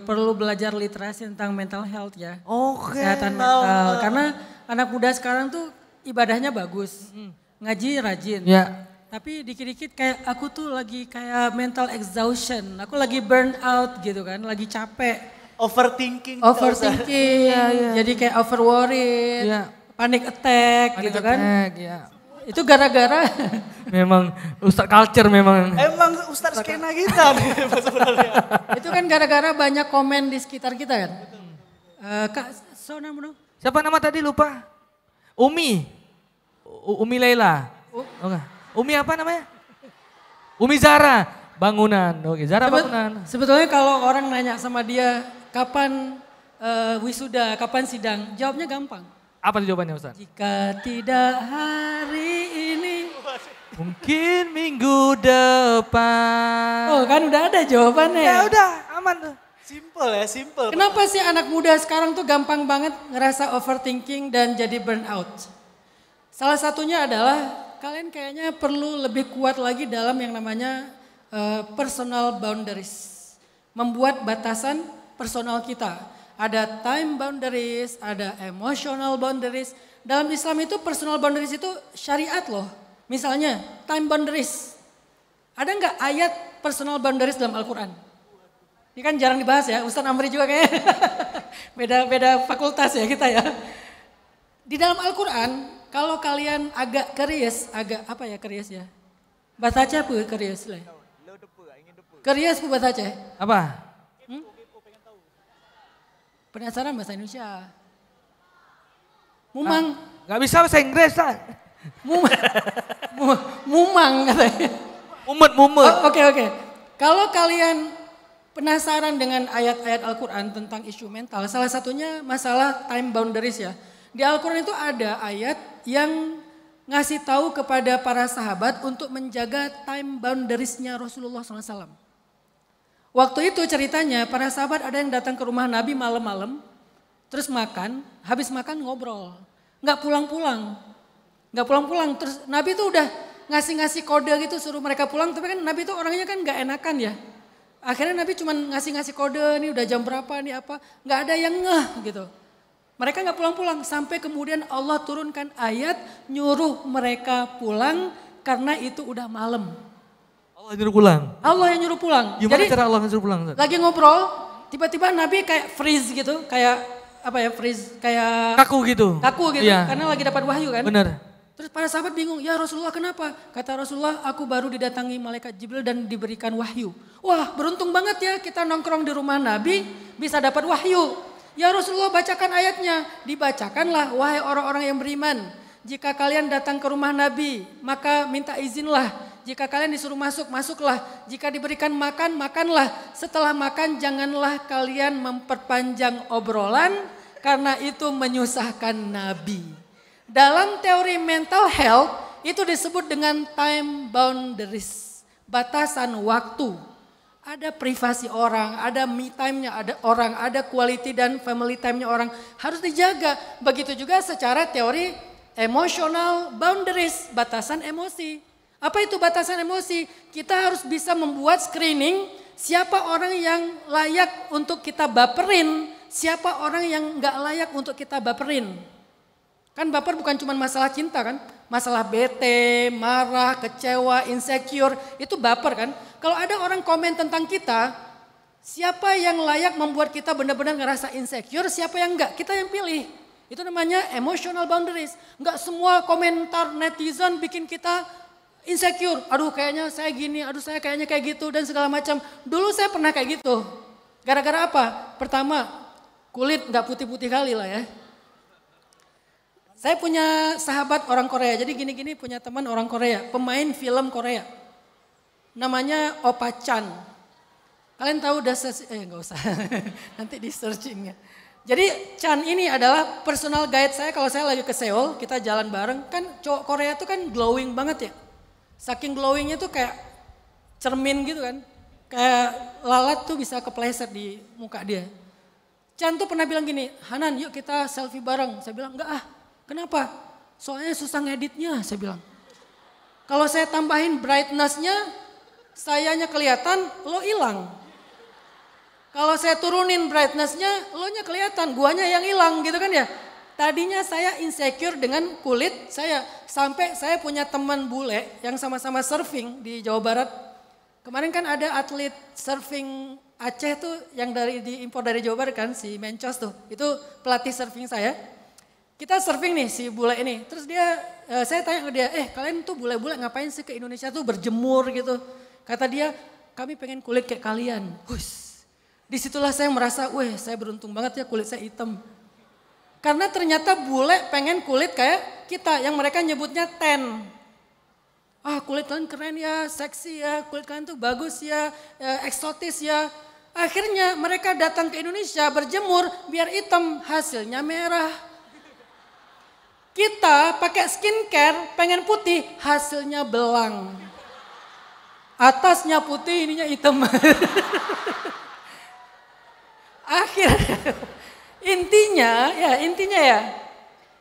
perlu belajar literasi tentang mental health ya. Oke. Kesehatan mental. Karena anak muda sekarang tuh ibadahnya bagus, ngaji rajin. Ya. Tapi dikit-dikit kayak aku tuh lagi kayak mental exhaustion, aku lagi burn out gitu kan, lagi capek. Overthinking. Jadi kayak over worried, panic attack gitu kan. Ya. Itu gara-gara memang Ustadz culture memang. Emang Ustadz skena kita nih sebenarnya. Itu kan gara-gara banyak komen di sekitar kita kan. Kak, Siapa nama tadi lupa? Umi. Umi Laila. Oke. Umi apa namanya? Umi Zara. Bangunan. Oke, Zara bangunan. Sebetulnya kalau orang nanya sama dia kapan wisuda, kapan sidang, jawabnya gampang. Apa jawabannya Ustaz? Jika tidak hari ini, mungkin minggu depan. Oh kan udah ada jawabannya. Ya udah, aman tuh. Simple ya, simple. Kenapa sih anak muda sekarang tuh gampang banget ngerasa overthinking dan jadi burnout? Salah satunya adalah kalian kayaknya perlu lebih kuat lagi dalam yang namanya personal boundaries. Membuat batasan personal kita. Ada time boundaries, ada emotional boundaries. Dalam Islam itu personal boundaries itu syariat loh. Misalnya time boundaries. Ada nggak ayat personal boundaries dalam Al-Quran? Ini kan jarang dibahas ya, Ustaz Amri juga kayaknya. Beda fakultas ya kita ya. Di dalam Al-Quran, kalau kalian agak keris, keris ya? Bahasa apa keris lah? Keris apa bahasa Aceh? Apa? Penasaran bahasa Indonesia. Mumang. Gak bisa bahasa Inggris lah. Mumang katanya. Mumet. Oke. Kalau kalian penasaran dengan ayat-ayat Al-Quran tentang isu mental, salah satunya masalah time boundaries ya. Di Al-Quran itu ada ayat yang ngasih tahu kepada para sahabat untuk menjaga time boundariesnya Rasulullah SAW. Waktu itu ceritanya para sahabat ada yang datang ke rumah Nabi malam-malam, terus makan, habis makan ngobrol. Nggak pulang-pulang, terus Nabi itu udah ngasih-ngasih kode gitu suruh mereka pulang, tapi kan Nabi itu orangnya kan nggak enakan ya. Akhirnya Nabi cuma ngasih-ngasih kode, nih udah jam berapa, nih apa, nggak ada yang ngeh gitu. Mereka nggak pulang-pulang, sampai kemudian Allah turunkan ayat nyuruh mereka pulang karena itu udah malam. Allah yang nyuruh pulang? Allah yang nyuruh pulang. Gimana Jadi, cara Allah yang nyuruh pulang? lagi ngobrol, tiba-tiba Nabi kayak freeze gitu, kayak kaku gitu. Iya. Karena lagi dapat wahyu kan. Benar. Terus para sahabat bingung, ya Rasulullah kenapa? Kata Rasulullah, aku baru didatangi malaikat Jibril dan diberikan wahyu. Wah beruntung banget ya kita nongkrong di rumah Nabi bisa dapat wahyu. Ya Rasulullah bacakan ayatnya. Dibacakanlah, wahai orang-orang yang beriman. Jika kalian datang ke rumah Nabi, maka minta izinlah. Jika kalian disuruh masuk, masuklah. Jika diberikan makan, makanlah. Setelah makan janganlah kalian memperpanjang obrolan karena itu menyusahkan Nabi. Dalam teori mental health itu disebut dengan time boundaries, batasan waktu. Ada privasi orang, ada me time-nya ada orang, ada quality dan family time-nya orang. Harus dijaga. Begitu juga secara teori emotional boundaries, batasan emosi. Apa itu batasan emosi? Kita harus bisa membuat screening siapa orang yang layak untuk kita baperin, siapa orang yang nggak layak untuk kita baperin. Kan baper bukan cuma masalah cinta kan, masalah bete, marah, kecewa, insecure, itu baper kan. Kalau ada orang komen tentang kita, siapa yang layak membuat kita benar-benar ngerasa insecure, siapa yang enggak, kita yang pilih. Itu namanya emotional boundaries. Enggak semua komentar netizen bikin kita insecure. Aduh kayaknya saya gini, aduh saya kayaknya kayak gitu dan segala macam. Dulu saya pernah kayak gitu. Gara-gara apa? Pertama, kulit nggak putih-putih kali lah ya. Saya punya sahabat orang Korea, jadi gini-gini punya teman orang Korea, pemain film Korea. Namanya Opa Chan. Kalian tahu nggak usah, nanti di searchingnya. Jadi Chan ini adalah personal guide saya kalau saya lagi ke Seoul, kita jalan bareng. Kan cowok Korea itu kan glowing banget ya. Saking glowingnya tuh kayak cermin gitu kan. Kayak lalat tuh bisa kepleset di muka dia. Chan tuh pernah bilang gini, Hanan yuk kita selfie bareng. Saya bilang enggak ah. Kenapa? Soalnya susah ngeditnya, saya bilang. Kalau saya tambahin brightness-nya, sayanya kelihatan, lo hilang. Kalau saya turunin brightness-nya, lo nya kelihatan, guanya yang hilang gitu kan ya. Tadinya saya insecure dengan kulit saya, sampai saya punya teman bule yang sama-sama surfing di Jawa Barat. Kemarin kan ada atlet surfing Aceh tuh yang diimpor dari Jawa Barat kan, si Mencos tuh. Itu pelatih surfing saya. Kita surfing nih si bule ini, terus saya tanya ke dia, kalian tuh bule-bule ngapain sih ke Indonesia tuh berjemur gitu. Kata dia, kami pengen kulit kayak kalian. Hush. Disitulah saya merasa, saya beruntung banget ya kulit saya hitam. Karena ternyata bule pengen kulit kayak kita, yang mereka nyebutnya tan. Ah kulit kalian keren ya, seksi ya, kulit kalian tuh bagus ya, eksotis ya. Akhirnya mereka datang ke Indonesia berjemur biar hitam, hasilnya merah. Kita pakai skincare pengen putih, hasilnya belang. Atasnya putih, ininya hitam. Intinya ya,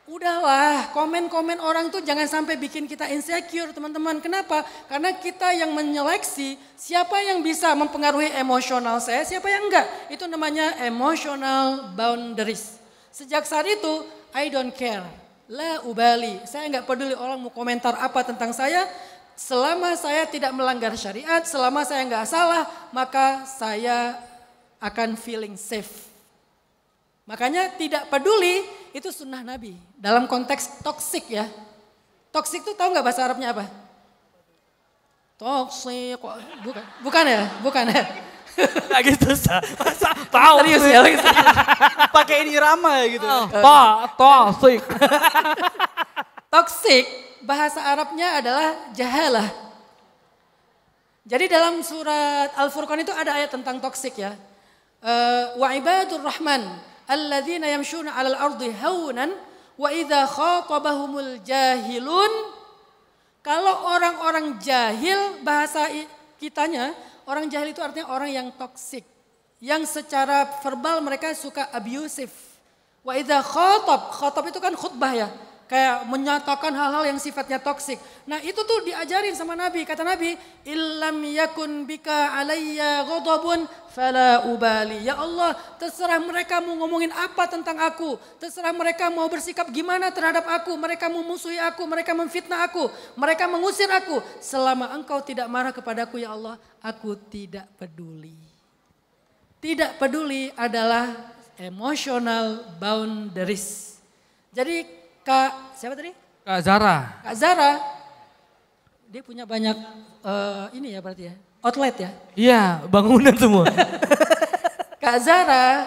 udahlah komen-komen orang tuh jangan sampai bikin kita insecure teman-teman. Kenapa? Karena kita yang menyeleksi siapa yang bisa mempengaruhi emosional saya, siapa yang enggak. Itu namanya emotional boundaries. Sejak saat itu, I don't care. La ubali, saya nggak peduli orang mau komentar apa tentang saya, selama saya tidak melanggar syariat, selama saya nggak salah, maka saya akan feeling safe. Makanya tidak peduli itu sunnah Nabi dalam konteks toksik ya. Toksik itu tahu nggak bahasa Arabnya apa? Toksik, bukan ya. Lagi susah. Masa tahu serius ya, lagi serius. Pakai ini irama ya gitu. Toksik. Toksik bahasa Arabnya adalah jahalah. Jadi dalam surat Al-Furqan itu ada ayat tentang toksik ya. Wa ibadur rahman alladzina yamshuna 'alal ardi haunan wa idza khatabahumul jahilun. Kalau orang-orang jahil bahasa kitanya, orang jahil itu artinya orang yang toksik. Yang secara verbal mereka suka abusive. Wa idza khotob itu kan khutbah ya. Kayak menyatakan hal-hal yang sifatnya toksik. Nah itu tuh diajarin sama Nabi. Kata Nabi, illam yakun bika alayya ghadabun fala ubali. Ya Allah, terserah mereka mau ngomongin apa tentang aku. Terserah mereka mau bersikap gimana terhadap aku. Mereka memusuhi aku, mereka memfitnah aku. Mereka mengusir aku. Selama engkau tidak marah kepadaku ya Allah, aku tidak peduli. Tidak peduli adalah emotional boundaries. Jadi siapa tadi? Kak Zara. Kak Zara, dia punya banyak ini ya berarti ya, outlet ya? Iya, bangunan semua. Kak Zara,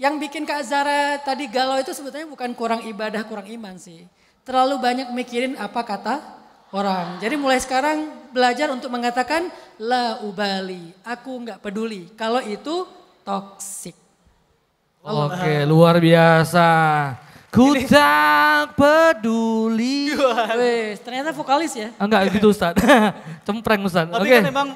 yang bikin Kak Zara tadi galau itu sebetulnya bukan kurang ibadah, kurang iman sih. Terlalu banyak mikirin apa kata orang. Jadi mulai sekarang belajar untuk mengatakan la ubali, aku nggak peduli. Kalau itu toksik. Oke, luar biasa. Ku tak peduli. Wes, ternyata vokalis ya. Enggak gitu Ustaz. Cempreng Ustaz. Tapi Oke. kan memang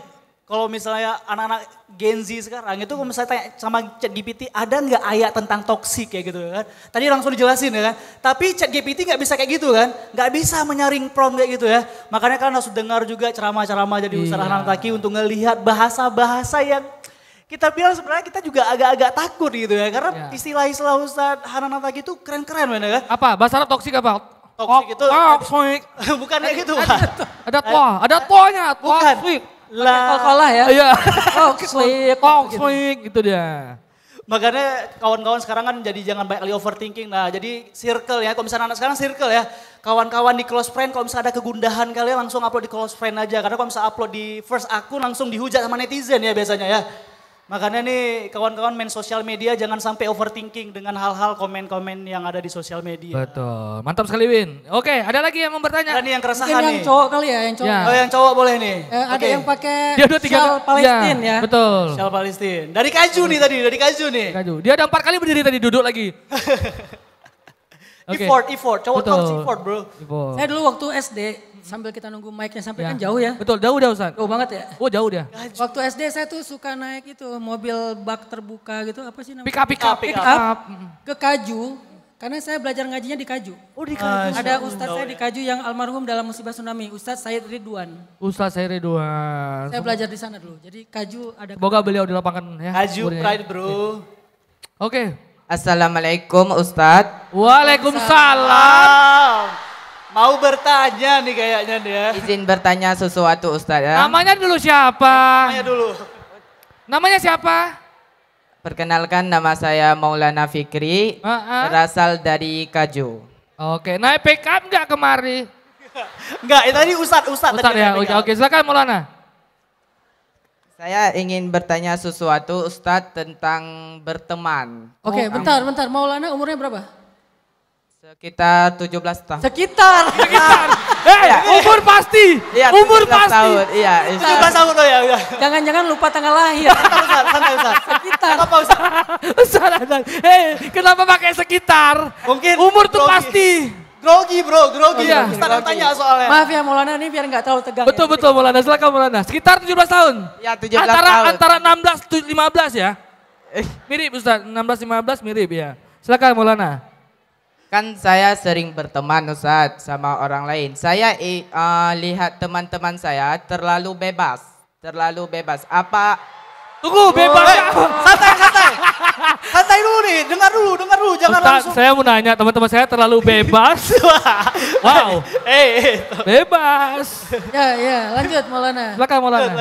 kalau misalnya anak-anak Gen Z sekarang itu kalau misalnya tanya sama ChatGPT ada nggak ayat tentang toksik kayak gitu kan. Tadi langsung dijelasin ya kan. Tapi ChatGPT nggak bisa kayak gitu kan. Nggak bisa menyaring prompt kayak gitu ya. Makanya kan harus dengar juga ceramah-ceramah jadi Ustaz Ahmad Taki untuk ngelihat bahasa-bahasa yang kita bilang sebenarnya kita juga agak-agak takut gitu ya. Karena istilah-istilah Ustaz Hanan Taki itu keren-keren kan. Apa? Bahasa Arab toksik apa? Toksik itu toksik. bukan kayak gitu. Ada toanya, Bukan. toksik. Kol-kolah ya. Iya. Toksik. Gitu dia. Makanya kawan-kawan sekarang kan jadi jangan banyak kali overthinking. Nah jadi circle ya, kalau misalnya anak sekarang circle ya. Kawan-kawan di close friend kalau misalnya ada kegundahan kalian langsung upload di close friend aja. Karena kalau misalnya upload di first akun langsung dihujat sama netizen ya biasanya ya. Makanya nih kawan-kawan main sosial media jangan sampai overthinking dengan hal-hal komen-komen yang ada di sosial media. Betul, mantap sekali Win. Oke, ada lagi yang mau bertanya? Ada nih yang keresahan Mungkin nih. yang cowok kali ya, yang cowok. Ya. Oh yang cowok boleh nih. Ada yang pakai Dia udah tiga shawl Palestina ya. Betul. Shawl Palestina. Dari Kaju nih tadi, dari Kaju nih. Kaju. Dia ada 4 kali berdiri tadi duduk lagi. Oke. Effort. Cowok tuh harus effort bro. Saya dulu waktu SD sambil kita nunggu mic-nya sampai kan jauh ya. Betul, jauh dah Ustaz. Jauh banget ya. Oh jauh dia. Waktu SD saya tuh suka naik itu mobil bak terbuka gitu, apa sih namanya? Pick up. Ke Kaju, karena saya belajar ngajinya di Kaju. Oh di Kaju. Ada ustadz saya di Kaju yang almarhum dalam musibah tsunami, Ustadz Said Ridwan. Ustaz saya Ridwan. Saya belajar di sana dulu, jadi Kaju ada. Semoga beliau dilapangkan ya. Kaju umurnya. pride bro. Oke. Assalamualaikum Ustadz. Waalaikumsalam. Mau bertanya nih kayaknya dia. Izin bertanya sesuatu Ustadz ya. Namanya dulu siapa? Namanya dulu. Namanya siapa? Perkenalkan nama saya Maulana Fikri, berasal dari Kaju. Oke, naik pick up nggak kemari? Enggak, tadi Ustadz Ustadz tadi ya, naik pick up. oke silakan Maulana. Saya ingin bertanya sesuatu Ustadz tentang berteman. Oke, bentar. Maulana umurnya berapa? Sekitar 17 tahun. Sekitar. Umur pasti. Iya, Umur 17 pasti. tahun. Iya, 17 tahun loh ya udah. Jangan-jangan lupa tanggal lahir. Santai Ustaz. Sekitar. Apa Ustaz? Ustaz, kenapa pakai sekitar? Mungkin umur tuh pasti. Grogi bro. Iya. Ustaz yang tanya soalnya. Maaf ya Maulana ini biar nggak terlalu tegang. Betul Maulana, silakan Maulana. Sekitar 17 tahun. Ya 17 tahun. Antara 16 15 ya. Mirip Ustaz, 16 15 mirip ya. Silakan Maulana. Kan saya sering berteman Ustadz sama orang lain. Saya lihat teman-teman saya terlalu bebas. Apa? Tunggu, bebas. Santai dulu nih, dengar dulu, jangan Ustaz, langsung. saya mau nanya, teman-teman saya terlalu bebas. Wow. Bebas. Ya, lanjut Maulana. Silakan Maulana.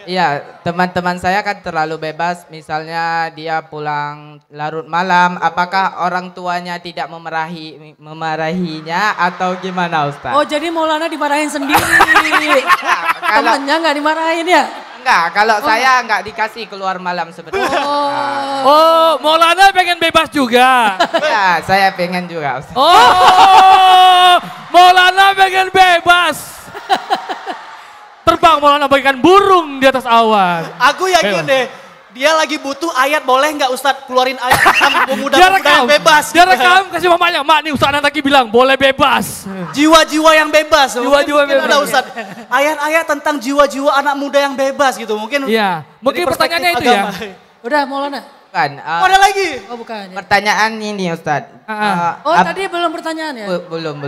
Iya, teman-teman saya kan terlalu bebas. Misalnya dia pulang larut malam, apakah orang tuanya tidak memarahinya atau gimana Ustaz? Oh jadi Maulana dimarahin sendiri. Temannya nggak dimarahin ya? Enggak, kalau saya enggak dikasih keluar malam sebenarnya. Oh, Maulana pengen bebas juga. Ya, saya pengen juga Ustaz. Oh, Maulana pengen bebas. Terbang Maulana bagaikan burung di atas awan. Aku yakin deh, dia lagi butuh ayat, boleh nggak Ustadz keluarin ayat tentang pemuda Dia yang bebas. Dia rekam kasih mamanya, mak nih Ustadz Nantaki bilang boleh bebas. Jiwa-jiwa yang bebas. Jiwa-jiwa Mungkin bebas. ada Ustadz, ayat-ayat tentang jiwa-jiwa anak muda yang bebas gitu. Mungkin. Iya, mungkin dari pertanyaannya itu perspektif ya. agama. Udah Maulana. Bukan. Ada lagi? Oh bukan. Ya. Pertanyaan ini Ustaz. Tadi belum pertanyaan ya? Belum.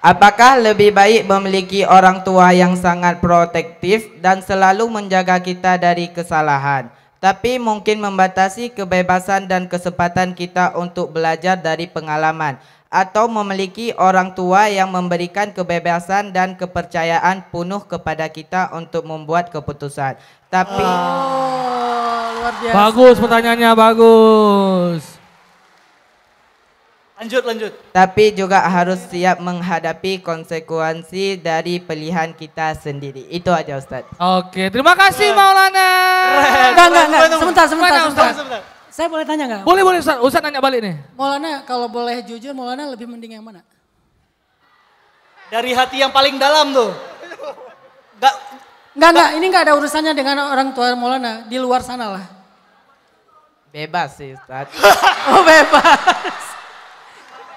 Apakah lebih baik memiliki orang tua yang sangat protektif dan selalu menjaga kita dari kesalahan, tapi mungkin membatasi kebebasan dan kesempatan kita untuk belajar dari pengalaman, atau memiliki orang tua yang memberikan kebebasan dan kepercayaan penuh kepada kita untuk membuat keputusan? Tapi luar biasa. Bagus pertanyaannya, bagus. Lanjut. Tapi juga harus siap menghadapi konsekuensi dari pilihan kita sendiri. Itu aja Ustaz. Oke, terima kasih Maulana. Enggak. Sebentar. Ustaz? Saya boleh tanya nggak? Boleh Ustaz. Ustaz nanya balik nih. Maulana kalau boleh jujur, Maulana lebih mending yang mana? Dari hati yang paling dalam tuh. Enggak. Ini enggak ada urusannya dengan orang tua Maulana. Di luar sana lah. Bebas sih Ustaz. Oh bebas.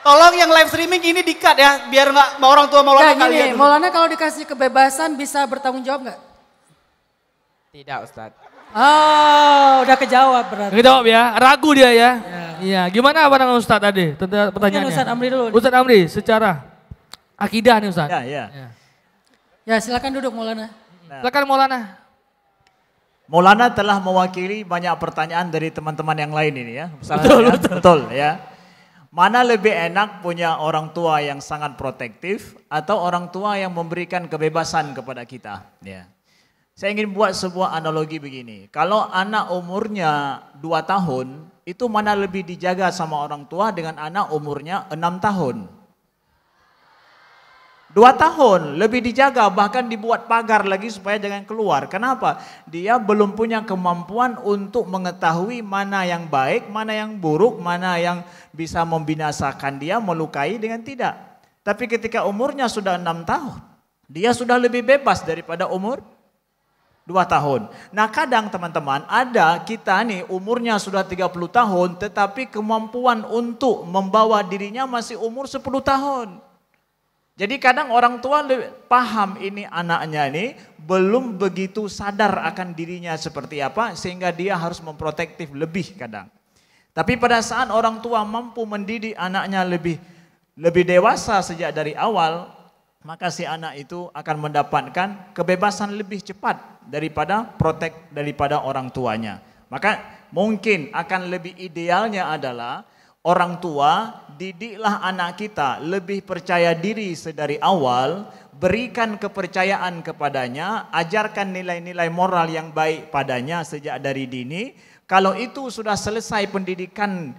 Tolong yang live streaming ini di-cut ya, biar nggak orang tua Maulana Nggak, kalian. gini, Maulana kalau dikasih kebebasan bisa bertanggung jawab nggak? Tidak Ustaz. Oh, udah kejawab berarti. Kejawab ya, ragu dia ya. Iya, gimana pandangan Ustadz tadi pertanyaannya? Ustadz Amri dulu. Ustadz Amri, secara akidah nih Ustadz. Ya silakan duduk Maulana. Silakan Maulana. Maulana telah mewakili banyak pertanyaan dari teman-teman yang lain ini ya. Betul, ya. betul. Betul ya. Mana lebih enak punya orang tua yang sangat protektif atau orang tua yang memberikan kebebasan kepada kita? Ya. Saya ingin buat sebuah analogi begini. Kalau anak umurnya 2 tahun, itu mana lebih dijaga sama orang tua dengan anak umurnya 6 tahun? 2 tahun lebih dijaga, bahkan dibuat pagar lagi supaya jangan keluar. Kenapa? Dia belum punya kemampuan untuk mengetahui mana yang baik, mana yang buruk, mana yang bisa membinasakan dia, melukai dengan tidak. Tapi ketika umurnya sudah 6 tahun, dia sudah lebih bebas daripada umur 2 tahun. Nah kadang teman-teman ada kita nih umurnya sudah 30 tahun tetapi kemampuan untuk membawa dirinya masih umur 10 tahun. Jadi kadang orang tua paham ini anaknya ini belum begitu sadar akan dirinya seperti apa sehingga dia harus memprotektif lebih kadang. Tapi pada saat orang tua mampu mendidik anaknya lebih dewasa sejak dari awal, maka si anak itu akan mendapatkan kebebasan lebih cepat daripada orang tuanya. Maka mungkin akan lebih idealnya adalah orang tua didiklah anak kita lebih percaya diri sedari awal, berikan kepercayaan kepadanya, ajarkan nilai-nilai moral yang baik padanya sejak dari dini. Kalau itu sudah selesai pendidikan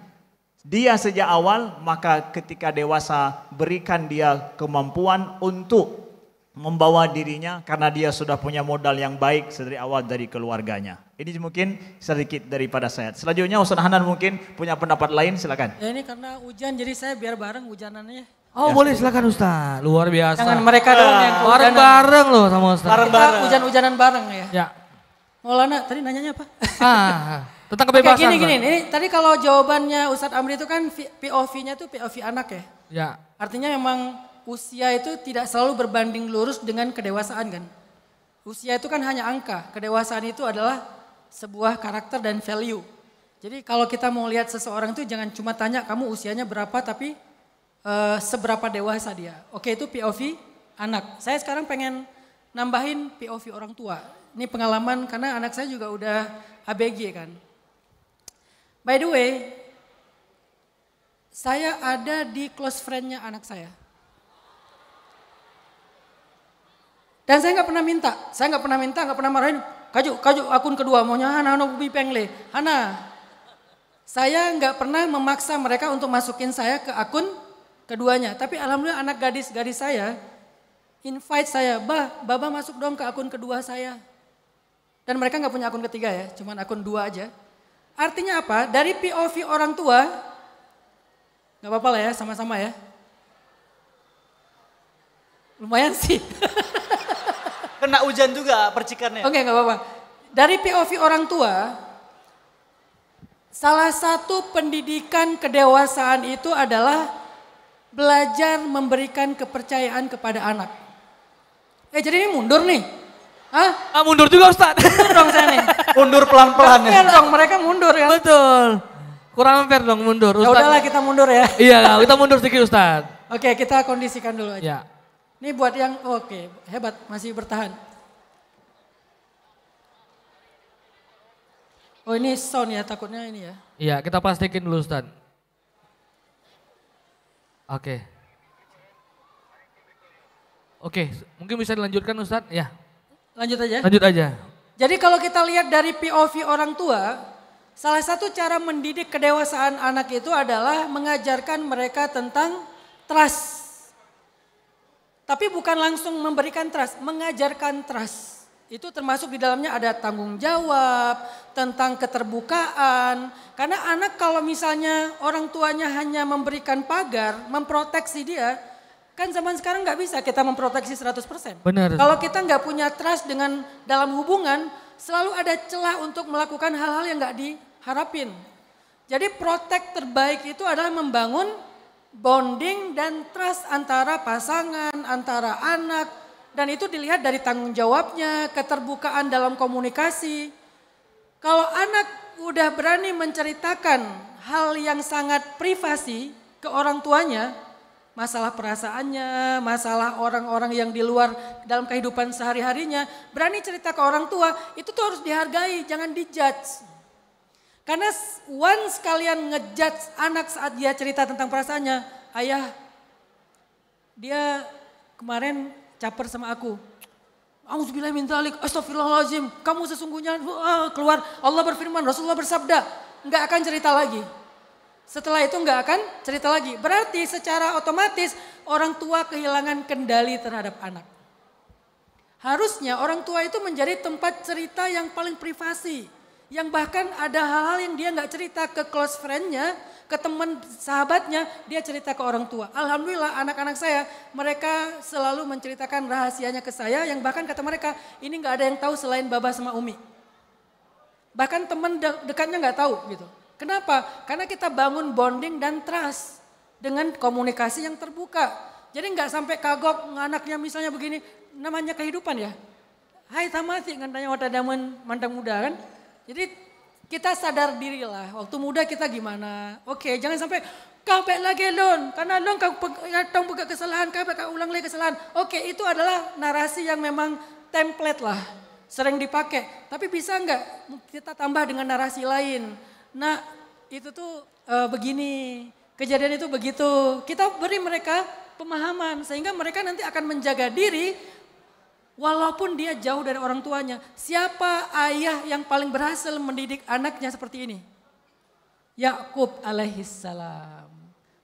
dia sejak awal, maka ketika dewasa berikan dia kemampuan untuk membawa dirinya karena dia sudah punya modal yang baik sedari awal dari keluarganya. Ini mungkin sedikit daripada saya. Selanjutnya Ustaz Hanan mungkin punya pendapat lain, silakan. Ya ini karena hujan jadi saya biar bareng hujanannya. Oh boleh silakan Ustaz, luar biasa. Jangan mereka doang yang bareng loh sama Ustaz. Kita hujan-hujanan bareng ya. Ya. Maulana tadi nanyanya apa? Tentang kebebasan. Oke, gini. Ini tadi kalau jawabannya Ustadz Amri itu kan POV-nya tuh POV anak ya. Ya. Artinya memang usia itu tidak selalu berbanding lurus dengan kedewasaan kan. Usia itu kan hanya angka, kedewasaan itu adalah sebuah karakter dan value. Jadi kalau kita mau lihat seseorang itu jangan cuma tanya kamu usianya berapa tapi seberapa dewasa dia. Oke itu POV anak. Saya sekarang pengen nambahin POV orang tua. Ini pengalaman karena anak saya juga udah ABG kan. By the way, saya ada di close friend-nya anak saya. Dan saya nggak pernah minta, nggak pernah marahin. Kaju akun kedua, maunya Hana Nobi Pengle. Hana, saya nggak pernah memaksa mereka untuk masukin saya ke akun keduanya. Tapi alhamdulillah anak gadis-gadis saya invite saya, Baba masuk dong ke akun kedua saya. Dan mereka nggak punya akun ketiga ya, cuman akun 2 aja. Artinya apa? Dari POV orang tua, nggak apa-apa lah ya, sama-sama ya. Lumayan sih. Kena hujan juga percikannya. Oke, nggak apa-apa. Dari POV orang tua, salah satu pendidikan kedewasaan itu adalah belajar memberikan kepercayaan kepada anak. Jadi ini mundur nih. Hah? Mundur juga Ustaz. Mundur dong saya nih. Mundur pelan-pelan ya. Fair dong, mereka mundur ya. Betul. Kurang fair dong mundur. Ya udahlah kita mundur ya. Iya, kita mundur sedikit Ustaz. Oke, kita kondisikan dulu aja. Ya. Ini buat yang oke, hebat masih bertahan. Oh ini sound ya, takutnya ini ya. Iya, kita pastikan dulu Ustaz. Oke, mungkin bisa dilanjutkan Ustaz? Ya. Lanjut aja. Lanjut aja. Jadi kalau kita lihat dari POV orang tua, salah satu cara mendidik kedewasaan anak itu adalah mengajarkan mereka tentang trust. Tapi bukan langsung memberikan trust, mengajarkan trust. Itu termasuk di dalamnya ada tanggung jawab, tentang keterbukaan. Karena anak kalau misalnya orang tuanya hanya memberikan pagar, memproteksi dia, kan zaman sekarang nggak bisa kita memproteksi 100%. Benar. Kalau kita nggak punya trust dalam hubungan, selalu ada celah untuk melakukan hal-hal yang nggak diharapin. Jadi protek terbaik itu adalah membangun bonding dan trust antara pasangan, antara anak. Dan itu dilihat dari tanggung jawabnya, keterbukaan dalam komunikasi. Kalau anak udah berani menceritakan hal yang sangat privasi ke orang tuanya, masalah perasaannya, masalah orang-orang yang di luar dalam kehidupan sehari-harinya, berani cerita ke orang tua, itu tuh harus dihargai, jangan dijudge. Karena once kalian ngejudge anak saat dia cerita tentang perasaannya, ayah, dia kemarin caper sama aku. Auzubillahi min dzalik, astagfirullahaladzim, kamu sesungguhnya keluar. Allah berfirman, Rasulullah bersabda, nggak akan cerita lagi. Setelah itu nggak akan cerita lagi. Berarti secara otomatis orang tua kehilangan kendali terhadap anak. Harusnya orang tua itu menjadi tempat cerita yang paling privasi. Yang bahkan ada hal-hal yang dia nggak cerita ke close friend-nya, ke teman sahabatnya, dia cerita ke orang tua. Alhamdulillah anak-anak saya, mereka selalu menceritakan rahasianya ke saya, yang bahkan kata mereka, ini nggak ada yang tahu selain Baba sama Umi. Bahkan teman dekatnya nggak tahu gitu. Kenapa? Karena kita bangun bonding dan trust dengan komunikasi yang terbuka. Jadi nggak sampai kagok anaknya misalnya begini, namanya kehidupan ya. Hai tamati ngantanya wata daman mantang muda kan. Jadi kita sadar diri lah, waktu muda kita gimana. Oke, jangan sampai kau baik lagi lon, karena lon kau buka kesalahan, kau ulang lagi kesalahan. Oke, itu adalah narasi yang memang template lah, sering dipakai. Tapi bisa nggak kita tambah dengan narasi lain? Nah, itu tuh begini, kejadian itu begitu. Kita beri mereka pemahaman sehingga mereka nanti akan menjaga diri. Walaupun dia jauh dari orang tuanya, siapa ayah yang paling berhasil mendidik anaknya seperti ini? Yakub alaihissalam.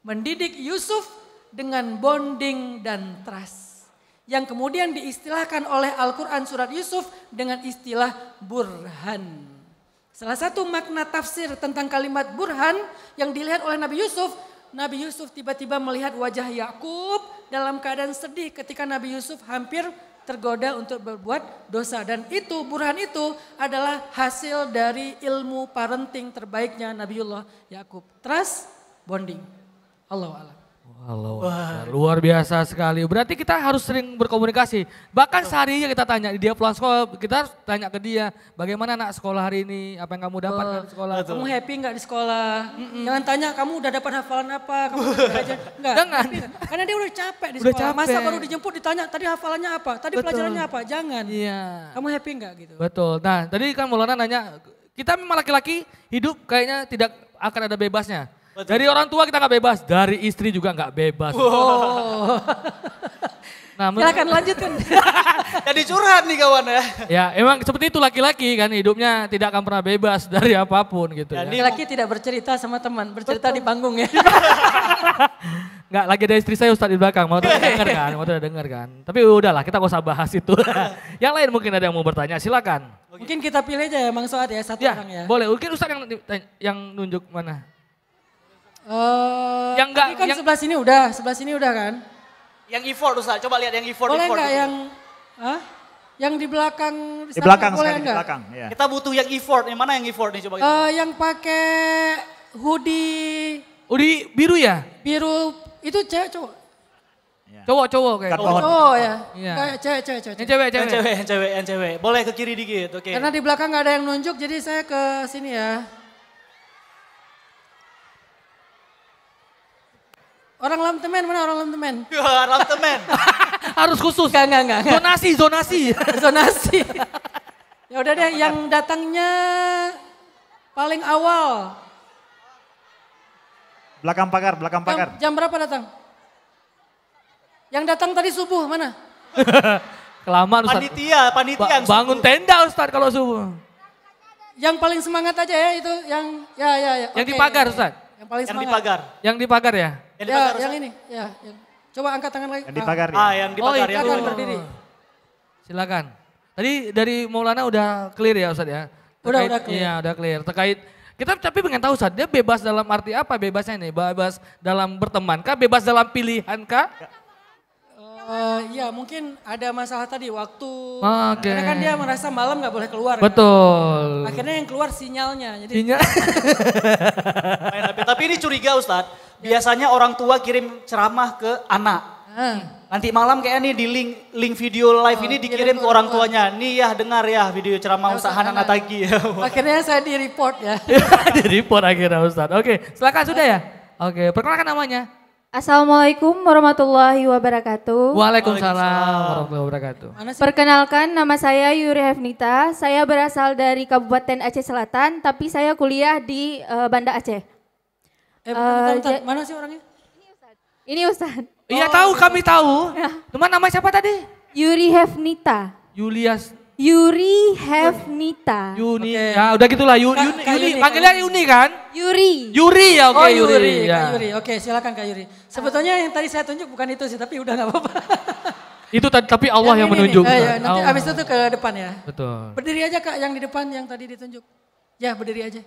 Mendidik Yusuf dengan bonding dan trust. Yang kemudian diistilahkan oleh Al-Quran surat Yusuf dengan istilah burhan. Salah satu makna tafsir tentang kalimat burhan yang dilihat oleh Nabi Yusuf tiba-tiba melihat wajah Yakub dalam keadaan sedih ketika Nabi Yusuf hampir tergoda untuk berbuat dosa. Dan itu, burhan itu adalah hasil dari ilmu parenting terbaiknya Nabiullah Yakub. Trust, bonding. Allahu a'lam. Luar biasa sekali. Berarti kita harus sering berkomunikasi. Bahkan seharinya kita tanya, dia pulang sekolah, kita harus tanya ke dia, bagaimana nak sekolah hari ini, apa yang kamu dapatkan di sekolah. Kamu happy nggak di sekolah? Jangan tanya kamu udah dapat hafalan apa, kamu aja. Enggak. Jangan. Karena dia udah capek di Udah sekolah. capek. Masa baru dijemput ditanya, tadi hafalannya apa, tadi pelajarannya apa, jangan. Iya. Kamu happy nggak gitu? Betul. Nah tadi kan Maulana nanya, kita memang laki-laki hidup kayaknya tidak akan ada bebasnya. Betul. Dari orang tua kita nggak bebas, dari istri juga nggak bebas. Oh. Nah, silakan lanjutkan. Jadi curhat nih kawan ya. Ya emang seperti itu laki-laki kan hidupnya tidak akan pernah bebas dari apapun gitu. Jadi laki tidak bercerita sama teman, bercerita di panggung ya. Nggak, lagi ada istri saya Ustadz di belakang, mau denger kan, Tapi udahlah kita gak usah bahas itu. Yang lain mungkin ada yang mau bertanya, silakan. Mungkin kita pilih aja ya Bang Soad ya, satu orang ya. Boleh, mungkin Ustadz yang nunjuk mana? Yang enggak, kan yang sebelah sini udah kan? Yang effort Ustaz, coba lihat yang effort. Boleh enggak yang, yang di belakang? Di belakang boleh sekali, di belakang. Ya. Kita butuh yang effort, yang mana yang effort nih coba kita. Yang pakai hoodie. Hoodie biru ya? Biru, itu cewek cowok? Cowok kayak. Cowok ya? Iya. Kayak cewek. Yang cewek. Boleh ke kiri dikit, oke. Karena di belakang nggak ada yang nunjuk, jadi saya ke sini ya. Orang lam temen, mana orang lam temen? Lam temen. Harus khusus. Enggak. Zonasi. Zonasi. Ya udah deh, yang datangnya paling awal. Belakang pagar. Jam berapa datang? Yang datang tadi subuh, mana? Kelamaan Ustaz. Panitia. Bangun tenda Ustaz kalau subuh. Yang paling semangat aja ya itu, yang ya. Yang di pagar Ustaz. Yang paling semangat. Yang di pagar ya? Yang ini, ya. Coba angkat tangan lagi. Yang di pagar ya. Yang di pagar ya. Silakan berdiri. Silakan. Tadi dari Maulana udah clear ya Ustaz ya? Udah clear. Iya udah clear. Terkait, kita tapi pengen tahu Ustaz, dia bebas dalam arti apa bebasnya ini? Bebas dalam berteman kah? Bebas dalam pilihan kah? Ya mungkin ada masalah tadi waktu, Oke. karena kan dia merasa malam nggak boleh keluar. Betul. Kan? Akhirnya yang keluar sinyalnya. Jadi Main HP. Tapi ini curiga Ustadz, biasanya orang tua kirim ceramah ke anak. Nanti malam kayak nih di link video live ini dikirim ke orang tuanya. Nih ya dengar ya video ceramah Ustadz Hanan Atagi. Akhirnya saya di report ya. Di report akhirnya Ustadz. Oke, silakan sudah ya. Oke, perkenalkan namanya. Assalamualaikum warahmatullahi wabarakatuh. Waalaikumsalam warahmatullahi wabarakatuh. Perkenalkan, nama saya Yuri Hefnita. Saya berasal dari Kabupaten Aceh Selatan, tapi saya kuliah di Banda Aceh. Bentar. Mana sih orangnya? Ini Ustaz. Iya tahu, kami tahu. Cuma nama siapa tadi? Yuri Hefnita. Yuri Hefnita. Yuni, ya udah gitulah. Yuni, panggilnya Yuni kan? Yuri. Yuri ya, oke. Oh Yuri, ya. Kak Yuri. Oke, silakan Kak Yuri. Sebetulnya yang tadi saya tunjuk bukan itu sih, tapi udah nggak apa-apa. Itu tapi Allah yang menunjuk. Nanti abis itu ke depan ya. Betul. Berdiri aja Kak yang di depan yang tadi ditunjuk. Ya berdiri aja,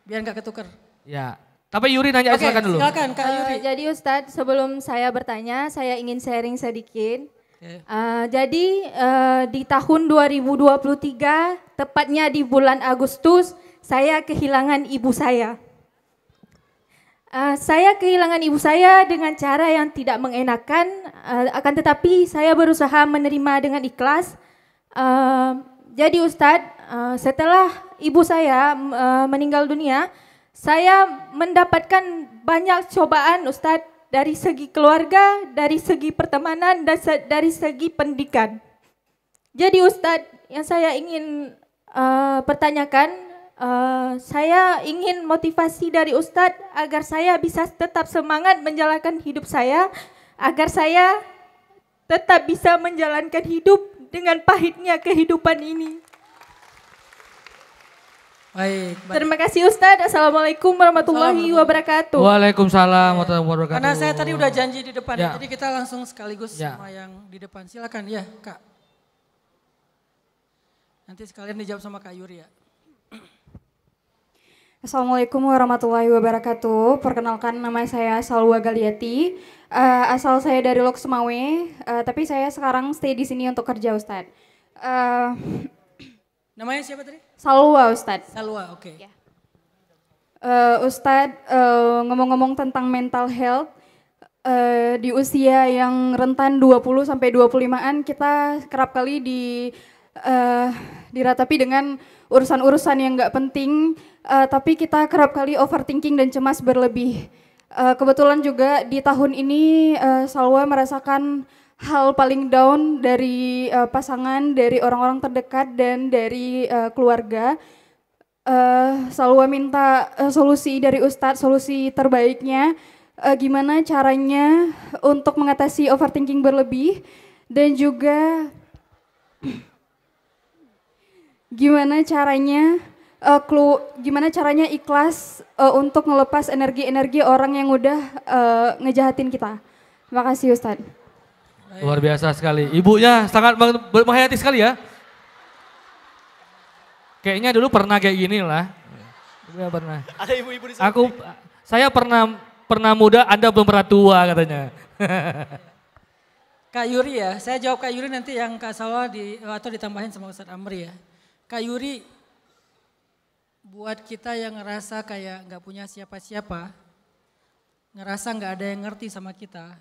biar nggak ketukar. Ya. Tapi Yuri nanya, silakan dulu. Silakan Kak Yuri. Jadi Ustadz, sebelum saya bertanya, saya ingin sharing sedikit. Jadi di tahun 2023, tepatnya di bulan Agustus, saya kehilangan ibu saya. Saya kehilangan ibu saya dengan cara yang tidak mengenakan, akan tetapi saya berusaha menerima dengan ikhlas. Jadi Ustadz, setelah ibu saya meninggal dunia, saya mendapatkan banyak cobaan Ustadz, dari segi keluarga, dari segi pertemanan, dan dari segi pendidikan. Jadi Ustadz, yang saya ingin pertanyakan, saya ingin motivasi dari Ustadz agar saya bisa tetap semangat menjalankan hidup saya, agar saya tetap bisa menjalankan hidup dengan pahitnya kehidupan ini. Baik. Terima kasih Ustadz. Assalamualaikum warahmatullahi wabarakatuh. Waalaikumsalam warahmatullahi wabarakatuh. Karena saya tadi udah janji di depan, Ya. jadi kita langsung sekaligus sama yang di depan. Silakan ya Kak. Nanti sekalian dijawab sama Kak Yuri ya. Assalamualaikum warahmatullahi wabarakatuh. Perkenalkan, nama saya Salwa Galiati. Asal saya dari Lok Semawe, tapi saya sekarang stay di sini untuk kerja Ustadz. Namanya siapa tadi? Salwa Ustadz. Salwa, oke. Ustadz, ngomong-ngomong tentang mental health, di usia yang rentan 20 sampai 25-an kita kerap kali diratapi dengan urusan-urusan yang nggak penting, tapi kita kerap kali overthinking dan cemas berlebih. Kebetulan juga di tahun ini Salwa merasakan hal paling down dari pasangan, dari orang-orang terdekat dan dari keluarga. Salwa minta solusi dari Ustadz, solusi terbaiknya. Gimana caranya untuk mengatasi overthinking berlebih dan juga gimana caranya ikhlas untuk ngelepas energi-energi orang yang udah ngejahatin kita. Terima kasih Ustadz. Luar biasa sekali. Ibunya sangat menghayati sekali ya. Kayaknya dulu pernah kayak gini lah. Ya, pernah. Ada ibu-ibu di sini. Saya pernah muda, Anda belum pernah tua katanya. Kak Yuri ya, saya jawab Kak Yuri nanti yang Kak Salwa atau ditambahin sama Ustadz Amri ya. Kak Yuri, buat kita yang ngerasa kayak nggak punya siapa-siapa, ngerasa nggak ada yang ngerti sama kita,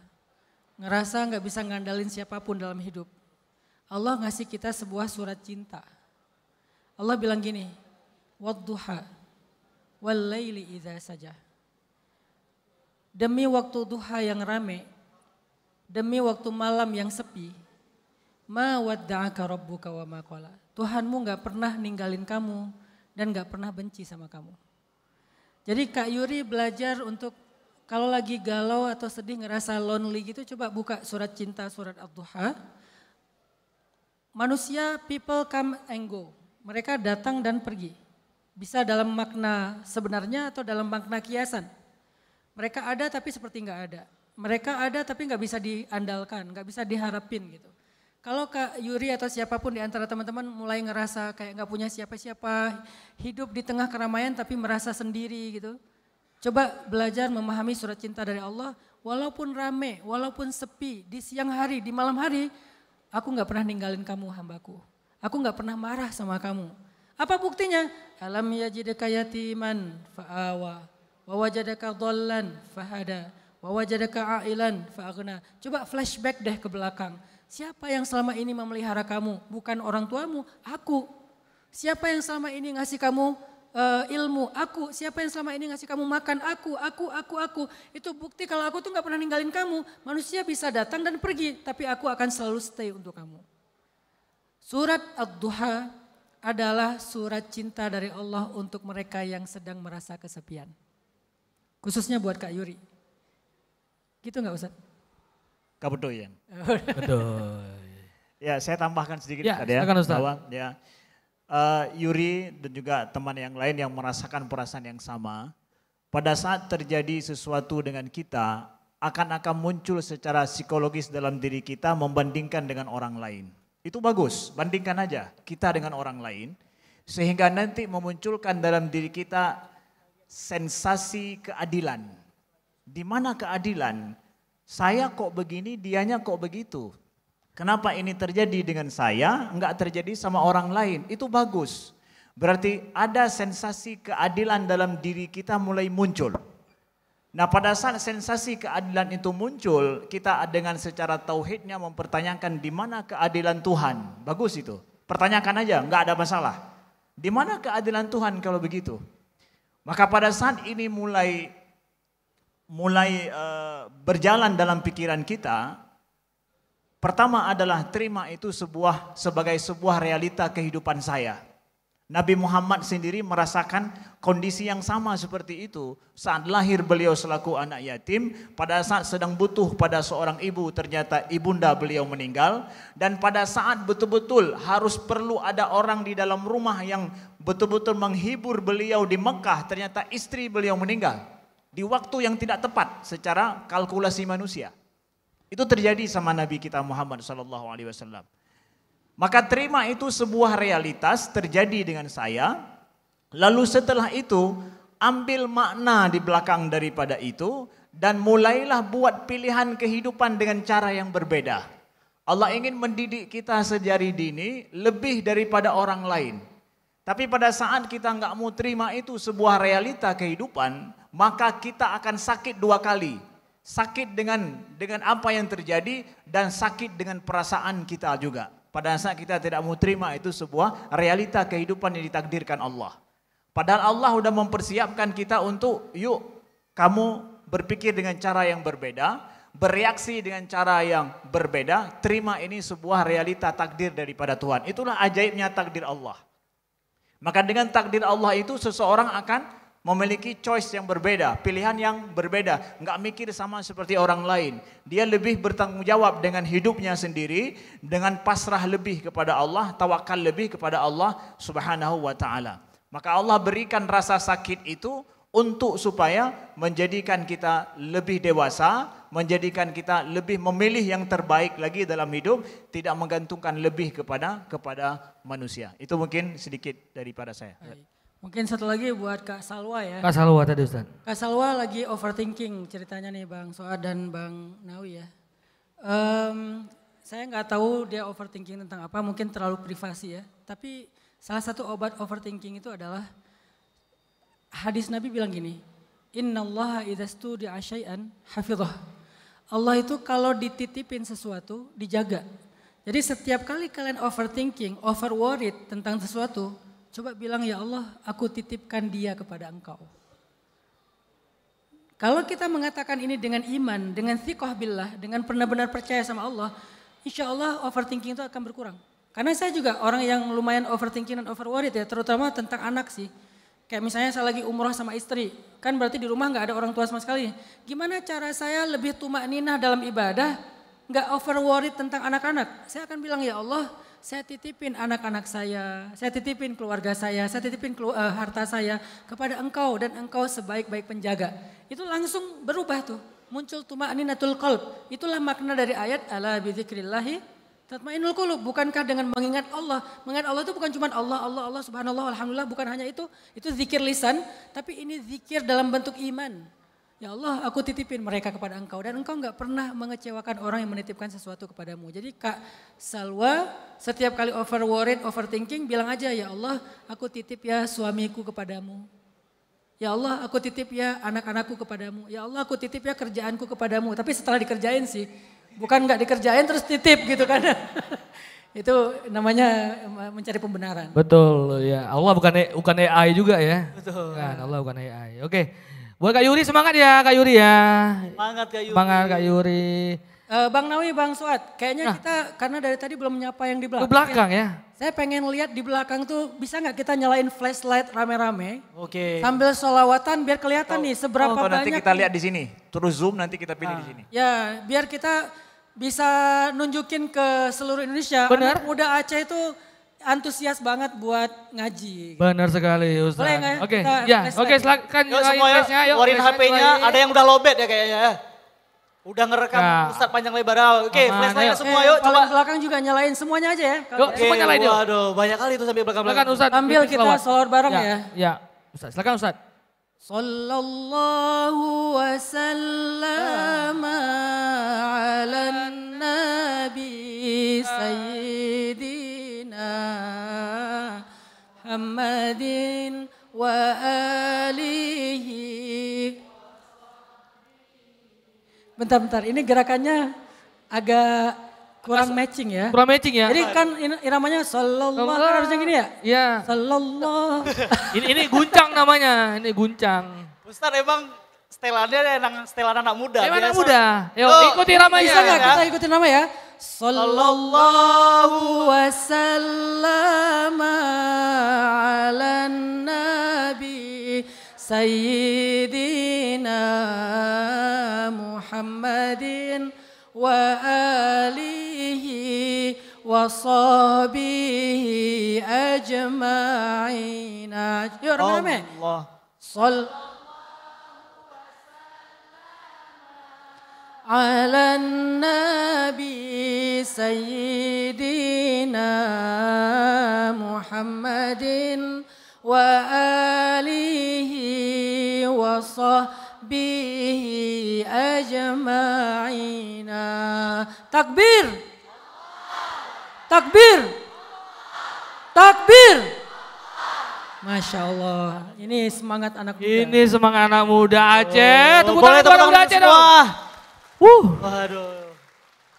ngerasa nggak bisa ngandalin siapapun dalam hidup. Allah ngasih kita sebuah surat cinta. Allah bilang gini, wadduha wal laili idza saja. Demi waktu duha yang rame, demi waktu malam yang sepi, ma wadda'aka rabbuka wa ma qala. Tuhanmu nggak pernah ninggalin kamu dan nggak pernah benci sama kamu. Jadi Kak Yuri belajar untuk kalau lagi galau atau sedih ngerasa lonely gitu, coba buka surat cinta, surat Ad-Duha. Manusia, people come and go. Mereka datang dan pergi. Bisa dalam makna sebenarnya atau dalam makna kiasan. Mereka ada tapi seperti nggak ada. Mereka ada tapi nggak bisa diandalkan, nggak bisa diharapin gitu. Kalau Kak Yuri atau siapapun di antara teman-teman mulai ngerasa kayak nggak punya siapa-siapa, hidup di tengah keramaian tapi merasa sendiri gitu. Coba belajar memahami surat cinta dari Allah, walaupun rame, walaupun sepi, di siang hari, di malam hari, aku gak pernah ninggalin kamu hambaku. Aku gak pernah marah sama kamu. Apa buktinya? Alam yajidaka yatiman fa'awa, wa wajadaka dhallan fahada, wa wajadaka ailan fa'aghna. Coba flashback deh ke belakang. Siapa yang selama ini memelihara kamu? Bukan orang tuamu, aku. Siapa yang selama ini ngasih kamu ilmu? Aku. Siapa yang selama ini ngasih kamu makan? Aku. Itu bukti kalau aku tuh gak pernah ninggalin kamu. Manusia bisa datang dan pergi, tapi aku akan selalu stay untuk kamu. Surat Ad-Duha adalah surat cinta dari Allah untuk mereka yang sedang merasa kesepian. Khususnya buat Kak Yuri. Gitu gak Ustaz? Kebetulan. Betul. Ya, saya tambahkan sedikit Ya, tadi ya. silakan, Ustaz. Bahwa ya, Yuri dan juga teman yang lain yang merasakan perasaan yang sama, pada saat terjadi sesuatu dengan kita, akan muncul secara psikologis dalam diri kita membandingkan dengan orang lain. Itu bagus, bandingkan aja kita dengan orang lain, sehingga nanti memunculkan dalam diri kita sensasi keadilan. Di mana keadilan? Saya kok begini, dianya kok begitu. Kenapa ini terjadi dengan saya, enggak terjadi sama orang lain? Itu bagus. Berarti ada sensasi keadilan dalam diri kita mulai muncul. Nah, pada saat sensasi keadilan itu muncul, kita dengan secara tauhidnya mempertanyakan di mana keadilan Tuhan. Bagus itu. Pertanyakan aja, enggak ada masalah. Di mana keadilan Tuhan kalau begitu? Maka pada saat ini mulai berjalan dalam pikiran kita, pertama adalah terima itu sebagai sebuah realita kehidupan saya. Nabi Muhammad sendiri merasakan kondisi yang sama seperti itu. Saat lahir beliau selaku anak yatim, pada saat sedang butuh pada seorang ibu, ternyata ibunda beliau meninggal. Dan pada saat betul-betul harus perlu ada orang di dalam rumah yang betul-betul menghibur beliau di Mekah, ternyata istri beliau meninggal. Di waktu yang tidak tepat secara kalkulasi manusia. Itu terjadi sama Nabi kita Muhammad SAW. Maka terima itu sebuah realitas terjadi dengan saya. Lalu setelah itu ambil makna di belakang daripada itu. Dan mulailah buat pilihan kehidupan dengan cara yang berbeda. Allah ingin mendidik kita sejari dini lebih daripada orang lain. Tapi pada saat kita nggak mau terima itu sebuah realita kehidupan, maka kita akan sakit dua kali. Sakit dengan apa yang terjadi dan sakit dengan perasaan kita juga. Pada saat kita tidak mau terima itu sebuah realita kehidupan yang ditakdirkan Allah. Padahal Allah sudah mempersiapkan kita untuk yuk kamu berpikir dengan cara yang berbeda, bereaksi dengan cara yang berbeda, terima ini sebuah realita takdir daripada Tuhan. Itulah ajaibnya takdir Allah. Maka dengan takdir Allah itu seseorang akan memiliki choice yang berbeda, pilihan yang berbeda, enggak mikir sama seperti orang lain. Dia lebih bertanggung jawab dengan hidupnya sendiri, dengan pasrah lebih kepada Allah, tawakal lebih kepada Allah Subhanahu wa taala. Maka Allah berikan rasa sakit itu untuk supaya menjadikan kita lebih dewasa, menjadikan kita lebih memilih yang terbaik lagi dalam hidup, tidak menggantungkan lebih kepada manusia. Itu mungkin sedikit daripada saya. Mungkin satu lagi buat Kak Salwa ya. Kak Salwa tadi Ustaz. Kak Salwa lagi overthinking ceritanya nih Bang Soad dan Bang Nawi ya. Saya nggak tahu dia overthinking tentang apa, mungkin terlalu privasi ya. Tapi salah satu obat overthinking itu adalah hadis Nabi bilang gini, Innallaha idza studi'a syai'an hafizah. Allah itu kalau dititipin sesuatu dijaga. Jadi setiap kali kalian overthinking, over worried tentang sesuatu, coba bilang ya Allah, aku titipkan dia kepada engkau. Kalau kita mengatakan ini dengan iman, dengan thiqah billah, dengan benar-benar percaya sama Allah, insya Allah overthinking itu akan berkurang. Karena saya juga orang yang lumayan overthinking dan over worried ya, terutama tentang anak sih. Kayak misalnya saya lagi umroh sama istri, kan berarti di rumah nggak ada orang tua sama sekali. Gimana cara saya lebih tumakninah dalam ibadah, nggak over worried tentang anak-anak? Saya akan bilang ya Allah, saya titipin anak-anak saya titipin keluarga saya titipin harta saya kepada engkau dan engkau sebaik-baik penjaga. Itu langsung berubah tuh, muncul tumakninatul qalb. Itulah makna dari ayat ala bidzikrillahi Tatmainul qulub, bukankah dengan mengingat Allah? Mengingat Allah itu bukan cuma Allah, Allah, Allah, subhanallah, alhamdulillah, bukan hanya itu zikir lisan, tapi ini zikir dalam bentuk iman. Ya Allah, aku titipin mereka kepada Engkau dan Engkau enggak pernah mengecewakan orang yang menitipkan sesuatu kepadamu. Jadi Kak Salwa setiap kali over worried, overthinking bilang aja, ya Allah, aku titip ya suamiku kepadamu. Ya Allah, aku titip ya anak-anakku kepadamu. Ya Allah, aku titip ya kerjaanku kepadamu. Tapi setelah dikerjain sih, bukan nggak dikerjain terus titip gitu kan. Itu namanya mencari pembenaran. Betul ya. Allah bukan AI juga ya. Betul. Kan, Allah bukan AI. Oke. Buat Kak Yuri semangat ya Kak Yuri ya. Semangat Kak Yuri. Semangat Kak Yuri. Bang Nawi, Bang Suad, kayaknya kita karena dari tadi belum menyapa yang di belakang. Di belakang ya. Saya pengen lihat di belakang tuh bisa nggak kita nyalain flashlight rame-rame. Oke. Sambil sholawatan biar kelihatan nih seberapa Atau banyak. nanti kita lihat di sini, terus zoom nanti kita pilih di sini. Ya, biar kita bisa nunjukin ke seluruh Indonesia. Benar. Anak muda Aceh itu antusias banget buat ngaji. Benar sekali Ustaz. Boleh nggak ya? Oke, Kita ya, flashlight. oke silakan Yuk semua yuk, keluarin HP-nya, ada yang udah lobet ya kayaknya. Udah ngerekam Ustaz panjang lebar. Oke, flashlight semua yuk coba. Paling belakang juga nyalain semuanya aja ya. Yuk, semua nyalain yuk. Waduh, banyak kali itu sambil belakang-belakang. Silakan Ustaz. Ambil kita sholawat bareng ya. Ya, Ustaz, silakan Ustaz. Sallallahu wa sallama ala nabi sayyidina Muhammadin wa alihi. Bentar, ini gerakannya agak kurang matching ya. Kurang matching ya. Jadi kan iramanya sallallahu, kan harusnya gini ya? Iya. Sallallahu. ini guncang namanya, ini guncang. Ustaz emang setelan anak muda. Anak muda. Yuk, ikuti ramanya. Bisa nggak kita ikutin nama ya? Sallallahu wa sallama ala nabi sayyidina Muhammadin wa alihi wa sahbihi ajma'ina. Yuk rame-rame. على النبي سيدنا محمد وآله وصحبه أجمعين. Takbir, takbir, takbir. Masya Allah, ini semangat anak muda. Ini semangat anak muda Aceh. Tepuk tangan boleh anak muda Aceh dong. Waduh.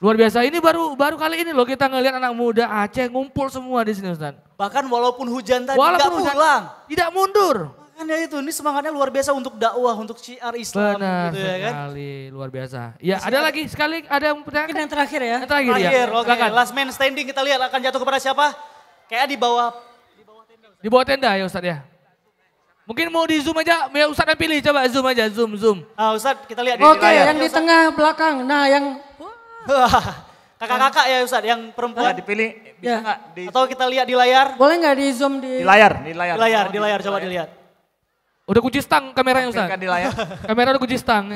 Luar biasa, ini baru kali ini loh kita ngelihat anak muda Aceh ngumpul semua di sini Ustaz. Bahkan walaupun hujan tadi nggak pulang. Tidak mundur. Makanya itu, ini semangatnya luar biasa untuk dakwah, untuk syiar Islam. Benar gitu ya kan? sekali, luar biasa. Ya ada lagi sekali, ada yang pertanyaan? Yang terakhir ya. Yang terakhir ya. Oke. Last man standing kita lihat akan jatuh kepada siapa? Kayak di bawah Di bawah tenda ya Ustaz ya. Mungkin mau di zoom aja, ya Ustaz yang pilih, coba zoom aja, zoom. Nah Ustaz kita lihat di Oke, layar. yang di tengah belakang. Nah yang kakak-kakak ya Ustaz, yang perempuan. Dipilih ya. Atau kita lihat di layar. Boleh nggak di zoom di layar. Di layar coba dilihat. Udah kunci stang kameranya Ustaz. Di layar. Kamera udah kunci stang.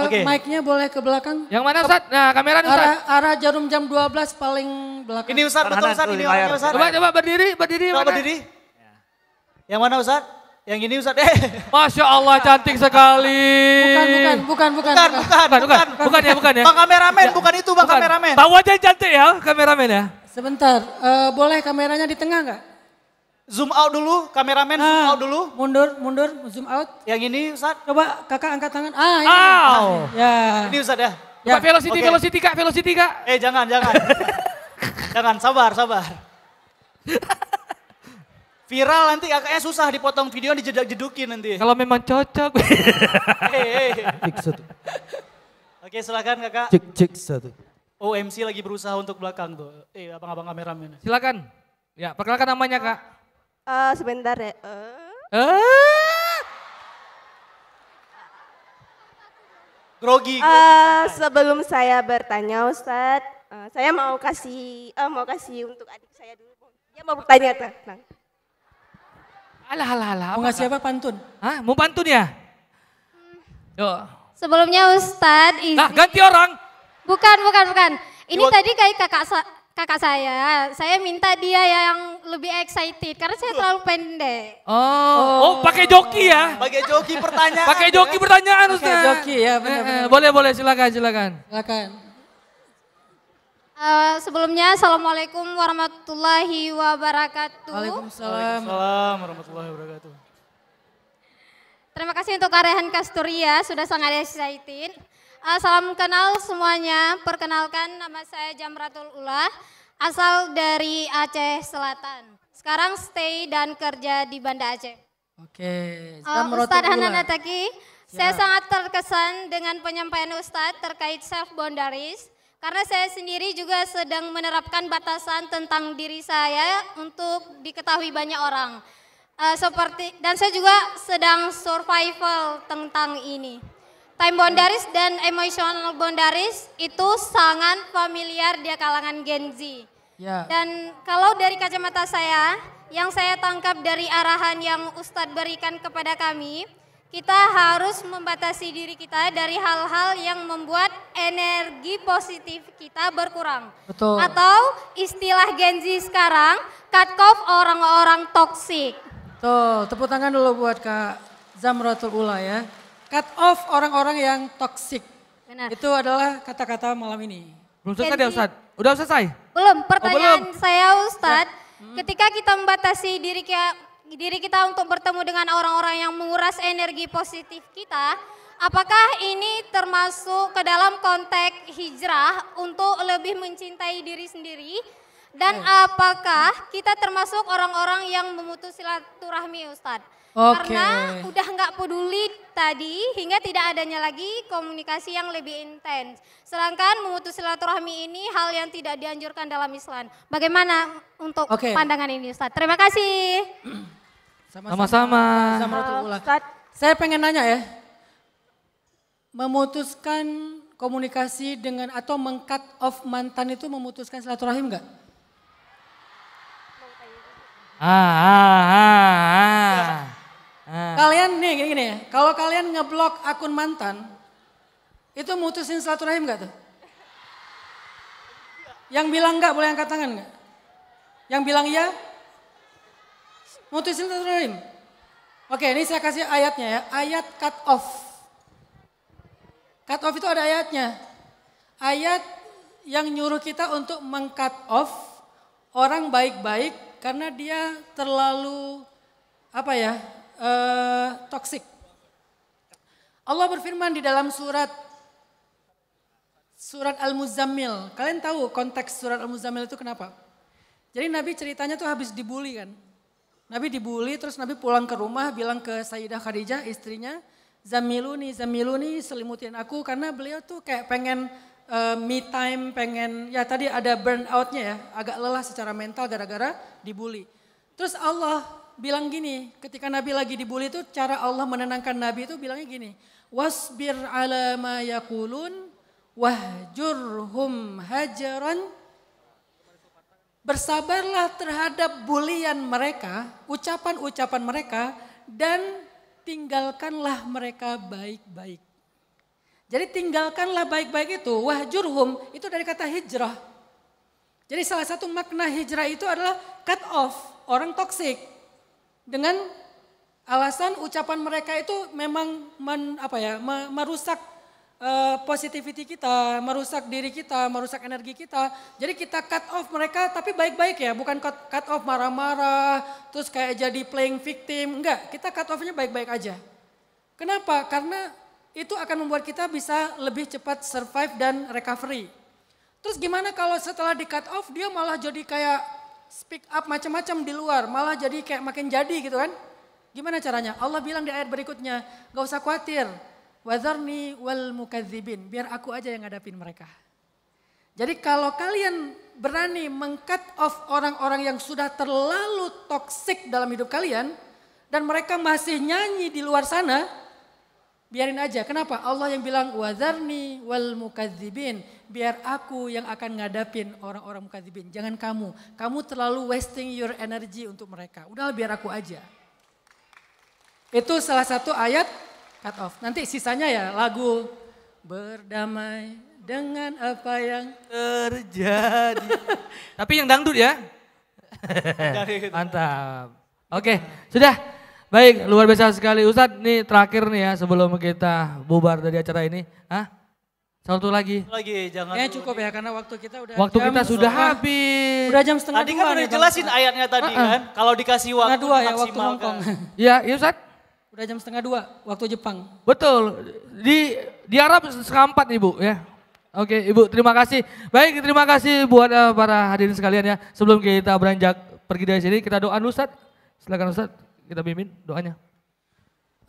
Mic-nya boleh ke belakang. Yang mana Ustaz? Nah kamera Ustaz. Arah jarum jam 12 paling belakang. Ini Ustaz, betul Ustaz, ini orangnya Ustaz. Coba berdiri Coba mana? berdiri. Yang mana Ustaz? Yang ini Ustaz. Masya Allah cantik sekali. Bukan ya. Bang kameramen, bukan itu Bang kameramen. Tahu aja cantik ya kameramen ya. Sebentar, boleh kameranya di tengah nggak? Zoom out dulu, kameramen zoom out dulu. Mundur, zoom out. Yang ini Ustaz. Coba kakak angkat tangan. Ini. Ya. Ini Ustaz ya. Coba velocity kak. Jangan. Jangan, sabar. Viral nanti kakaknya susah dipotong video dijedak-jedukin nanti. Kalau memang cocok. Cek satu. Oke silakan kakak. Cek satu. Oh MC lagi berusaha untuk belakang tuh. Abang-abang kameramen. Silakan. Ya perkenalkan namanya kak. Sebentar ya. Grogi. Sebelum saya bertanya Ustadz, saya mau kasih untuk adik saya dulu. Dia mau bertanya tuh. Alah. Mau ngasih apa pantun? Hah? Mau pantun ya? Yuk. Sebelumnya Ustadz izin. Nah ganti orang. Bukan. Ini tadi kayak kakak saya minta dia yang lebih excited karena saya terlalu pendek. Oh, pakai joki ya? Pakai joki pertanyaan. Pakai joki pertanyaan Ustaz. Pakai joki ya, benar-benar. Boleh, silakan. Silakan. Sebelumnya, Assalamualaikum warahmatullahi wabarakatuh. Waalaikumsalam warahmatullahi wabarakatuh. Terima kasih untuk Arehan Kasturia, sudah sangat excited. Salam kenal semuanya, perkenalkan nama saya Jamratul Ula, asal dari Aceh Selatan. Sekarang stay dan kerja di Banda Aceh. Oke, Ustadz Hanan Ataki, saya sangat terkesan dengan penyampaian Ustadz terkait self boundaries. Karena saya sendiri juga sedang menerapkan batasan tentang diri saya untuk diketahui banyak orang. Dan saya juga sedang survival tentang ini. Time boundaries dan emotional boundaries itu sangat familiar di kalangan Gen Z. Ya. Dan kalau dari kacamata saya, yang saya tangkap dari arahan yang Ustadz berikan kepada kami, kita harus membatasi diri kita dari hal-hal yang membuat energi positif kita berkurang. Betul. Atau istilah Gen Z sekarang, cut off orang-orang toksik. Tuh, tepuk tangan dulu buat Kak Zamratul Ula ya. Cut off orang-orang yang toksik. Benar. Itu adalah kata-kata malam ini. Belum selesai ya Ustadz? Udah selesai? Belum, pertanyaan belum. saya Ustadz, ketika kita membatasi diri kita untuk bertemu dengan orang-orang yang menguras energi positif kita, apakah ini termasuk ke dalam konteks hijrah untuk lebih mencintai diri sendiri? Dan apakah kita termasuk orang-orang yang memutus silaturahmi Ustadz? Oke. Karena udah nggak peduli tadi hingga tidak adanya lagi komunikasi yang lebih intens. Sedangkan memutus silaturahmi ini hal yang tidak dianjurkan dalam Islam. Bagaimana untuk pandangan ini Ustadz? Terima kasih. Sama-sama. Saya pengen nanya ya, memutuskan komunikasi dengan atau meng-cut off mantan itu memutuskan silaturahim enggak? Kalian nih gini ya, kalau kalian ngeblok akun mantan, itu mutusin silaturahim enggak tuh? Yang bilang enggak boleh angkat tangan enggak? Yang bilang iya? Mutusin silaturahim. Oke, ini saya kasih ayatnya ya. Ayat cut off. Cut off itu ada ayatnya. Ayat yang nyuruh kita untuk meng-cut off orang baik-baik karena dia terlalu toksik. Allah berfirman di dalam surat Al-Muzammil. Kalian tahu konteks surat Al-Muzammil itu kenapa? Jadi Nabi ceritanya tuh habis dibully kan. Nabi dibully terus Nabi pulang ke rumah bilang ke Sayyidah Khadijah istrinya, Zamiluni selimutin aku karena beliau tuh kayak pengen me time, pengen ya tadi ada burnoutnya ya, agak lelah secara mental gara-gara dibully. Terus Allah bilang gini, ketika Nabi lagi dibully itu cara Allah menenangkan Nabi itu bilangnya gini, wasbir ala ma yaqulun wahjurhum hajaran. Bersabarlah terhadap bulian mereka, ucapan-ucapan mereka, dan tinggalkanlah mereka baik-baik. Jadi tinggalkanlah baik-baik itu, wahjurhum, itu dari kata hijrah. Jadi salah satu makna hijrah itu adalah cut off, orang toksik. Dengan alasan ucapan mereka itu memang merusak positivity kita, merusak diri kita, merusak energi kita. Jadi kita cut off mereka tapi baik-baik ya, bukan cut off marah-marah, terus kayak jadi playing victim, enggak. Kita cut off-nya baik-baik aja. Kenapa? Karena itu akan membuat kita bisa lebih cepat survive dan recovery. Terus gimana kalau setelah di cut off dia malah jadi kayak speak up macam-macam di luar, malah jadi kayak makin jadi gitu kan. Gimana caranya? Allah bilang di ayat berikutnya, gak usah khawatir. Wadharni wal mukadzibin, biar aku aja yang ngadapin mereka. Jadi kalau kalian berani meng-cut off orang-orang yang sudah terlalu toksik dalam hidup kalian, dan mereka masih nyanyi di luar sana, biarin aja. Kenapa? Allah yang bilang wadharni wal mukadzibin, biar aku yang akan ngadapin orang-orang mukadzibin. Jangan kamu, kamu terlalu wasting your energy untuk mereka. Udahlah biar aku aja. Itu salah satu ayat cut off. Nanti sisanya ya lagu berdamai dengan apa yang terjadi. Tapi yang dangdut ya. Mantap. Oke, sudah. Baik, luar biasa sekali. Ustadz, nih terakhir nih ya sebelum kita bubar dari acara ini. Satu lagi. Jangan cukup ya karena waktu kita udah Waktu kita sudah habis. Udah jam setengah Tadi dua kan udah nih, dijelasin Bang. ayatnya tadi kan. Kalau dikasih waktu Setengah dua ya waktu dimaksimalkan. Hongkong. Iya, Ustadz. Udah jam setengah dua waktu Jepang. Betul. Di Arab setengah 4 Ibu ya. Oke Ibu, terima kasih. Baik, terima kasih buat para hadirin sekalian ya. Sebelum kita beranjak pergi dari sini, kita doa dulu Ustadz. Silakan Ustadz, kita pimpin doanya.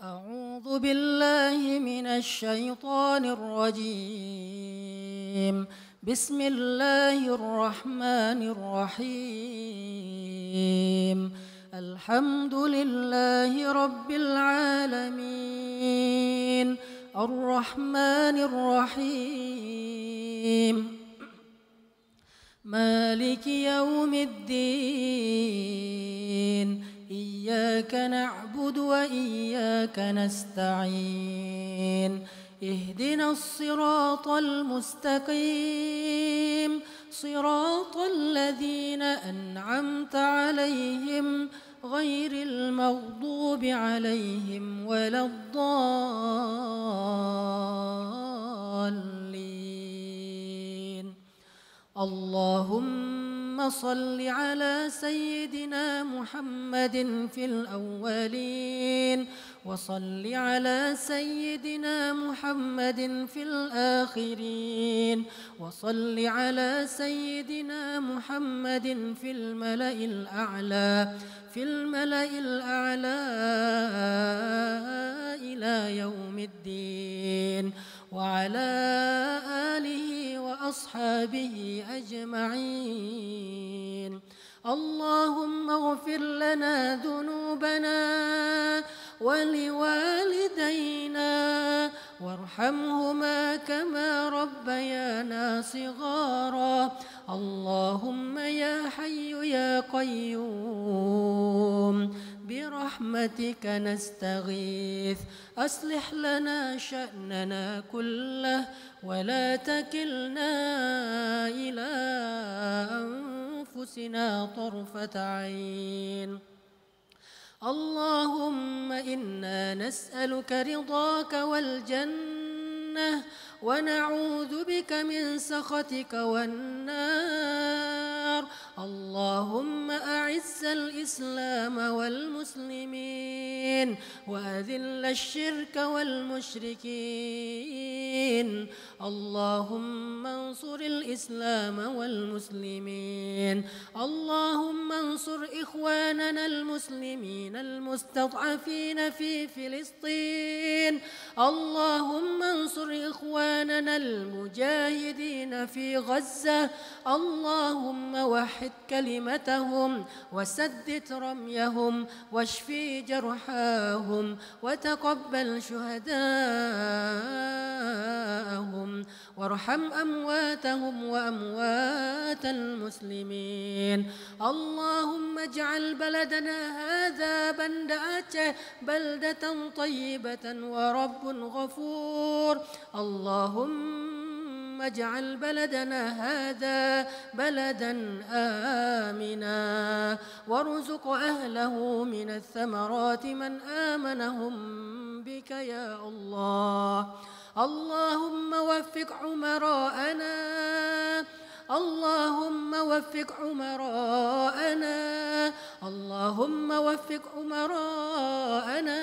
A'udzu billahi minasy syaithanir rajim. Bismillahirrahmanirrahim. Alhamdulillahi rabbil alamin. Ar-Rahmanir Rahim. Maliki yaumiddin. إياك نعبد وإياك نستعين اهدنا الصراط المستقيم صراط الذين أنعمت عليهم غير المغضوب عليهم ولا الضالين اللهم صل على سيدنا محمد في الأولين وصل على سيدنا محمد في الآخرين وصل على سيدنا محمد في الملأ الأعلى إلى يوم الدين وعلى آله وأصحابه أجمعين اللهم اغفر لنا ذنوبنا ولوالدينا وارحمهما كما ربيانا صغارا اللهم يا حي يا قيوم برحمتك نستغيث أصلح لنا شأننا كله ولا تكلنا إلى أنفسنا طرفة عين اللهم إنا نسألك رضاك والجنة ونعوذ بك من سخطك والنار اللهم أعز الإسلام والمسلمين وأذل الشرك والمشركين اللهم انصر الإسلام والمسلمين اللهم انصر إخواننا المسلمين المستضعفين في فلسطين اللهم انصر إخواننا المجاهدين في غزة اللهم وحد كلمتهم وسدد رميهم واشفي جرحاهم وتقبل شهداءهم وارحم أمواتهم وأموات المسلمين اللهم اجعل بلدنا هذا بلدة طيبة ورب غفور اللهم اجعل بلدنا هذا بلدا آمنا وارزق أهله من الثمرات من آمنهم بك يا الله اللهم وفق عمراءنا اللهم وفق عمراءنا اللهم وفق عمراءنا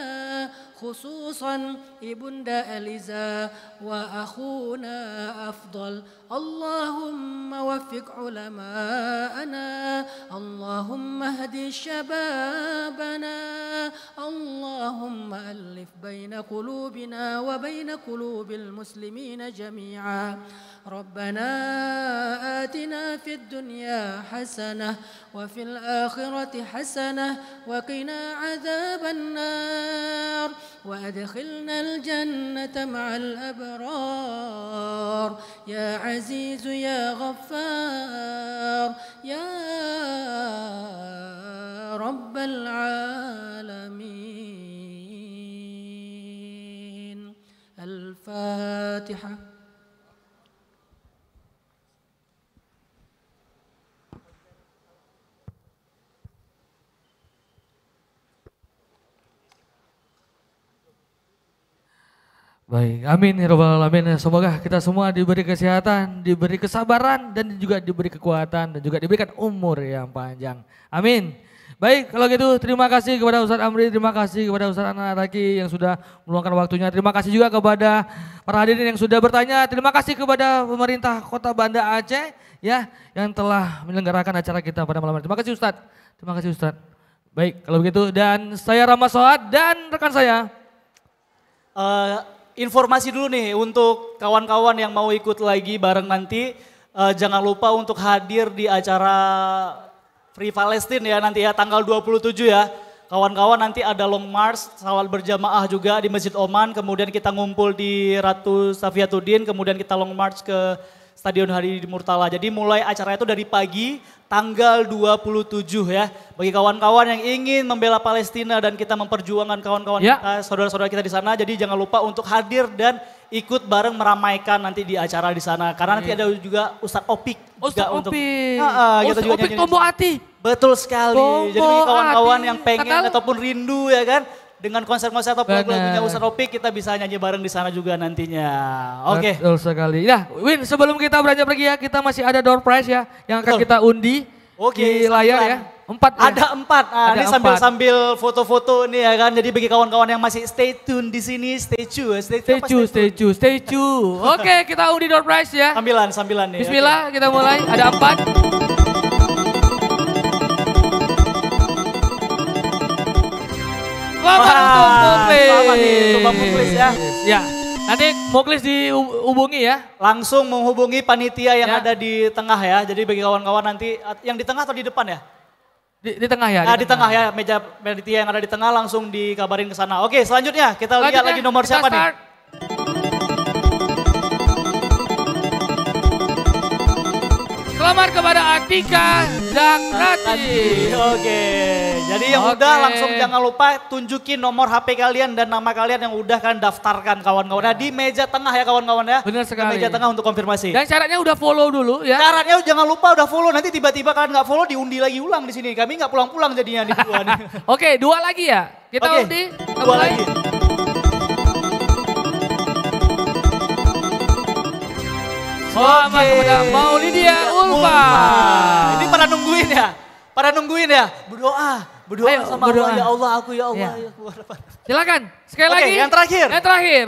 خصوصا ابن دالزا وأخونا أفضل اللهم وفق علماءنا اللهم اهد شبابنا اللهم ألف بين قلوبنا وبين قلوب المسلمين جميعا ربنا آتنا في الدنيا حسنة وفي الآخرة حسنة وقنا عذاب النار وأدخلنا الجنة مع الأبرار يا عزيز يا غفار يا رب العالمين الفاتحة Baik, amin ya rabbal alamin. Semoga kita semua diberi kesehatan, diberi kesabaran, dan juga diberi kekuatan, dan juga diberikan umur yang panjang. Amin. Baik, kalau gitu terima kasih kepada Ustadz Amri, terima kasih kepada Ustadz Anaraki yang sudah meluangkan waktunya. Terima kasih juga kepada para hadirin yang sudah bertanya. Terima kasih kepada pemerintah Kota Banda Aceh ya yang telah menyelenggarakan acara kita pada malam hari. Terima kasih Ustadz. Terima kasih Ustadz. Baik, kalau begitu dan saya Rama Soad dan rekan saya. Informasi dulu nih untuk kawan-kawan yang mau ikut lagi bareng nanti. Jangan lupa untuk hadir di acara Free Palestine ya nanti ya tanggal 27 ya. Kawan-kawan nanti ada long march, salat berjamaah juga di Masjid Oman. Kemudian kita ngumpul di Ratu Safiatuddin, kemudian kita long march ke Stadion Hari Murtala. Jadi mulai acara itu dari pagi tanggal 27 ya. Bagi kawan-kawan yang ingin membela Palestina dan kita memperjuangkan kawan-kawan kita, saudara-saudara kita di sana. Jadi jangan lupa untuk hadir dan ikut bareng meramaikan nanti di acara di sana. Karena nanti ada juga Ustadz Opik. Ustadz Opik. Ustadz Opik Tombo Ati. Betul sekali. Tombo Jadi bagi kawan-kawan Ati. yang pengen ataupun rindu ya kan. Dengan konser-konser atau lagu-lagunya Ustadz Opik kita bisa nyanyi bareng di sana juga nantinya. Oke. Betul sekali. Nah Win sebelum kita beranjak pergi ya kita masih ada door prize ya yang akan kita undi di layar ya. 4 ya? Ada 4. Nah, Ada ini sambil foto-foto nih ya kan. Jadi bagi kawan-kawan yang masih stay tune di sini, stay tune. Stay tune. Oke, kita undi door prize ya. Sambilan nih. Bismillah, kita mulai. Ada 4. Selamat untuk Muklis. Selamat nih untuk Bang Muklis ya. Ya. Nanti Muklis dihubungi ya. Langsung menghubungi panitia yang ada di tengah ya. Jadi bagi kawan-kawan nanti yang di tengah atau di depan ya? Di tengah ya. Nah, di tengah ya, meja panitia yang ada di tengah langsung dikabarin ke sana. Oke, selanjutnya kita lihat lagi nomor siapa nih. Selamat kepada Atika Zakrati. Oke, jadi yang udah langsung jangan lupa tunjukin nomor HP kalian dan nama kalian yang udah kalian daftarkan kawan-kawan. Nah, di meja tengah ya kawan-kawan ya. Benar sekali. Di meja tengah untuk konfirmasi. Dan syaratnya udah follow dulu ya. Syaratnya jangan lupa udah follow, nanti tiba-tiba kalian nggak follow diundi lagi ulang di sini. Kami nggak pulang-pulang jadinya di dua nih. Oke, 2 lagi ya. Kita undi. 2 lagi. Selamat kepada Maulidia Ulfa. Ini pada nungguin ya. Berdoa sama Allah, ya Allah aku ya Allah. Ya. Silakan, sekali lagi. Yang terakhir.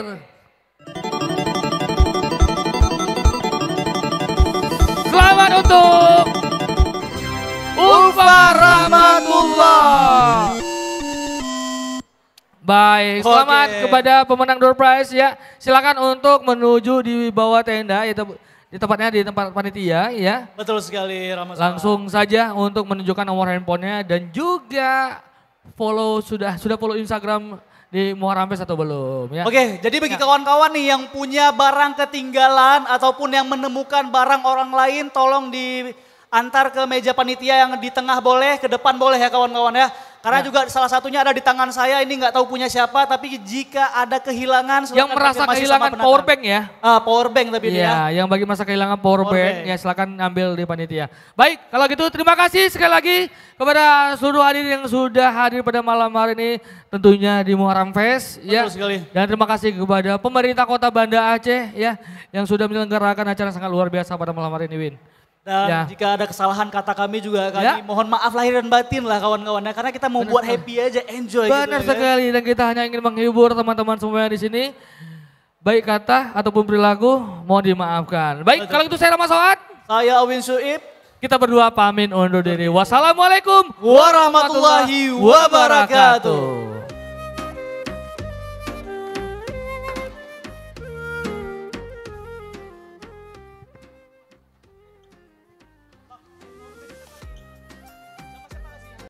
Selamat untuk Ulfa Rahmatullah. Baik, selamat kepada pemenang door prize ya. Silakan untuk menuju di bawah tenda itu di tempatnya di tempat panitia ya. Betul sekali Rama. Langsung saja untuk menunjukkan nomor handphonenya dan juga sudah follow Instagram di Muharram Fest atau belum ya. Oke, jadi bagi kawan-kawan nih yang punya barang ketinggalan ataupun yang menemukan barang orang lain tolong diantar ke meja panitia yang di tengah boleh, ke depan boleh ya kawan-kawan ya. Karena juga salah satunya ada di tangan saya, ini nggak tahu punya siapa, tapi jika ada kehilangan, yang merasa kehilangan power bank ya? Power bank tapi yang bagi masa kehilangan power bank ya silakan ambil di panitia. Baik, kalau gitu terima kasih sekali lagi kepada seluruh hadirin yang sudah hadir pada malam hari ini, tentunya di Muharram Fest ya. Sekali. Dan terima kasih kepada pemerintah Kota Banda Aceh ya yang sudah menyelenggarakan acara sangat luar biasa pada malam hari ini, Win. Dan jika ada kesalahan kata kami juga kami mohon maaf lahir dan batin lah kawan-kawan karena kita mau buat happy aja, enjoy. Benar gitu, sekali dan kita hanya ingin menghibur teman-teman semua di sini. Baik kata ataupun perilaku mohon dimaafkan. Baik, kalau itu saya Rama Soad. Saya Awin Suib. Kita berdua pamit undur diri. Wassalamualaikum warahmatullahi wabarakatuh.